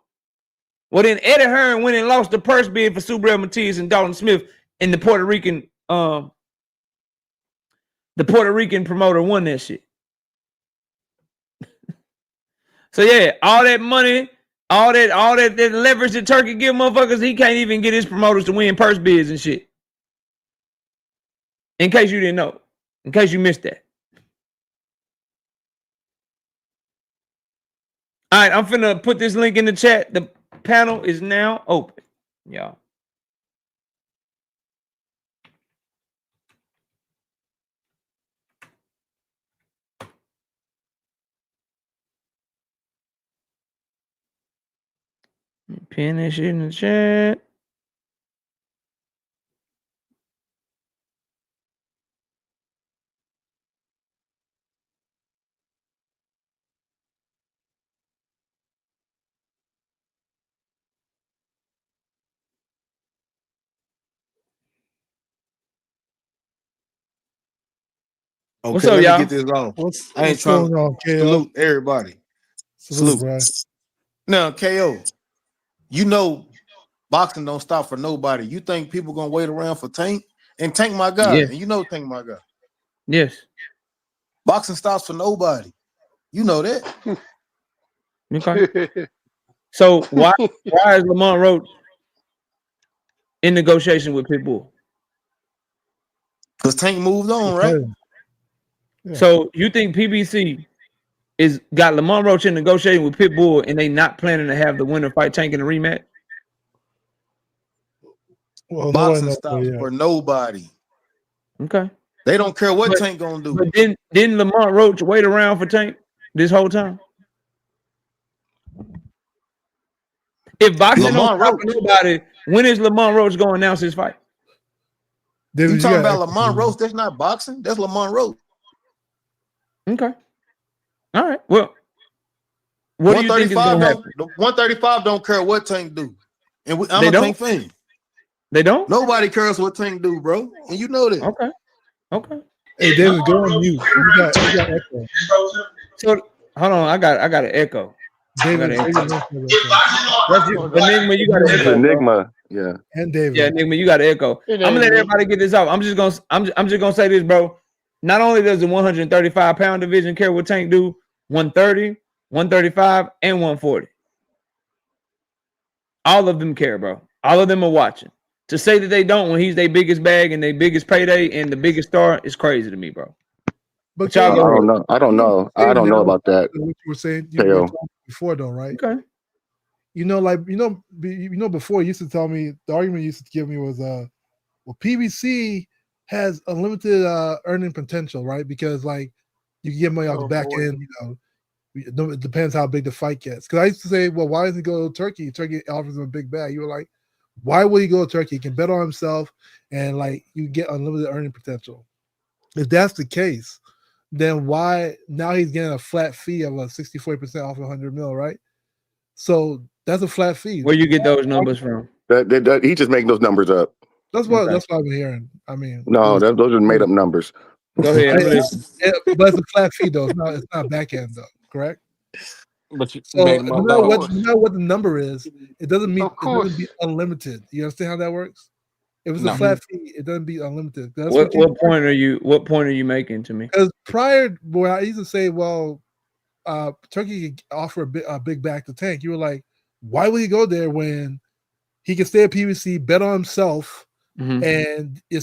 Well, then Eddie Hearn went and lost the purse bid for Subriel Matias and Dalton Smith, and the Puerto Rican promoter won that shit. So yeah, all that money, all that leverage that Turkey give motherfuckers, he can't even get his promoters to win purse bids and shit. In case you didn't know, in case you missed that. All right, I'm finna put this link in the chat. The panel is now open, y'all. Pin that shit in the chat. Okay, What's up, let me y'all? get this on. What's I ain't trying going on, to KO? salute everybody. Salute, Salute. bro. Now, KO, you know boxing don't stop for nobody. You think people gonna wait around for Tank? And Tank my guy, Yes. and you know Tank my guy. Yes. Boxing stops for nobody. You know that. Okay. So why is Lamont Roach in negotiation with Pitbull? Because Tank moved on, right? Yeah. So you think PBC is got Lamont Roach in negotiating with Pitbull and they not planning to have the winner fight Tank in the rematch? Well, Boxing knows stops that, yeah. for nobody. Okay. They don't care what But- Tank gonna do. But didn't Lamont Roach wait around for Tank this whole time? If boxing Lamont don't stop for Roach. nobody, when is Lamont Roach going to announce his fight? David, You talking gotta about echo Lamont me. Roach? That's not boxing. That's Lamont Roach. Okay. All right. Well, what do you think is going to happen? 135 don't care what Tank do. And I'm They a don't? Tank fan. They don't? Nobody cares what Tank do, bro. And you know that. Okay. Okay. Hey, David, go on mute. You got echo. So hold on, I got an echo. David, I got an echo. That's You, Enigma, you got an It's echo. Enigma. Yeah. and David. Yeah, Enigma, you got an echo. I'm gonna let everybody get this off. I'm just gonna say this, bro. Not only does the 135-pound division care what Tank do, 130, 135, and 140. All of them care, bro. All of them are watching. To say that they don't when he's their biggest bag and their biggest payday and the biggest star is crazy to me, bro. But y'all I go don't know. I don't know. I don't know about that. What you were saying, you were talking before, though, right? Okay. You know, like before, you used to tell me the argument you used to give me was, well, PBC has unlimited earning potential, right? Because like you can get money off the back end, you know. It depends how big the fight gets. Because I used to say, well, why doesn't he go to Turkey? Turkey offers him a big bag. You were like, why would he go to Turkey? He can bet on himself, and like you get unlimited earning potential. If that's the case, then why now he's getting a flat fee of 64% off 100 mil, right? So that's a flat fee. Where you get those numbers from? He just making those numbers up. That's what I'm hearing. I mean, no, those are made up numbers. Go ahead. But it's a flat fee though. It's not back end though, correct? But you So made them no up. matter what the number is, it doesn't be unlimited. You understand how that works? If it's a flat fee, it doesn't be unlimited. That's what point are you making to me? Because prior, where I used to say, well, Turkey could offer a big back to Tank. You were like, why would he go there when he can stay at PBC, bet on himself, and you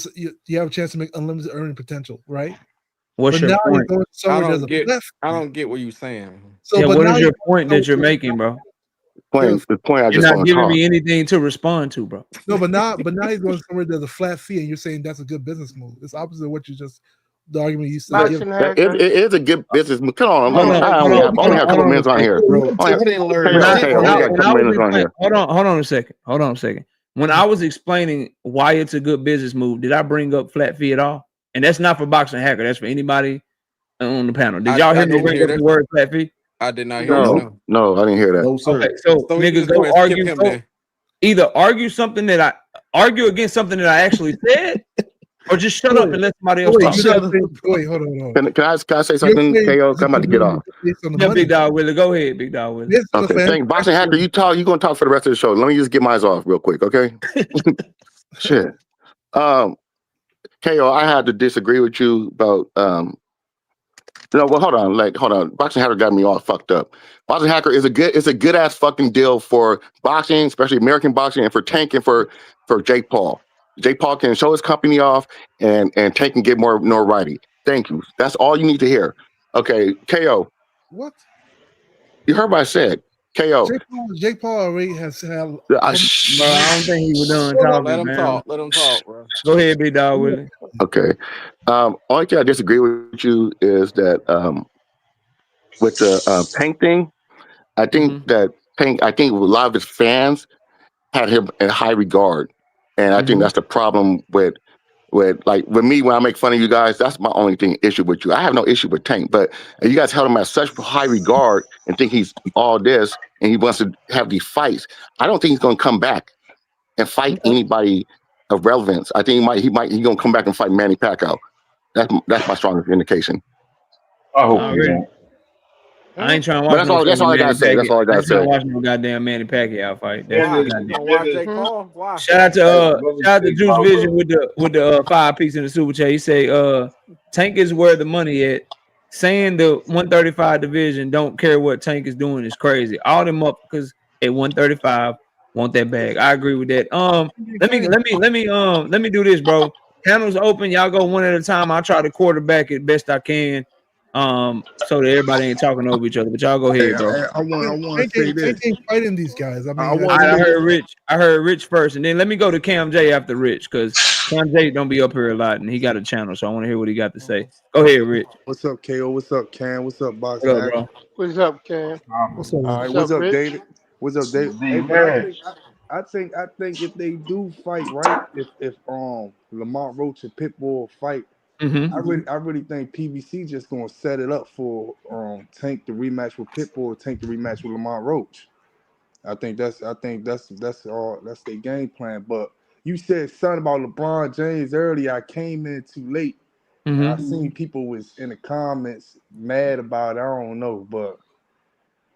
have a chance to make unlimited earning potential, right? What's your point? I don't get what you're saying. So, what is your point that you're making, bro? The point I you're just not giving me anything to respond to, bro. No, but now he's going somewhere there's a flat fee, and you're saying that's a good business move. It's opposite of what you just the argument you said. It is a good business move. Come on, I only have a couple minutes on here. Hold on a second. When I was explaining why it's a good business move, did I bring up flat fee at all? And that's not for Boxing Hacker. That's for anybody on the panel. Did y'all hear me bring up the word flat fee? I did not hear that. No, I didn't hear that. No, sir. Okay, so niggas go argue. Either argue against something that I actually said, or just shut up and let somebody else talk. Wait, hold on. Can I say something, KO? I'm about to get off. Yeah, Big Dog Willie. Go ahead, Big Dog Willie. Okay, Boxing Hacker, you going to talk for the rest of the show. Let me just get mine off real quick, okay? Shit. KO, I had to disagree with you about hold on. Boxing Hacker got me all fucked up. Boxing Hacker is a good ass fucking deal for boxing, especially American boxing, and for Tank and for Jake Paul. Jake Paul can show his company off, and Tank can get more notoriety. Thank you. That's all you need to hear. Okay, KO. What? You heard what I said. KO. Jake Paul already has had. Bro, I don't think he was done talking. Let him talk, bro. Go ahead, Big Dog Willie. Okay. Only thing I disagree with you is that with the Tank thing, I think that Tank, a lot of his fans had him in high regard. And I think that's the problem with me when I make fun of you guys. That's my only issue with you. I have no issue with Tank, but you guys held him at such high regard and think he's all this and he wants to have these fights. I don't think he's going to come back and fight anybody of relevance. I think he's going to come back and fight Manny Pacquiao. That's my strongest indication. I hope he won't. I ain't trying to watch. That's all I gotta say. That's all I gotta say. Watch no goddamn Manny Pacquiao fight. Why? Shout out to Juice Vision with the 5-piece in the super chat. He say, Tank is where the money at. Saying the 135 division don't care what Tank is doing is crazy. All them up because at 135 want that bag. I agree with that. Let me do this, bro. Panels open. Y'all go one at a time. I'll try to quarterback it best I can. So that everybody ain't talking over each other, but y'all go ahead, bro. I want to say this. Ain't fighting these guys. I heard Rich first, and then let me go to Cam J after Rich, because Cam J don't be up here a lot, and he got a channel, so I want to hear what he got to say. Go ahead, Rich. What's up, KO? What's up, Cam? What's up, Box? What up, bro? What's up, Cam? What's up? All right, what's up, David? What's up, David? Hey, I think if they do fight right, if Lamont Roach and Pitbull fight. I really think PBC just gonna set it up for Tank to rematch with Pitbull, Tank to rematch with Lamont Roach. I think that's their game plan. But you said something about LeBron James earlier. I came in too late. And I seen people was in the comments mad about it. I don't know, but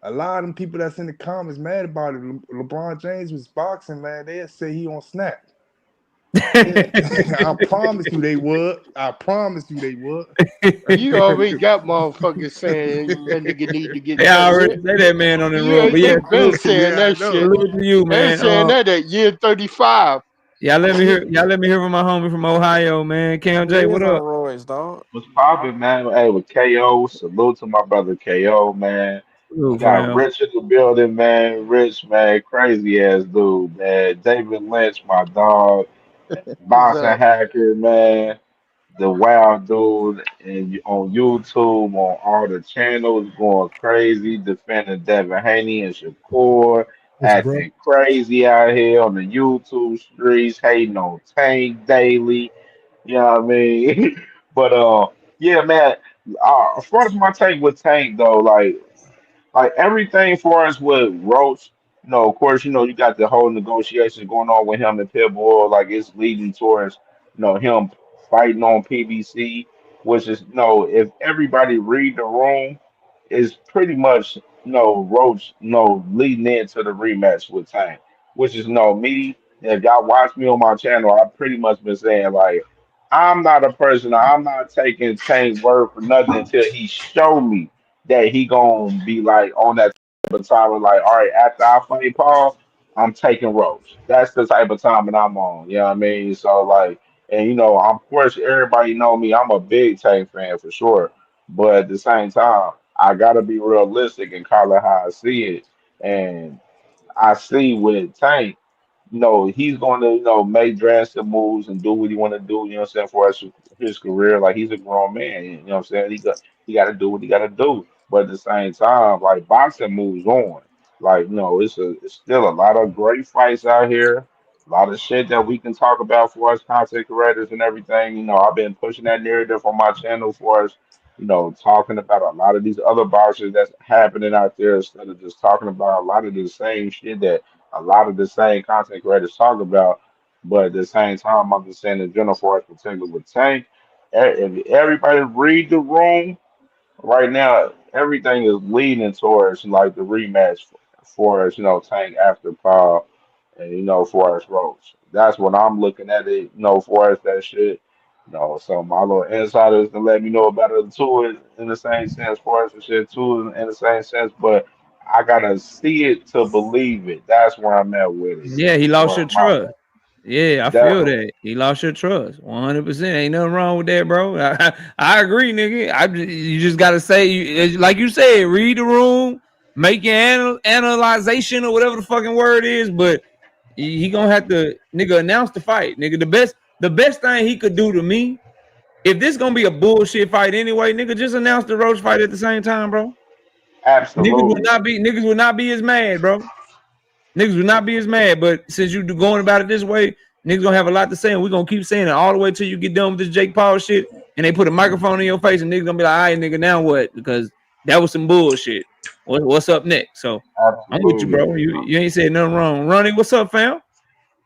a lot of them people that's in the comments mad about it. LeBron James was boxing, man. They'd say he on snap. I promise you they would. You already got motherfuckers saying that nigga need to get. They already say that man on the road. But yeah, been saying that shit. Salute to you, man. They saying that at year 35. Y'all let me hear from my homie from Ohio, man. Cam J, what up? Royce, dog. What's poppin', man? Hey, with KO, salute to my brother KO, man. We got Rich in the building, man. Rich, man, crazy ass dude, man. David Lynch, my dog. Boxing Hacker, man. the wild dude and on YouTube on all the channels going crazy, defending Devin Haney and Shakur, It's bro. acting crazy out here on the YouTube streets, hating on Tank daily. You know what I mean? But yeah, man. As far as my take with Tank though, like everything for us with Roach, of course, you got the whole negotiations going on with him and Pitbull, like it's leading towards, him fighting on PBC, which is, if everybody read the room, is pretty much, Roach, leading into the rematch with Tank, which is, me. If y'all watch me on my channel, I've pretty much been saying like, I'm not a person, I'm not taking Tank's word for nothing until he show me that he gonna be like on that type of time of like, all right, after I fight Paul, I'm taking Roach. That's the type of time that I'm on. You know what I mean? So like, and of course everybody know me. I'm a big Tank fan for sure. But at the same time, I gotta be realistic and call it how I see it. And I see with Tank, he's going to, make drastic moves and do what he want to do, for his career. Like he's a grown man, he got to do what he got to do. But at the same time, like boxing moves on. Like, it's still a lot of great fights out here. A lot of shit that we can talk about for us content creators and everything. I've been pushing that narrative on my channel for us, talking about a lot of these other boxers that's happening out there instead of just talking about a lot of the same shit that a lot of the same content creators talk about, but at the same time, I'm just saying in general for us, particularly with Tank, if everybody read the room right now, everything is leading towards like the rematch for us, Tank after Paul and for us Roach. That's what I'm looking at it, for us that shit. So my little insiders can let me know about it too in the same sense for us and shit too in the same sense, but I gotta see it to believe it. That's where I'm at with it. Yeah, he As lost far your as my trust. Yeah, I feel definitely, that. He lost your trust. 100%. Ain't nothing wrong with that, bro. I agree, nigga. You just gotta say, like you said, read the room, make your analyzation or whatever the fucking word is. But he gonna have to, nigga, announce the fight, nigga. The best thing he could do to me, if this gonna be a bullshit fight anyway, nigga, just announce the Roach fight at the same time, bro. absolutely, Niggas would not be as mad, bro. Niggas will not be as mad, but since you going about it this way, niggas gonna have a lot to say, and we're gonna keep saying it all the way till you get done with this Jake Paul shit, and they put a microphone in your face, and niggas gonna be like, all right, nigga, now what? Because that was some bullshit. What's up next? So I'm with you, absolutely. bro. You ain't said nothing wrong. Ronnie, what's up, fam?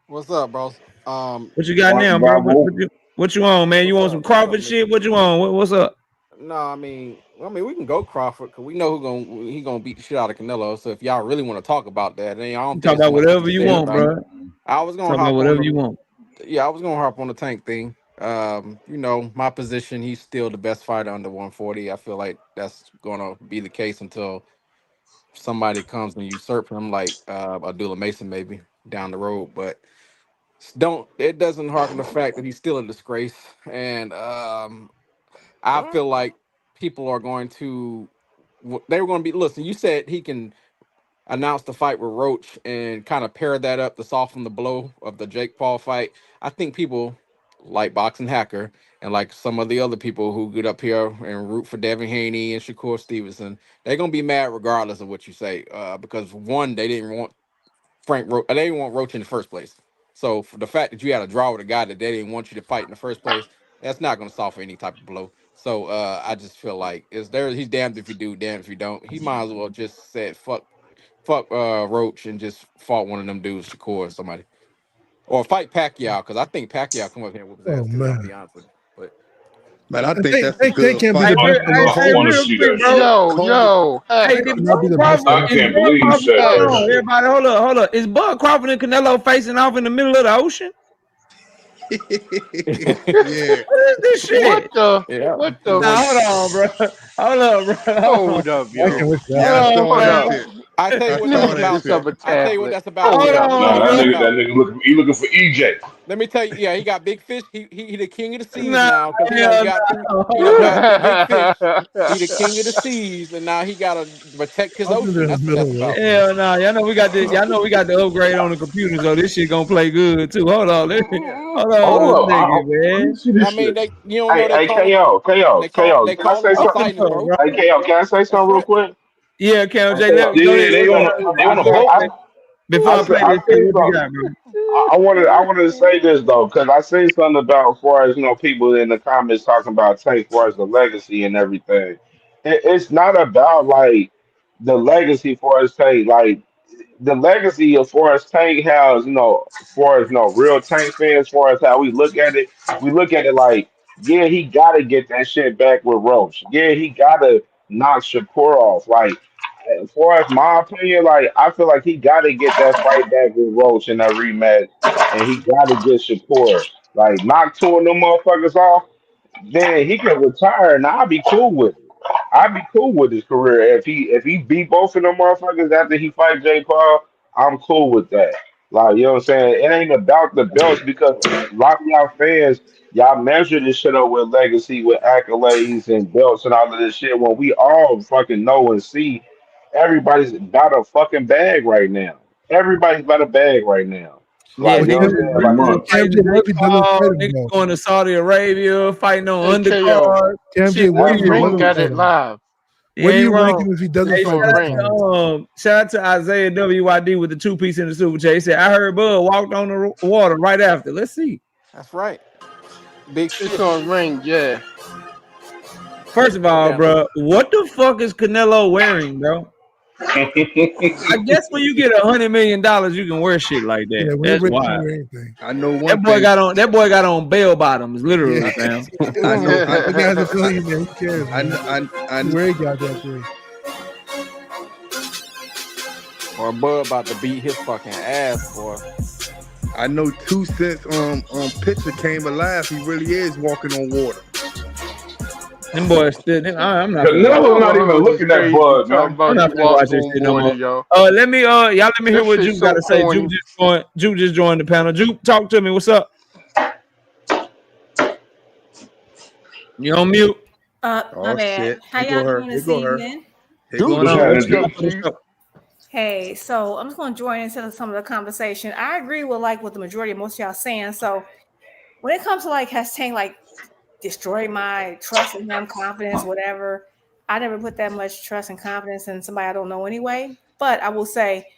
What's up, bro? What you got now, bro? Bravo. What you on, man? You What's want some up? What's up, Crawford Mickey? shit? What you on? What's up? No, I mean, we can go Crawford because we know he gonna beat the shit out of Canelo. So if y'all really want to talk about that, then I don't You think talk it's about much to whatever be you said want, about it. bro. I was gonna Talk about hop on whatever you the want. Yeah, I was gonna hop on the Tank thing. My position, he's still the best fighter under 140. I feel like that's gonna be the case until somebody comes and usurp him, like Abdullah Mason maybe down the road. But don't it doesn't harken the fact that he's still a disgrace. And I feel like people are going to they were going to be listen. You said he can announce the fight with Roach and kind of pair that up to soften the blow of the Jake Paul fight. I think people like Boxing Hacker and like some of the other people who get up here and root for Devin Haney and Shakur Stevenson, they're gonna be mad regardless of what you say, because one, they didn't want they didn't want Roach in the first place. So for the fact that you had a draw with a guy that they didn't want you to fight in the first place, that's not going to soften any type of blow. So I just feel like he's damned if you do, damned if you don't. He might as well just said fuck Roach and just fought one of them dudes, Shakur or somebody, or fight Pacquiao, because I think Pacquiao come up here and whoop his Oh ass too. I'll man, be honest with you, but Man, I I think think that's a Tank good can't be the fight. Hey, best in the hey, I want to sport. real see quick, that bro. shit. Yo, Hey, hey, did Cannot be Bud the best Crawford? in I the Is can't sport. Bud believe you Crawford? said Hold that on, shit. everybody. Hold up. Is Bud Crawford and Canelo facing off in the middle of the ocean? yeah. What is this What shit? the? yeah, What you the? going? Nah, hold on, bro. Hold up, bro. Hold up, I yo. can wish that. Yeah, Hold I'm on, throwing Hold that up. fam. shit. I tell you what that's Nigga about, just of sir. a I tell you what tablet. that's about, Hold Hold sir. up, on, Nah, Check that bro. this nigga, out. he looking for EJ. Let me tell you, yeah, he got big fish. He the king of the seas Nah, now because hell he done no. got through big fish. He the king of the bro. seas, and now he gotta protect his I'll do that ocean. in the That's what middle, that's right? about. Hell no. Y'all know we got the upgrade on the computer, so this shit gonna play good too. Hold on. Yeah. Hold on Hold a up, second, let me man. see I this mean, shit. they you don't know Hey, KO, they can I call him say the something? What's silent up, pro. bro? Hey, KO, can I say That's something real right. quick? Yeah, Count J, Okay, go Yeah, ahead. they Go on ahead. a they on a I, Before boat. I, before I, I say, play I this shit, say what you something. got, bro? I wanted to say this though, because I seen something about as far as people in the comments talking about Tank as far as the legacy and everything. It's not about like the legacy for us Tank, like the legacy of Forrest Tank has, for us, real Tank fans, for us how we look at it like, yeah, he gotta get that shit back with Roach. Yeah, he gotta knock Shakur off. Like, as far as my opinion, like I feel like he gotta get that fight back with Roach in that rematch, and he gotta get Shakur. Like, knock two of them motherfuckers off, then he can retire, and I'll be cool with it. I'd be cool with his career if he beat both of them motherfuckers after he fight Jake Paul. I'm cool with that. Like, you know what I'm saying? It ain't about the belts because a lot of y'all fans, y'all measure this shit up with legacy, with accolades and belts and all of this shit. When we all fucking know and see, everybody's about a fucking bag right now. Everybody's about a bag right now. Yeah, Like, But you know niggas what I'm is saying? Pretty Like, niggas much. fighting KMJ, what Jake if he doesn't Paul, fight him niggas though? going to Saudi Arabia, fighting on Hey, KO. undercard. KMJ, Shit what if he weird, Ring doesn't bro. got fight it him? live. You Where do ain't you rank wrong. him if he doesn't Hey, It's fight on Jake Ring. Paul? shout out to Isaiah WYD with the 2 piece in the super chat. He said, I heard Bud walked on the water right after. Let's see. That's right. Big It's fish. on Ring, yeah. First of No all, damn. bro, what the fuck is Canelo wearing, bro? I guess when you get $100 million, you can wear shit like that. Yeah, when he That's breaks, you wild. wear anything. I know That one boy thing. got on. That boy got on bell bottoms, Yeah, literally, fam. I know. that guy's a billionaire. Who cares, I man? know. I know. Where he got that thing? Or Bud about to beat his fucking ass, boy. I know 2 Cents picture came alive. He really is walking on water. Them boys still. I'm not gonna watch. Canelo's not even Motherfuckers is looking at crazy Bud, talking man. I'm about not he gonna walk watch this on shit no water, more. yo. Let me y'all let me hear This what shit's Juke got so to say. Juke corny. just joined. Juke just joined the panel. Juke, talk to me. What's up? You on mute? My Oh bad. shit! How Here go y'all her. doing Here this go her. evening? Here Dude, go Going What's on? Juke. What happening, you Juke? got up, for the G? show? Hey, so I'm just gonna join into some of the conversation. I agree with like what the majority of most of y'all saying. So when it comes to like has Tank like destroyed my trust in him, confidence, whatever, I never put that much trust and confidence in somebody I don't know anyway. But I will say,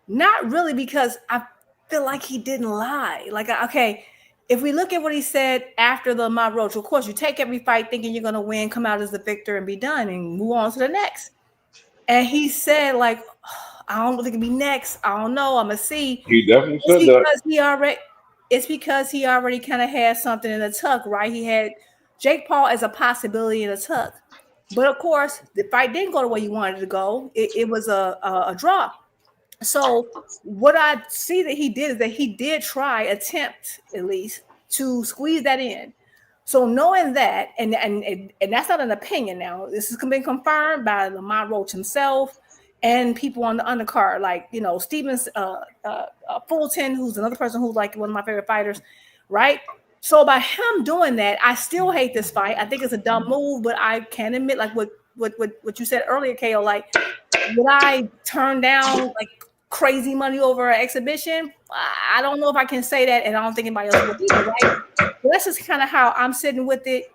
not really, because I feel like he didn't lie. Like, okay, if we look at what he said after the Ma Roach, of course, you take every fight thinking you're gonna win, come out as the victor, and be done, and move on to the next. And he said, like, I don't think it'll be next. I don't know. I'm gonna see. He definitely It's said that. because he already kind of had something in the tuck, right? He had Jake Paul as a possibility in the tuck. But of course, the fight didn't go the way you wanted it to go. It was a draw. So what I see that he did is that he did attempt at least to squeeze that in. So knowing that, and that's not an opinion now. This has been confirmed by Lamont Roach himself and people on the undercard, like Stevens, Fulton, who's another person who's like one of my favorite fighters, right? So by him doing that, I still hate this fight. I think it's a dumb move, but I can admit, like what you said earlier, KO, like would I turn down like crazy money over an exhibition? I don't know if I can say that, and I don't think anybody else would either, right? But that's just kind of how I'm sitting with it.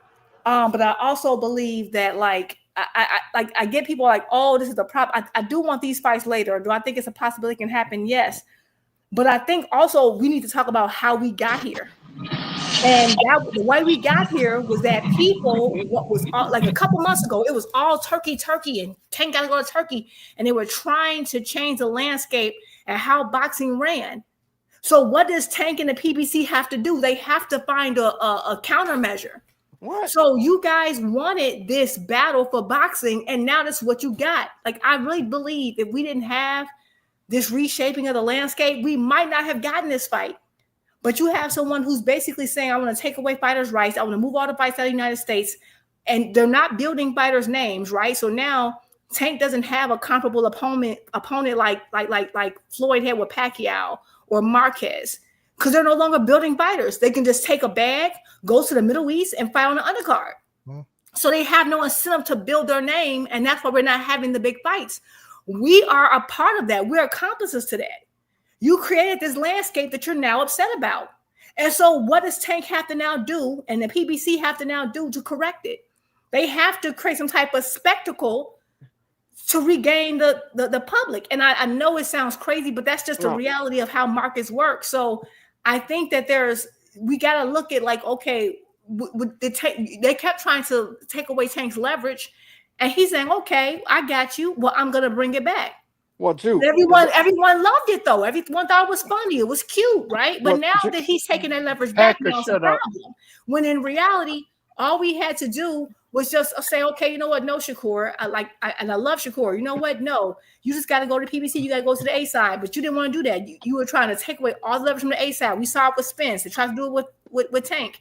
But I also believe that like I get people like, oh, this is the problem. I do want these fights later. Do I think it's a possibility it can happen? Yes. But I think also we need to talk about how we got here. And the way we got here was that people, what was like a couple months ago, it was all Turkey, and Tank got to go to Turkey. And they were trying to change the landscape and how boxing ran. So what does Tank and the PBC have to do? They have to find a countermeasure. What? So you guys wanted this battle for boxing, and now that's what you got. Like, I really believe if we didn't have this reshaping of the landscape, we might not have gotten this fight. But you have someone who's basically saying, I want to take away fighters' rights. I want to move all the fights out of the United States. And they're not building fighters' names, right? So now Tank doesn't have a comparable opponent like Floyd had with Pacquiao or Marquez, because they're no longer building fighters. They can just take a bag, go to the Middle East, and fight on the undercard. So they have no incentive to build their name, and that's why we're not having the big fights. We are a part of that. We're accomplices to that. You created this landscape that you're now upset about. And so what does Tank have to now do, and the PBC have to now do to correct it? They have to create some type of spectacle to regain the public. And I know it sounds crazy, but that's just the reality of how markets work. So I think that we got to look at like, okay, they kept trying to take away Tank's leverage, and he's saying, okay, I got you. Well, I'm going to bring it back. Well, Drew, everyone loved it though. Everyone thought it was funny. It was cute, right? But now that he's taking that leverage back, now it's a problem. When in reality, all we had to do was just say, okay, you know what? No, Shakur, I love Shakur. You know what? No, you just got to go to PBC. You got to go to the A side, but you didn't want to do that. You were trying to take away all the leverage from the A side. We saw it with Spence. They tried to do it with Tank,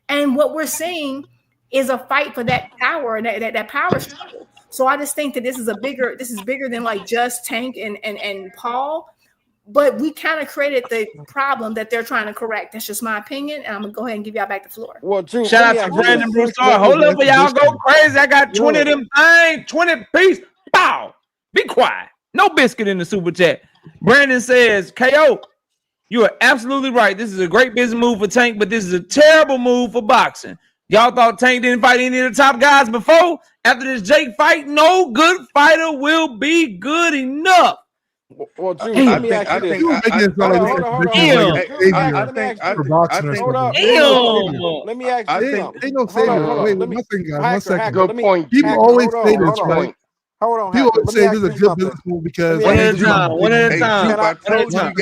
and what we're seeing is a fight for that power and that power struggle. So I just think that this is bigger than like just Tank and Paul, but we kind of created the problem that they're trying to correct. That's just my opinion, and I'm gonna go ahead and give y'all back the floor. Well, Drew, shout out to Brandon Broussard. Hold up, y'all go crazy. I got 20 of them things, 20 piece. Bow. Be quiet. No biscuit in the super chat. Brandon says, KO, you are absolutely right. This is a great business move for Tank, but this is a terrible move for boxing. Y'all thought Tank didn't fight any of the top guys before? After this Jake fight, no good fighter will be good enough. Well, Drew, let me ask you this. Let me ask you something. One second. Good point. People always say this, right? Hold on. People always say this is a good business move because one at a time. I told you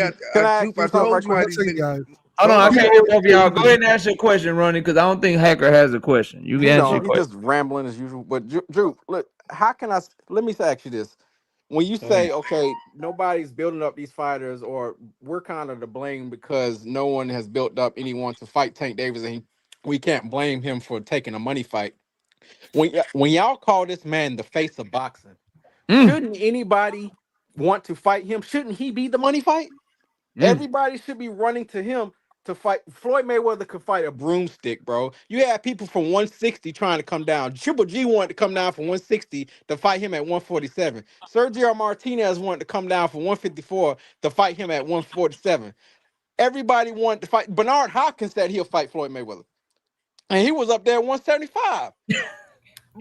guys. Hold on, I can't hear both of y'all. Go ahead and ask your question, Ronnie, because I don't think Hacker has a question. You can answer your question. He's just rambling as usual. But Drew, look, let me ask you this. When you say, okay, nobody's building up these fighters, or we're kind of to blame because no one has built up anyone to fight Tank Davis, and we can't blame him for taking a money fight. When y'all call this man the face of boxing, shouldn't anybody want to fight him? Shouldn't he be the money fight? Everybody should be running to him to fight. Floyd Mayweather could fight a broomstick, bro. You had people from 160 trying to come down. Triple G wanted to come down from 160 to fight him at 147. Sergio Martinez wanted to come down from 154 to fight him at 147. Everybody wanted to fight. Bernard Hopkins said he'll fight Floyd Mayweather, and he was up there at 175.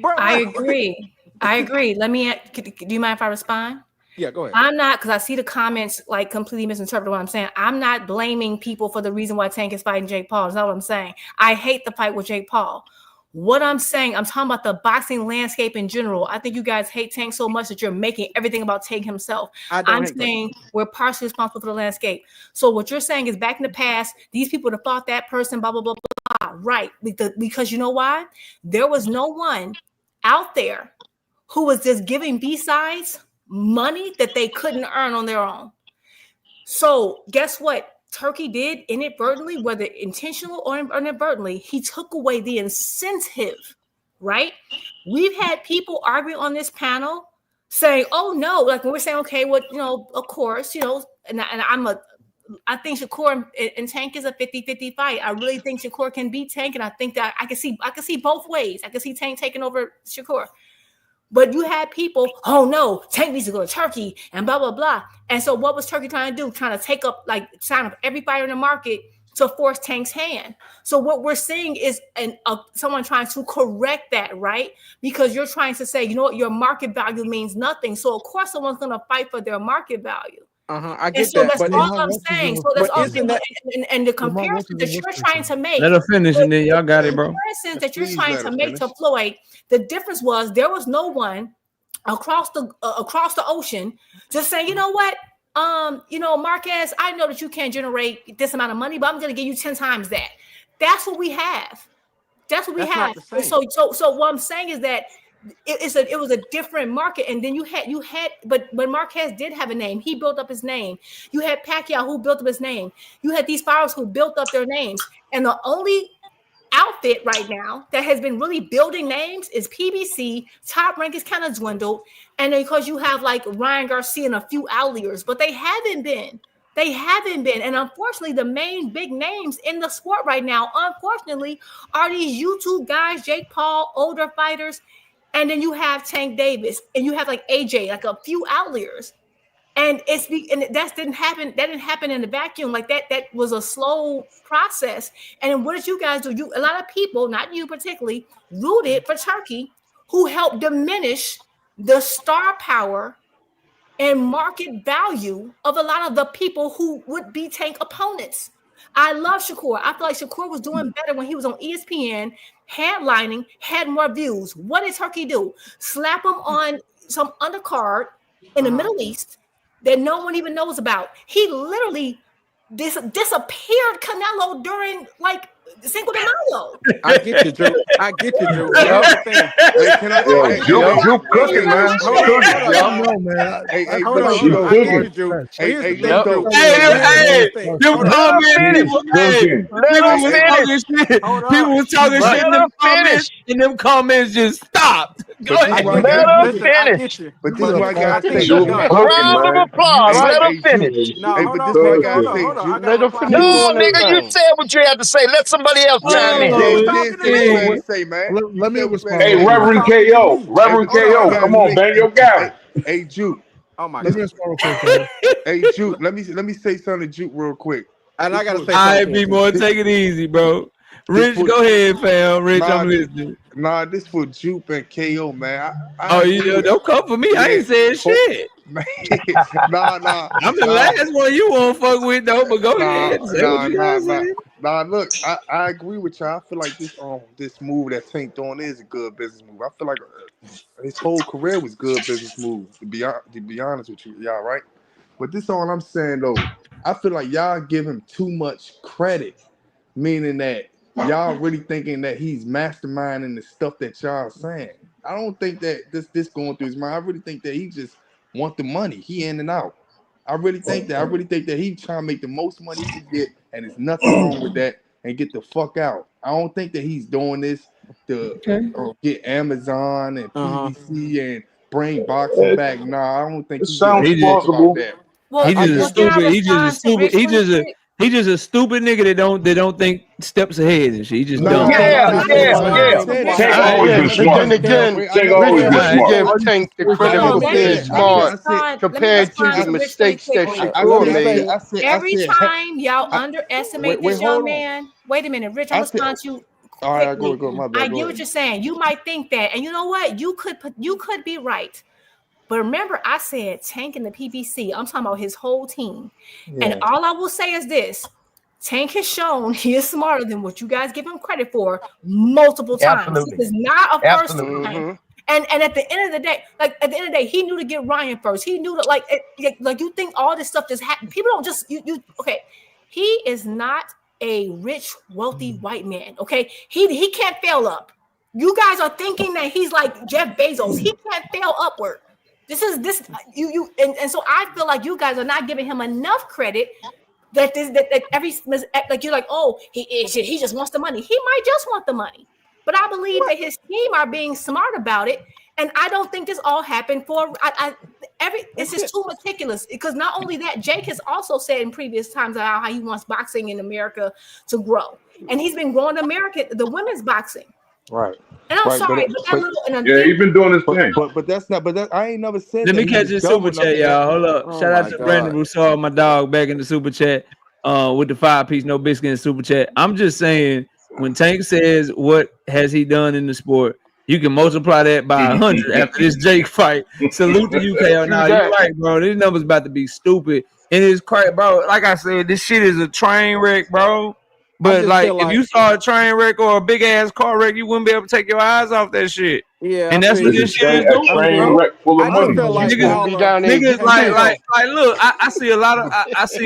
Bro, I agree. Do you mind if I respond? Yeah, go ahead. I'm not, because I see the comments like completely misinterpret what I'm saying. I'm not blaming people for the reason why Tank is fighting Jake Paul. That's not what I'm saying. I hate the fight with Jake Paul. What I'm saying, I'm talking about the boxing landscape in general. I think you guys hate Tank so much that you're making everything about Tank himself. I'm saying we're partially responsible for the landscape. So what you're saying is, back in the past, these people that fought that person, blah, blah, blah, blah, blah. Right. Because you know why? There was no one out there who was just giving B-sides money that they couldn't earn on their own. So guess what Turkey did inadvertently, whether intentional or inadvertently? He took away the incentive, right? We've had people arguing on this panel saying, oh no, like when we're saying, okay, well, of course, and I think Shakur and Tank is a 50-50 fight. I really think Shakur can beat Tank, and I think that I can see both ways. I can see Tank taking over Shakur. But you had people, oh no, Tank needs to go to Turkey and blah, blah, blah. And so what was Turkey trying to do? Trying to sign up every fighter in the market to force Tank's hand. So what we're seeing is someone trying to correct that, right? Because you're trying to say, you know what, your market value means nothing. So of course someone's going to fight for their market value. I get so that. That's all I'm saying. So that's all. And the comparison that you're trying to make. Let her finish, and then y'all got it, bro. The comparison that you're trying to make to Floyd, the difference was there was no one across the ocean just saying, you know what, Marquez, I know that you can't generate this amount of money, but I'm going to give you 10 times that. That's what we have. That's what we have. So what I'm saying is that it was a different market, and then you had but Marquez did have a name. He built up his name. You had Pacquiao who built up his name. You had these fighters who built up their names, and the only outfit right now that has been really building names is PBC. Top Rank is kind of dwindled, and then because you have like Ryan Garcia and a few outliers, but they haven't been. And unfortunately, the main big names in the sport right now, unfortunately, are these YouTube guys, Jake Paul, older fighters, and then you have Tank Davis, and you have like AJ, like a few outliers. And that didn't happen in the vacuum. Like that was a slow process. And what did you guys do? A lot of people, not you particularly, rooted for Turkey, who helped diminish the star power and market value of a lot of the people who would be Tank opponents. I love Shakur. I feel like Shakur was doing better when he was on ESPN, headlining, had more views. What did Turkey do? Slap him on some undercard in the Middle East that no one even knows about. He literally disappeared Canelo during like Cinco de Mayo. I get you, Drew. Here's the thing. Hey, can I? Drew cooking, man. Hold on. She I get you, cooking. Drew. Hey, Here's the let thing, him Drew. Them comments, people was talking shit in them comments, and them comments just stopped. Go ahead. Let him finish. But this is what I got to say. Drew cooking, man. Let him finish. No, Hey, hold but on. this is what I got to say. Hold on. Let him finish. No, nigga, you said what you had to say. Let somebody else chime in. Let me respond. Hey, Reverend KO. Reverend KO. Come on, man. Yo, guy. Hey, Juke. Oh my Let me God. respond real quick. Hey, Juke. Let me say something to Juke real quick. And I gotta say, I be more. Take it easy, bro. Rich, go ahead, fam. Rich, I'm listening. Nah, this for Juke and KO, man. Don't come for me. I ain't saying shit. Nah. I'm the last one you won't fuck with though. But go ahead. Nah. Look, I agree with y'all. I feel like this move that Tank doing is a good business move. I feel like his whole career was good business move. To be honest with you, y'all, right? But this all I'm saying though. I feel like y'all give him too much credit, meaning that y'all really thinking that he's masterminding the stuff that y'all saying. I don't think that this going through his mind. I really think that he just want the money. He in and out. I really think that. I really think that he trying to make the most money he can get, and there's nothing wrong with that, and get the fuck out. I don't think that he's doing this to get Amazon and PBC and bring boxing back. Nah, I don't think it sounds plausible. That. Well, He just a stupid nigga that don't think steps ahead and shit. He just dumb. Yeah. Tank always been smart. Tank always been smart. Give Tank the credit for being smart compared to the mistakes that Shakur made. Every time y'all underestimate this young man. Wait a minute, Rich. I'll respond to you. All right, go. I get what you're saying. You might think that, and you know what? You could be right. But remember, I said Tank and the PBC. I'm talking about his whole team. Yeah. And all I will say is this. Tank has shown he is smarter than what you guys give him credit for multiple times. Absolutely. This is not a first time. And at the end of the day, he knew to get Ryan first. He knew that like you think all this stuff just happened. People don't just okay. He is not a rich, wealthy white man. Okay. He can't fail up. You guys are thinking that he's like Jeff Bezos. He can't fail upward. And so I feel like you guys are not giving him enough credit that you're like, oh, he just wants the money. He might just want the money, but I believe that his team are being smart about it, and I don't think this all happened for it's just too meticulous. Because not only that, Jake has also said in previous times how he wants boxing in America to grow, and he's been growing the women's boxing. Right. And I'm sorry, but he's been doing his thing. But that's not. But I ain't never said. Let me catch this super chat, y'all. Hold up. Shout out to Brandon Rousseau, my dog, back in the super chat with the 5-piece no biscuit in super chat. I'm just saying, when Tank says what has he done in the sport, you can multiply that by 100 after this Jake fight. Salute to you, KO. Now you're right, bro. This number's about to be stupid, and it's crazy, bro. Like I said, this shit is a train wreck, bro. But like, if you saw a train wreck or a big ass car wreck, you wouldn't be able to take your eyes off that shit. Yeah, and that's what this shit is doing. Train wreck full of money. Niggas like, look, I see a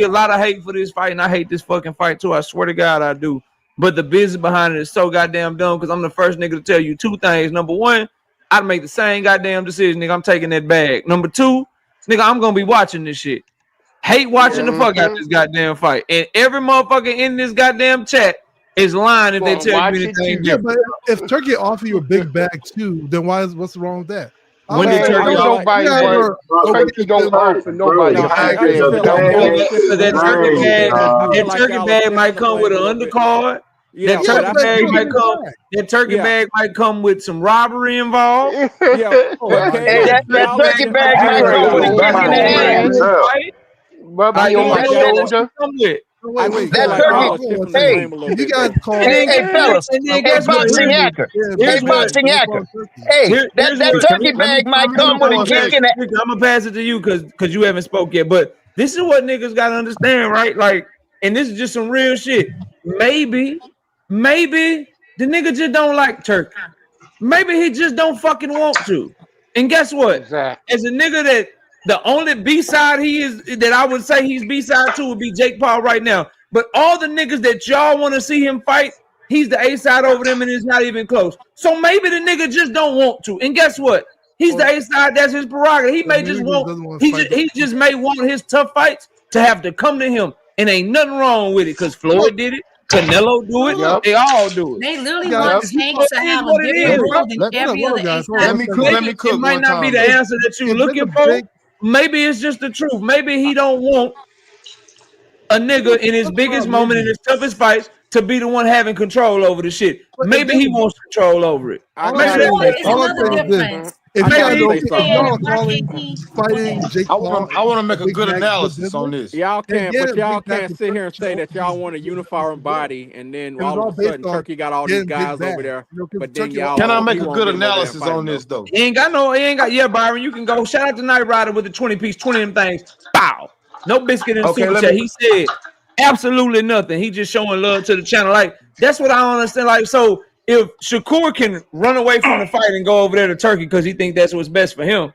lot of hate for this fight, and I hate this fucking fight too. I swear to God, I do. But the business behind it is so goddamn dumb. Because I'm the first nigga to tell you two things. Number one, I'd make the same goddamn decision, nigga. I'm taking that bag. Number two, nigga, I'm gonna be watching this shit. Hate watching the fuck out this goddamn fight. And every motherfucker in this goddamn chat is lying if they Gonna tell you watch it anything too. Yeah, different. but if Turkey offer you a big bag too, then what's wrong with that? When did Man, Turkey ain't offer? nobody Turkey don't offer nobody No, a I big just ass feel like bag. y'all are shifting the That turkey blame. bag, I feel that like turkey y'all are bag shifting might the come with blame an a little bit. undercard. Yeah, That but turkey I bag think might come. That turkey bag might come with some robbery involved. yeah, but Hey, KO, That that y'all are turkey shifting the bag might blame a come with little a bit. kick in the ass. Might I be on feel my like y'all are. shoulder. I Wait. just feel That like y'all turkey. are shifting the Hey, blame a little If you bit, guys though. call, hey, fellas. And then Hey, guess what? boxing yacker. Hey, Here's what. boxing yacker. turkey. Hey, Here's that what. turkey bag might come with a kick in the. I'm gonna pass it to you because you haven't spoke yet. But this is what niggas gotta understand, right? Like, and this is just some real shit. Maybe the nigga just don't like turkey. Maybe he just don't fucking want to. And guess what? Exactly. As a nigga that the only B-side he is that I would say he's B-side to would be Jake Paul right now. But all the niggas that y'all want to see him fight, he's the A-side over them and it's not even close. So maybe the nigga just don't want to. And guess what? He's the A-side, that's his prerogative. He may just want, he just may want his tough fights to have to come to him. And ain't nothing wrong with it because Floyd did it. Canelo do it. Yep. They all do it. They literally Yep. want Tank to have a What it different is. role than every Hold other on, guys. ace. Hold on. Let me cook It might one not be time. the Though. answer that you're looking for. Maybe it's just the truth. Maybe he don't want a nigga in his biggest moment, in his toughest fights, to be the one having control over the shit. Maybe he wants control over it. All Maybe I'm that's saying It's all I'm another saying is this. difference. If I y'all gotta say don't, if something. y'all are calling fighting Jake I Paul, want to make a big good bag, analysis on business, this. Y'all then can't, yeah, but y'all big bag can't for sit Turkey here and say show that y'all want a uniform body, and then It was all all of a based sudden on Turkey got all these getting big guys over bag. there. You know, because But then Turkey y'all Can I won't. make He a won't good get him over there and analysis fight him on though. this though? He ain't got no, he ain't got, yeah, Byron, you can go. Shout out to Night Rider with the 20 piece, 20 of them things. Bow. No biscuit in the Okay, super let chat. me. He said absolutely nothing. He just showing love to the channel. Like, that's what I don't understand. Like, so if Shakur can run away from the fight and go over there to Turkey because he think that's what's best for him,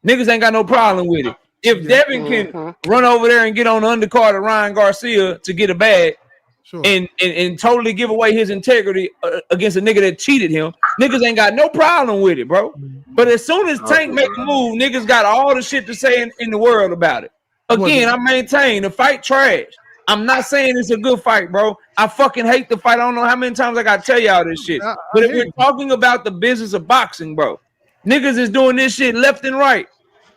niggas ain't got no problem with it. If Devin can run over there and get on the undercard of Ryan Garcia to get a bag and totally give away his integrity against a nigga that cheated him, niggas ain't got no problem with it, bro. But as soon as Tank make a move, niggas got all the shit to say in the world about it. Again, I maintain the fight trash. I'm not saying it's a good fight, bro. I fucking hate the fight. I don't know how many times I gotta tell y'all this shit. But if we're talking about the business of boxing, bro, niggas is doing this shit left and right.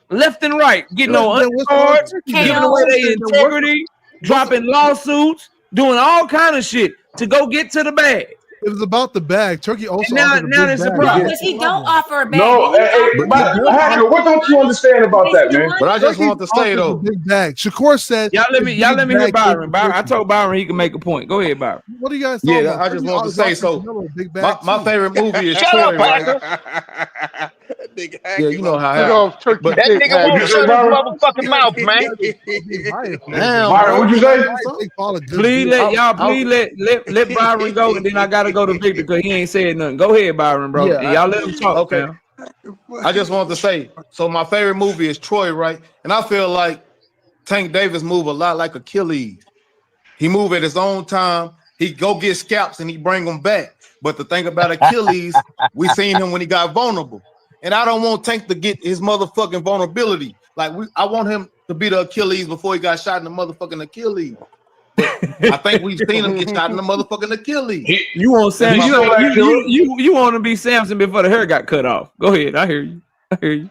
Getting on undercards, giving away their integrity, dropping lawsuits, doing all kind of shit to go get to the bag. It was about the bag. Turkey also offered a Now big it's a bag. No, problem. because he don't offer a bag. No, but Hacker, what don't you understand about that, man? But I just want to say though, big bag. Shakur said, Y'all let me hear Byron. I told Byron he can make a point. Go ahead, Byron. What are you guys talking about? I just want to say so. Big bag My favorite movie is Shut Troy, up, right? Hacker. Yeah, you know how Get I off Turkey But- that dick, nigga Hacker. won't What'd you say, shut his Byron? motherfucking mouth, man. Damn, Byron, what'd you say? Please let Byron go, and then I gotta go to Victor because he ain't said nothing. Go ahead, Byron, bro. Yeah, Y'all let him talk, okay. man. I just want to say, so my favorite movie is Troy, right? And I feel like Tank Davis move a lot like Achilles. He move at his own time. He go get scalps and he bring them back. But the thing about Achilles, we seen him when he got vulnerable. And I don't want Tank to get his motherfucking vulnerability. Like I want him to be the Achilles before he got shot in the motherfucking Achilles. But I think we've seen him get shot in the motherfucking Achilles. You want Sam? He's still that killer. You want to be Samson before the hair got cut off? Go ahead. I hear you.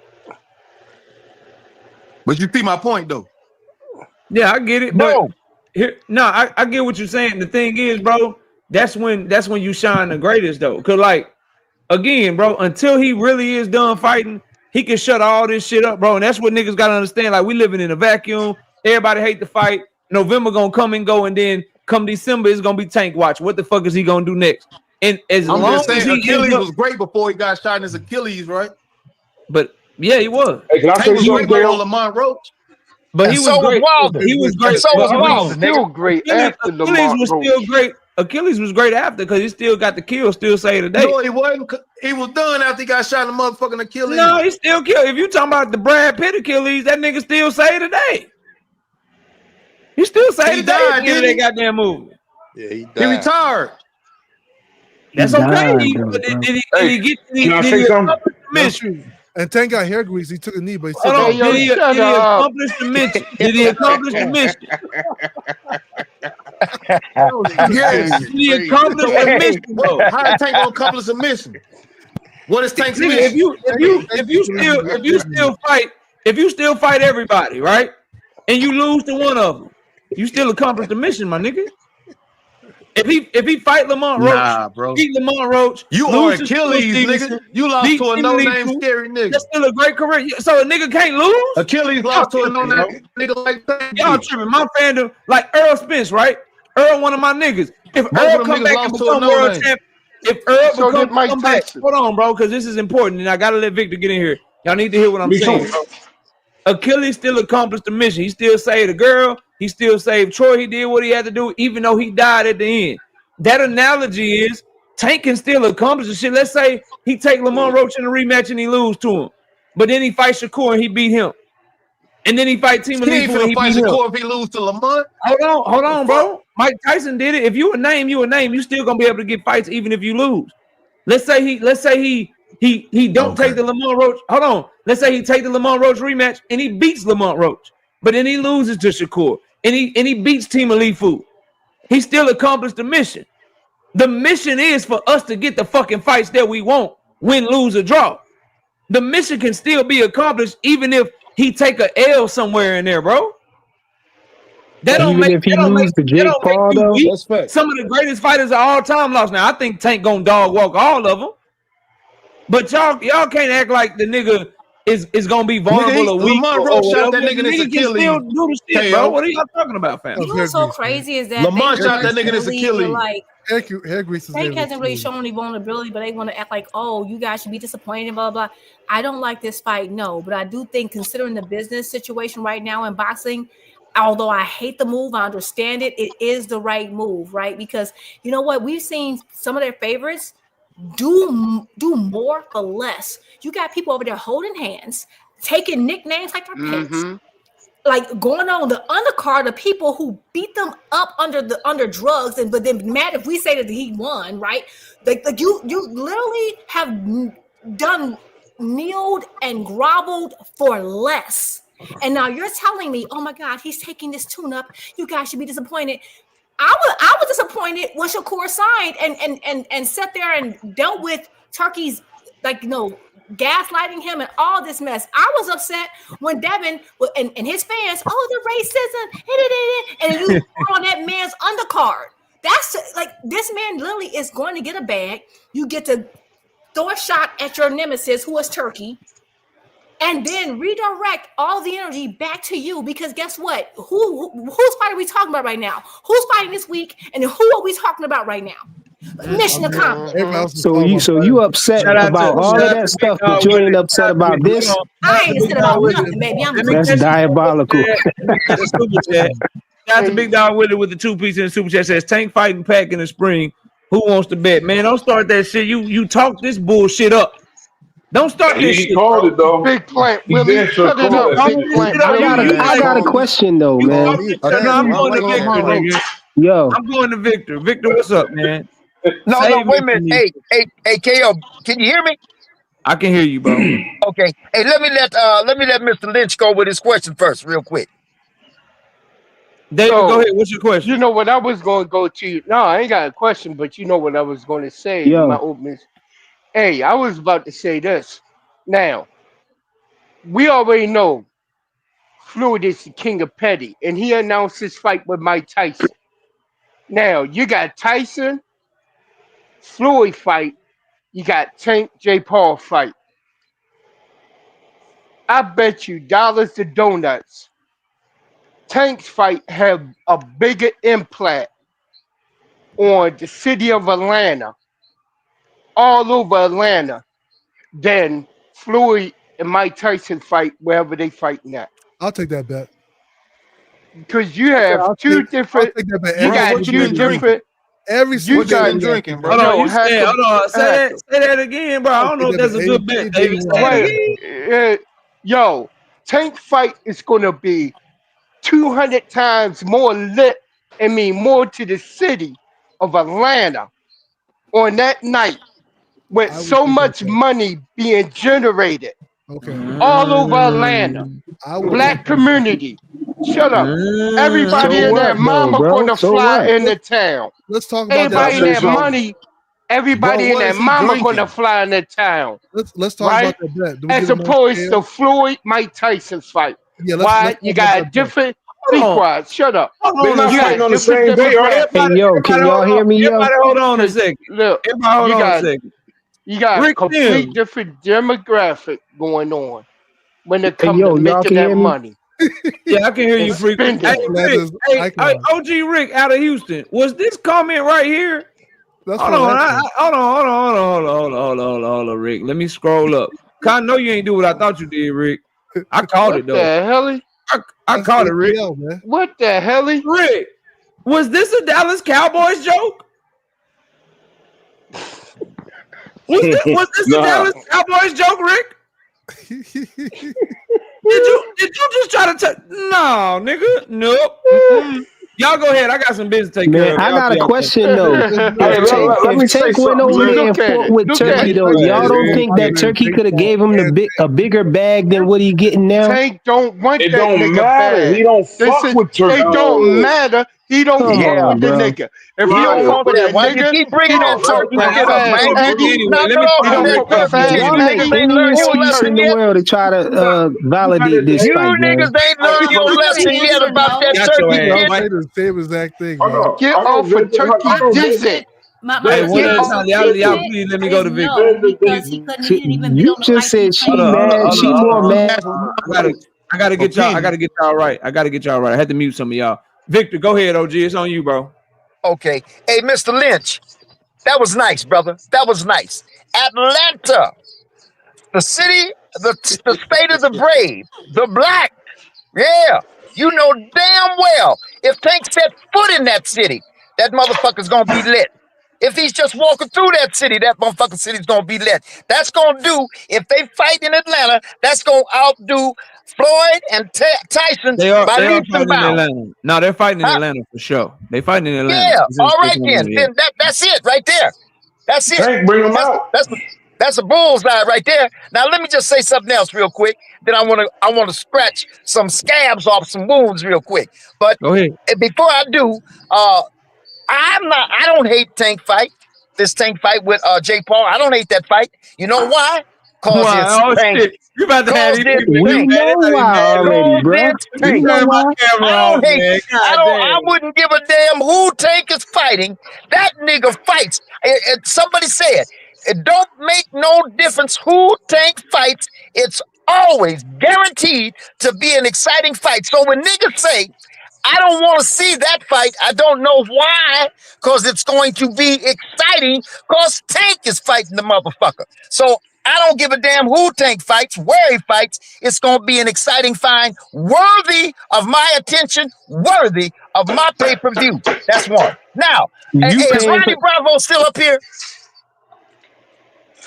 But you see my point though. Yeah, I get it. No. But here, no, I get what you're saying. The thing is, bro, that's when you shine the greatest though. Cause like again, bro, until he really is done fighting, he can shut all this shit up, bro. And that's what niggas gotta understand. Like we living in a vacuum. Everybody hate the fight. November gonna come and go, and then come December it's gonna be Tank watch. What the fuck is he gonna do next? And as I'm long just saying as he Achilles ends up, was great before he got shot in his Achilles, right? but yeah, he was. Hey, can I Tank say was great something, before KO? Lamont Roach. But And he so was was great. Wilder. He was great. And so But was Wilder, Achilles nigga. still great after Achilles Lamont was Roach. still great. Achilles was great after because he still got the kill. Still say today. No, he wasn't. He was done after he got shot in the motherfucking Achilles. No, he still kill. If you talking about the Brad Pitt Achilles, that nigga still say today. He still say He today died, at the end of didn't that goddamn movie. Yeah, he he? died. He retired. That's okay. Did Can I he say something? accomplish the That's mission? true. And Tank got hair grease. He took a knee, but he still Hold Hey, on. yo, Did shut he up. accomplish the mission? Did he accomplish the mission? Yes. He accomplished the Hey, mission, though. how Tank gonna accomplish a mission? What is Tank's Nigga, mission? if you still fight everybody, right? And you lose to one of them, you still accomplished the mission, my nigga. If he fight Lamont Roach, bro. beat Lamont Roach, You are Achilles, nigga. You lost to a no-name scary nigga. That's still a great career. So a nigga can't lose? Achilles lost to a no-name nigga like that. Y'all tripping. My fandom, like Earl Spence, right? Earl, one of my niggas. If Earl come back and become world champion, if Earl come back, hold on, bro, because this is important, and I gotta let Victor get in here. Y'all need to hear what I'm saying. Achilles still accomplished the mission. He still saved a girl. He still saved Troy. He did what he had to do, even though he died at the end. That analogy is Tank can still accomplish the shit. Let's say he take Lamont Roach in a rematch and he lose to him, but then he fights Shakur and he beat him, and then he fight Team Elite and he beat him. Shakur if he lose to Lamont. Hold on, bro. Mike Tyson did it. If you a name, you a name. You still gonna be able to get fights even if you lose. Let's say he don't take the Lamont Roach. Hold on. Let's say he take the Lamont Roach rematch and he beats Lamont Roach, but then he loses to Shakur and he beats Team Elite Food. He still accomplished the mission. The mission is for us to get the fucking fights that we want, win, lose, or draw. The mission can still be accomplished even if he take a L somewhere in there, bro. That don't make, if he lose to Jake Paul, though. Some of the greatest fighters of all time lost. Now I think Tank gonna dog walk all of them, but y'all can't act like the nigga is gonna be vulnerable or weak. Lamont Roach shot that nigga in his Achilles. Still do the shit, bro. What are y'all talking about, fam? You know what's so crazy is that Lamont shot that nigga in his Achilles. Like, Tank hasn't really shown any vulnerability, but they want to act like, oh, you guys should be disappointed, blah, blah. I don't like this fight, no. But I do think, considering the business situation right now in boxing, although I hate the move, I understand it. It is the right move, right? Because you know what? We've seen some of their favorites do more for less. You got people over there holding hands, taking nicknames like their pets. Like going on the undercard of people who beat them up under drugs, and but then mad if we say that he won, right? Like you literally have done kneeled and groveled for less, and now you're telling me, oh my God, he's taking this tune-up. You guys should be disappointed. I was disappointed when Shakur signed and sat there and dealt with Turkey's gaslighting him and all this mess. I was upset when Devin and his fans, the racism, and you on that man's undercard. That's like, this man literally is going to get a bag. You get to throw a shot at your nemesis, who is Turkey, and then redirect all the energy back to you, because guess what? Whose fight are we talking about right now? Who's fighting this week, and who are we talking about right now? Mission accomplished. So you upset about all of that stuff, but you ain't upset about this? I ain't upset about nothing, baby. That's diabolical. Shout out to Big Dog Willie with the 2-piece in the super chat. Says Tank fighting Pac in the spring. Who wants to bet? Man, don't start that shit. You talk this bullshit up. Don't start this shit. He called it though. Big plant. Willie, shut it up. I got a question though, man. I'm going to Victor, nigga. Yo, I'm going to Victor. Victor, what's up, man? No, wait a minute. Hey, KO, can you hear me? I can hear you, bro. Okay. Hey, let me let Mr. Lynch go with his question first, real quick. David, go ahead. What's your question? You know what I was going to go to? No, I ain't got a question, but you know what I was going to say in my openings. Hey, I was about to say this. Now, we already know Floyd is the king of petty, and he announced his fight with Mike Tyson. Now, you got Tyson, Floyd fight, you got Tank J. Paul fight. I bet you dollars to donuts, Tank's fight have a bigger impact on the city of Atlanta, all over Atlanta, than Floyd and Mike Tyson fight wherever they fighting at. I'll take that bet. Because you have two different. You got two different. Every you got drinking, bro. Hold on, say that again, bro. I don't know if that's a good bet, David. Yo, Tank fight is gonna be 200 times more lit. I mean, more to the city of Atlanta on that night, with so much money being generated all over Atlanta. Black community, Shut up. Everybody So in what that though, mama bro? gonna So fly what? in the town. Let's talk about Can I that Everybody in say bet. that something? money, Bro, everybody in what that is he mama gonna drinking? fly in the town, Let's talk about right? that bet. Do we As give him more opposed KO? to Floyd Mike Tyson fight. Yeah, let's Why? You talk about that got bet. different. Be Hold on. quiet. Shut up. They're Hold on a not You fighting second. got on the different same day, are they? demographics. Yo, can y'all hear me, yo? Everybody hold on a Cause second. look, Everybody hold you on a got second. you got Rick complete Sims. different demographic going on when it Hey, come to yo, y'all making can that hear me? money Yeah, I can hear and you freaking. Hey, spending it. Rick. Atlanta's Hey, icon. OG Rick out of Houston. Was this comment right here? That's Hold for on. Atlanta. Hold on, Rick. Let me scroll up. 'Cause I know you ain't do what I thought you did, Rick. I caught What it though. the hell? I That's caught it, Rick. ATL, man. What the hell? Rick, was this a Dallas Cowboys joke? Was this a Nah. Dallas Cowboys joke, Rick? Did you just try to no, nigga? Nope. Y'all go ahead. I got some business to take care Man, of. I Y'all got do a y'all thing. question though. Hey, let me If say Tank went something, over man. there and Look at fought it. with Look at Turkey it. though, Go y'all ahead, don't Rick. think that Turkey could have gave him a bigger bag than what he getting now? Tank don't want It that don't nigga matter. He bad. don't This fuck is with Turkey it no don't more. matter. He don't Come fuck Yeah, on, with the bro. nigga. If he he don't don't Right. fuck want with that. that Why you nigga, keep he bringing that don't fuck turkey with shit up, Fast man? Anyway, Eddie. Knock let it me off He call with don't Rick that fuck with up turkey real Fast shit, Y'all quick. make niggas Eddie. ain't any learned your excuse in lesson the yet. world to try to validate Hey, this He fight, gang. You niggas ain't Are learned you your gonna lesson yet answer about no? that got your turkey Bro, ass, I'm shit. Mike. saying the same exact thing, Hold bro. on. get Hold off on, of Vincent. Turkey My Visit. statement, my Hey, one Get at a statement, off. time. Y'all Vincent. please let me go is to Victor. no because Vincent. he didn't even You build the just fight to said train she for. mad. She more mad. I gotta get y'all right. I had to mute some of y'all. Victor, go ahead, OG. It's on you, bro. Okay. Hey, Mr. Lynch, that was nice, brother. That was nice. Atlanta, the city, the state of the brave, the black. Yeah. You know damn well if Tank set foot in that city, that motherfucker's gonna be lit. If he's just walking through that city, that motherfucking city's gonna be lit. That's gonna do, if they fight in Atlanta, that's gonna outdo Floyd and Tyson by They are leaps and fighting in bounds. Atlanta. No, they're fighting in Huh? Atlanta for sure. They fighting in Atlanta. Yeah. It's All just right on then. there yet. Then that's it right there. That's it. Tank, bring him That's out. that's that's a bullseye right there. Now let me just say something else real quick. Then I wanna scratch some scabs off some wounds real quick. But Go ahead. before I do, uh, I don't hate Tank fight. This Tank fight with Jake Paul. I don't hate that fight. You know why? Cause it's Why? Oh Tank. shit! You about to have Cause these it's people in We here, Tank. man. know It's not even why mad at already, Cause me. bruh. it's You We Tank. know turn my why. camera I off, don't hate. man. God I damn. wouldn't give a damn who Tank is fighting. That nigga fights. Somebody said it don't make no difference who Tank fights. It's always guaranteed to be an exciting fight. So when niggas say I don't want to see that fight, I don't know why, because it's going to be exciting because Tank is fighting the motherfucker. So I don't give a damn who Tank fights, where he fights. It's going to be an exciting fight, worthy of my attention, worthy of my pay-per-view. That's one. Now, hey, You is paying for? Ronnie Bravo still up here?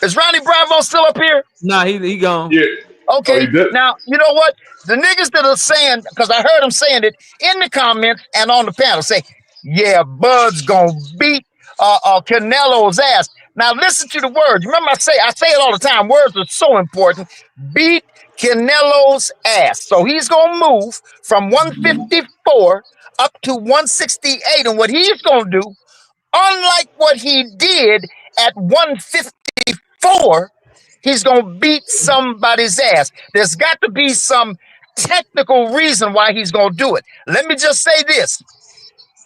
Is Ronnie Bravo still up here? Nah, he gone. Yeah. Oh, he Okay, did. now, you know what? The niggas that are saying, because I heard them saying it in the comments and on the panel, say, yeah, Bud's gonna beat Canelo's ass. Now, listen to the words. Remember, I say it all the time. Words are so important. Beat Canelo's ass. So he's gonna move from 154 up to 168. And what he's gonna do, unlike what he did at 154, he's going to beat somebody's ass. There's got to be some technical reason why he's going to do it. Let me just say this.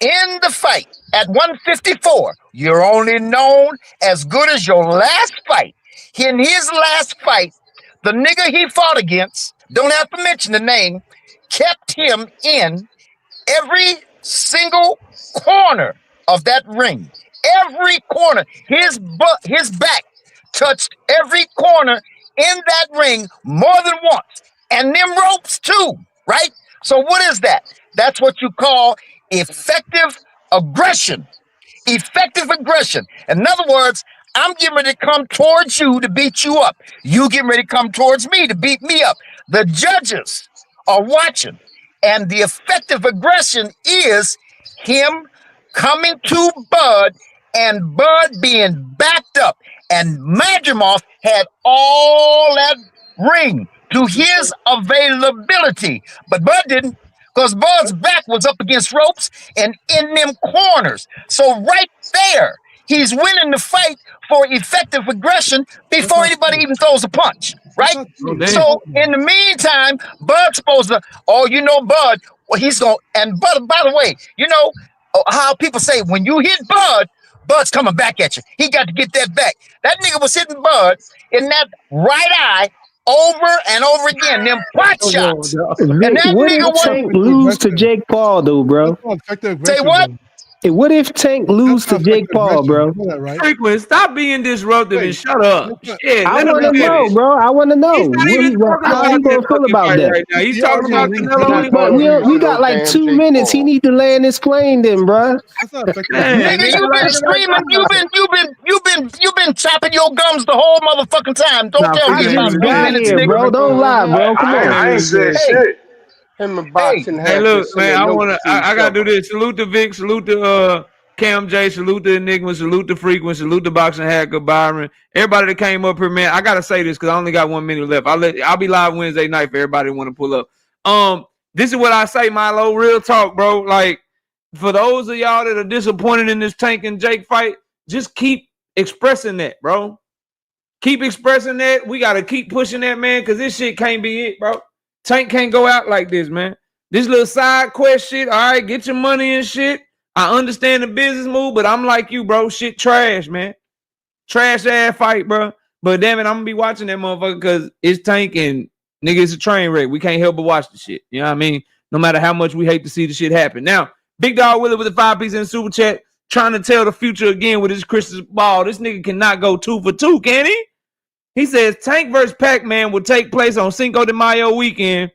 In the fight at 154, you're only known as good as your last fight. In his last fight, the nigga he fought against, don't have to mention the name, kept him in every single corner of that ring. Every corner. His back touched every corner in that ring more than once. And them ropes too, right? So what is that? That's what you call effective aggression. Effective aggression. In other words, I'm getting ready to come towards you to beat you up. You getting ready to come towards me to beat me up. The judges are watching, and the effective aggression is him coming to Bud and Bud being backed up. And Madrimov had all that ring to his availability, but Bud didn't. because Bud's back was up against ropes and in them corners. So right there, he's winning the fight for effective aggression before anybody even throws a punch, right? So in the meantime, Bud's supposed to, Bud, well, he's going, and Bud, by the way, how people say when you hit Bud, Bud's coming back at you. He got to get that back. That nigga was hitting Bud in that right eye over and over again, them pot shots. And that what nigga if Tank lose to Jake Paul, though, bro? Say what? Hey, what if Tank lose to Jake Paul, bro? Frequent, stop being disruptive and shut up. Shit, I want to know, bro. I want to know. How you gonna feel about that? Right now. He's talking about Canelo. We got like 2 minutes. He need to land his plane, then, bro. Nigga, you've been screaming. You've been chopping your gums the whole motherfucking time. Don't tell me about 2 minutes, nigga. Bro, don't lie, bro. Come on. I ain't said shit. Him and boxing. Hey, look, man. I gotta do this. Salute to Vic. Salute to Cam J. Salute to Enigma. Salute to Frequent. Salute to Boxing Hacker Byron. Everybody that came up here, man. I gotta say this because I only got 1 minute left. I'll be live Wednesday night for everybody that want to pull up. This is what I say, Milo. Real talk, bro. Like, for those of y'all that are disappointed in this Tank and Jake fight, just keep expressing that, bro. Keep expressing that. We gotta keep pushing that, man, because this shit can't be it, bro. Tank can't go out like this, man. This little side quest shit, all right, get your money and shit. I understand the business move, but I'm like you, bro. Shit trash, man. Trash ass fight, bro. But damn it, I'm gonna be watching that motherfucker because it's Tank and nigga, it's a train wreck. We can't help but watch the shit. You know what I mean? No matter how much we hate to see the shit happen. Now, Big Dog Willie with the 5-piece in the super chat, trying to tell the future again with his crystal ball. This nigga cannot go 2 for 2, can he? He says Tank versus Pac-Man will take place on Cinco de Mayo weekend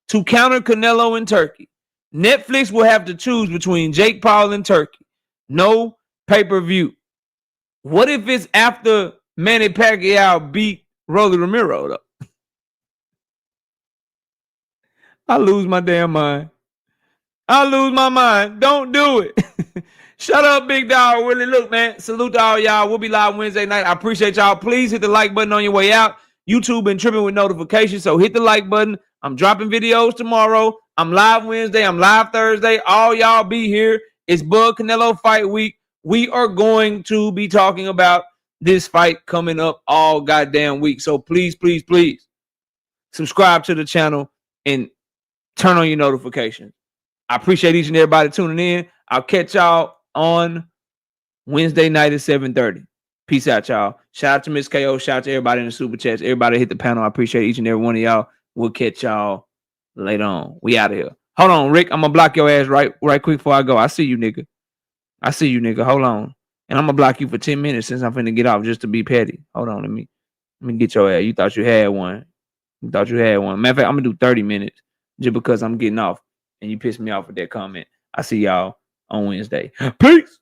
to counter Canelo in Turkey. Netflix will have to choose between Jake Paul and Turkey. No pay-per-view. What if it's after Manny Pacquiao beat Rolly Romero, though? I lose my damn mind. I lose my mind. Don't do it. Shut up, Big Dog Willie. Look, man, salute to all y'all. We'll be live Wednesday night. I appreciate y'all. Please hit the like button on your way out. YouTube been tripping with notifications, so hit the like button. I'm dropping videos tomorrow. I'm live Wednesday. I'm live Thursday. All y'all be here. It's Bud Canelo Fight Week. We are going to be talking about this fight coming up all goddamn week. So please, please, please subscribe to the channel and turn on your notifications. I appreciate each and everybody tuning in. I'll catch y'all on Wednesday night at 7:30. Peace out, y'all. Shout out to Miss KO. Shout out to everybody in the super chats. Everybody hit the panel. I appreciate each and every one of y'all. We'll catch y'all later on. We out of here. Hold on, Rick. I'm gonna block your ass right quick before I go. I see you, nigga. Hold on. And I'm gonna block you for 10 minutes since I'm finna get off just to be petty. Hold on, let me get your ass. You thought you had one. Matter of fact, I'm gonna do 30 minutes just because I'm getting off and you pissed me off with that comment. I see y'all on Wednesday. Peace.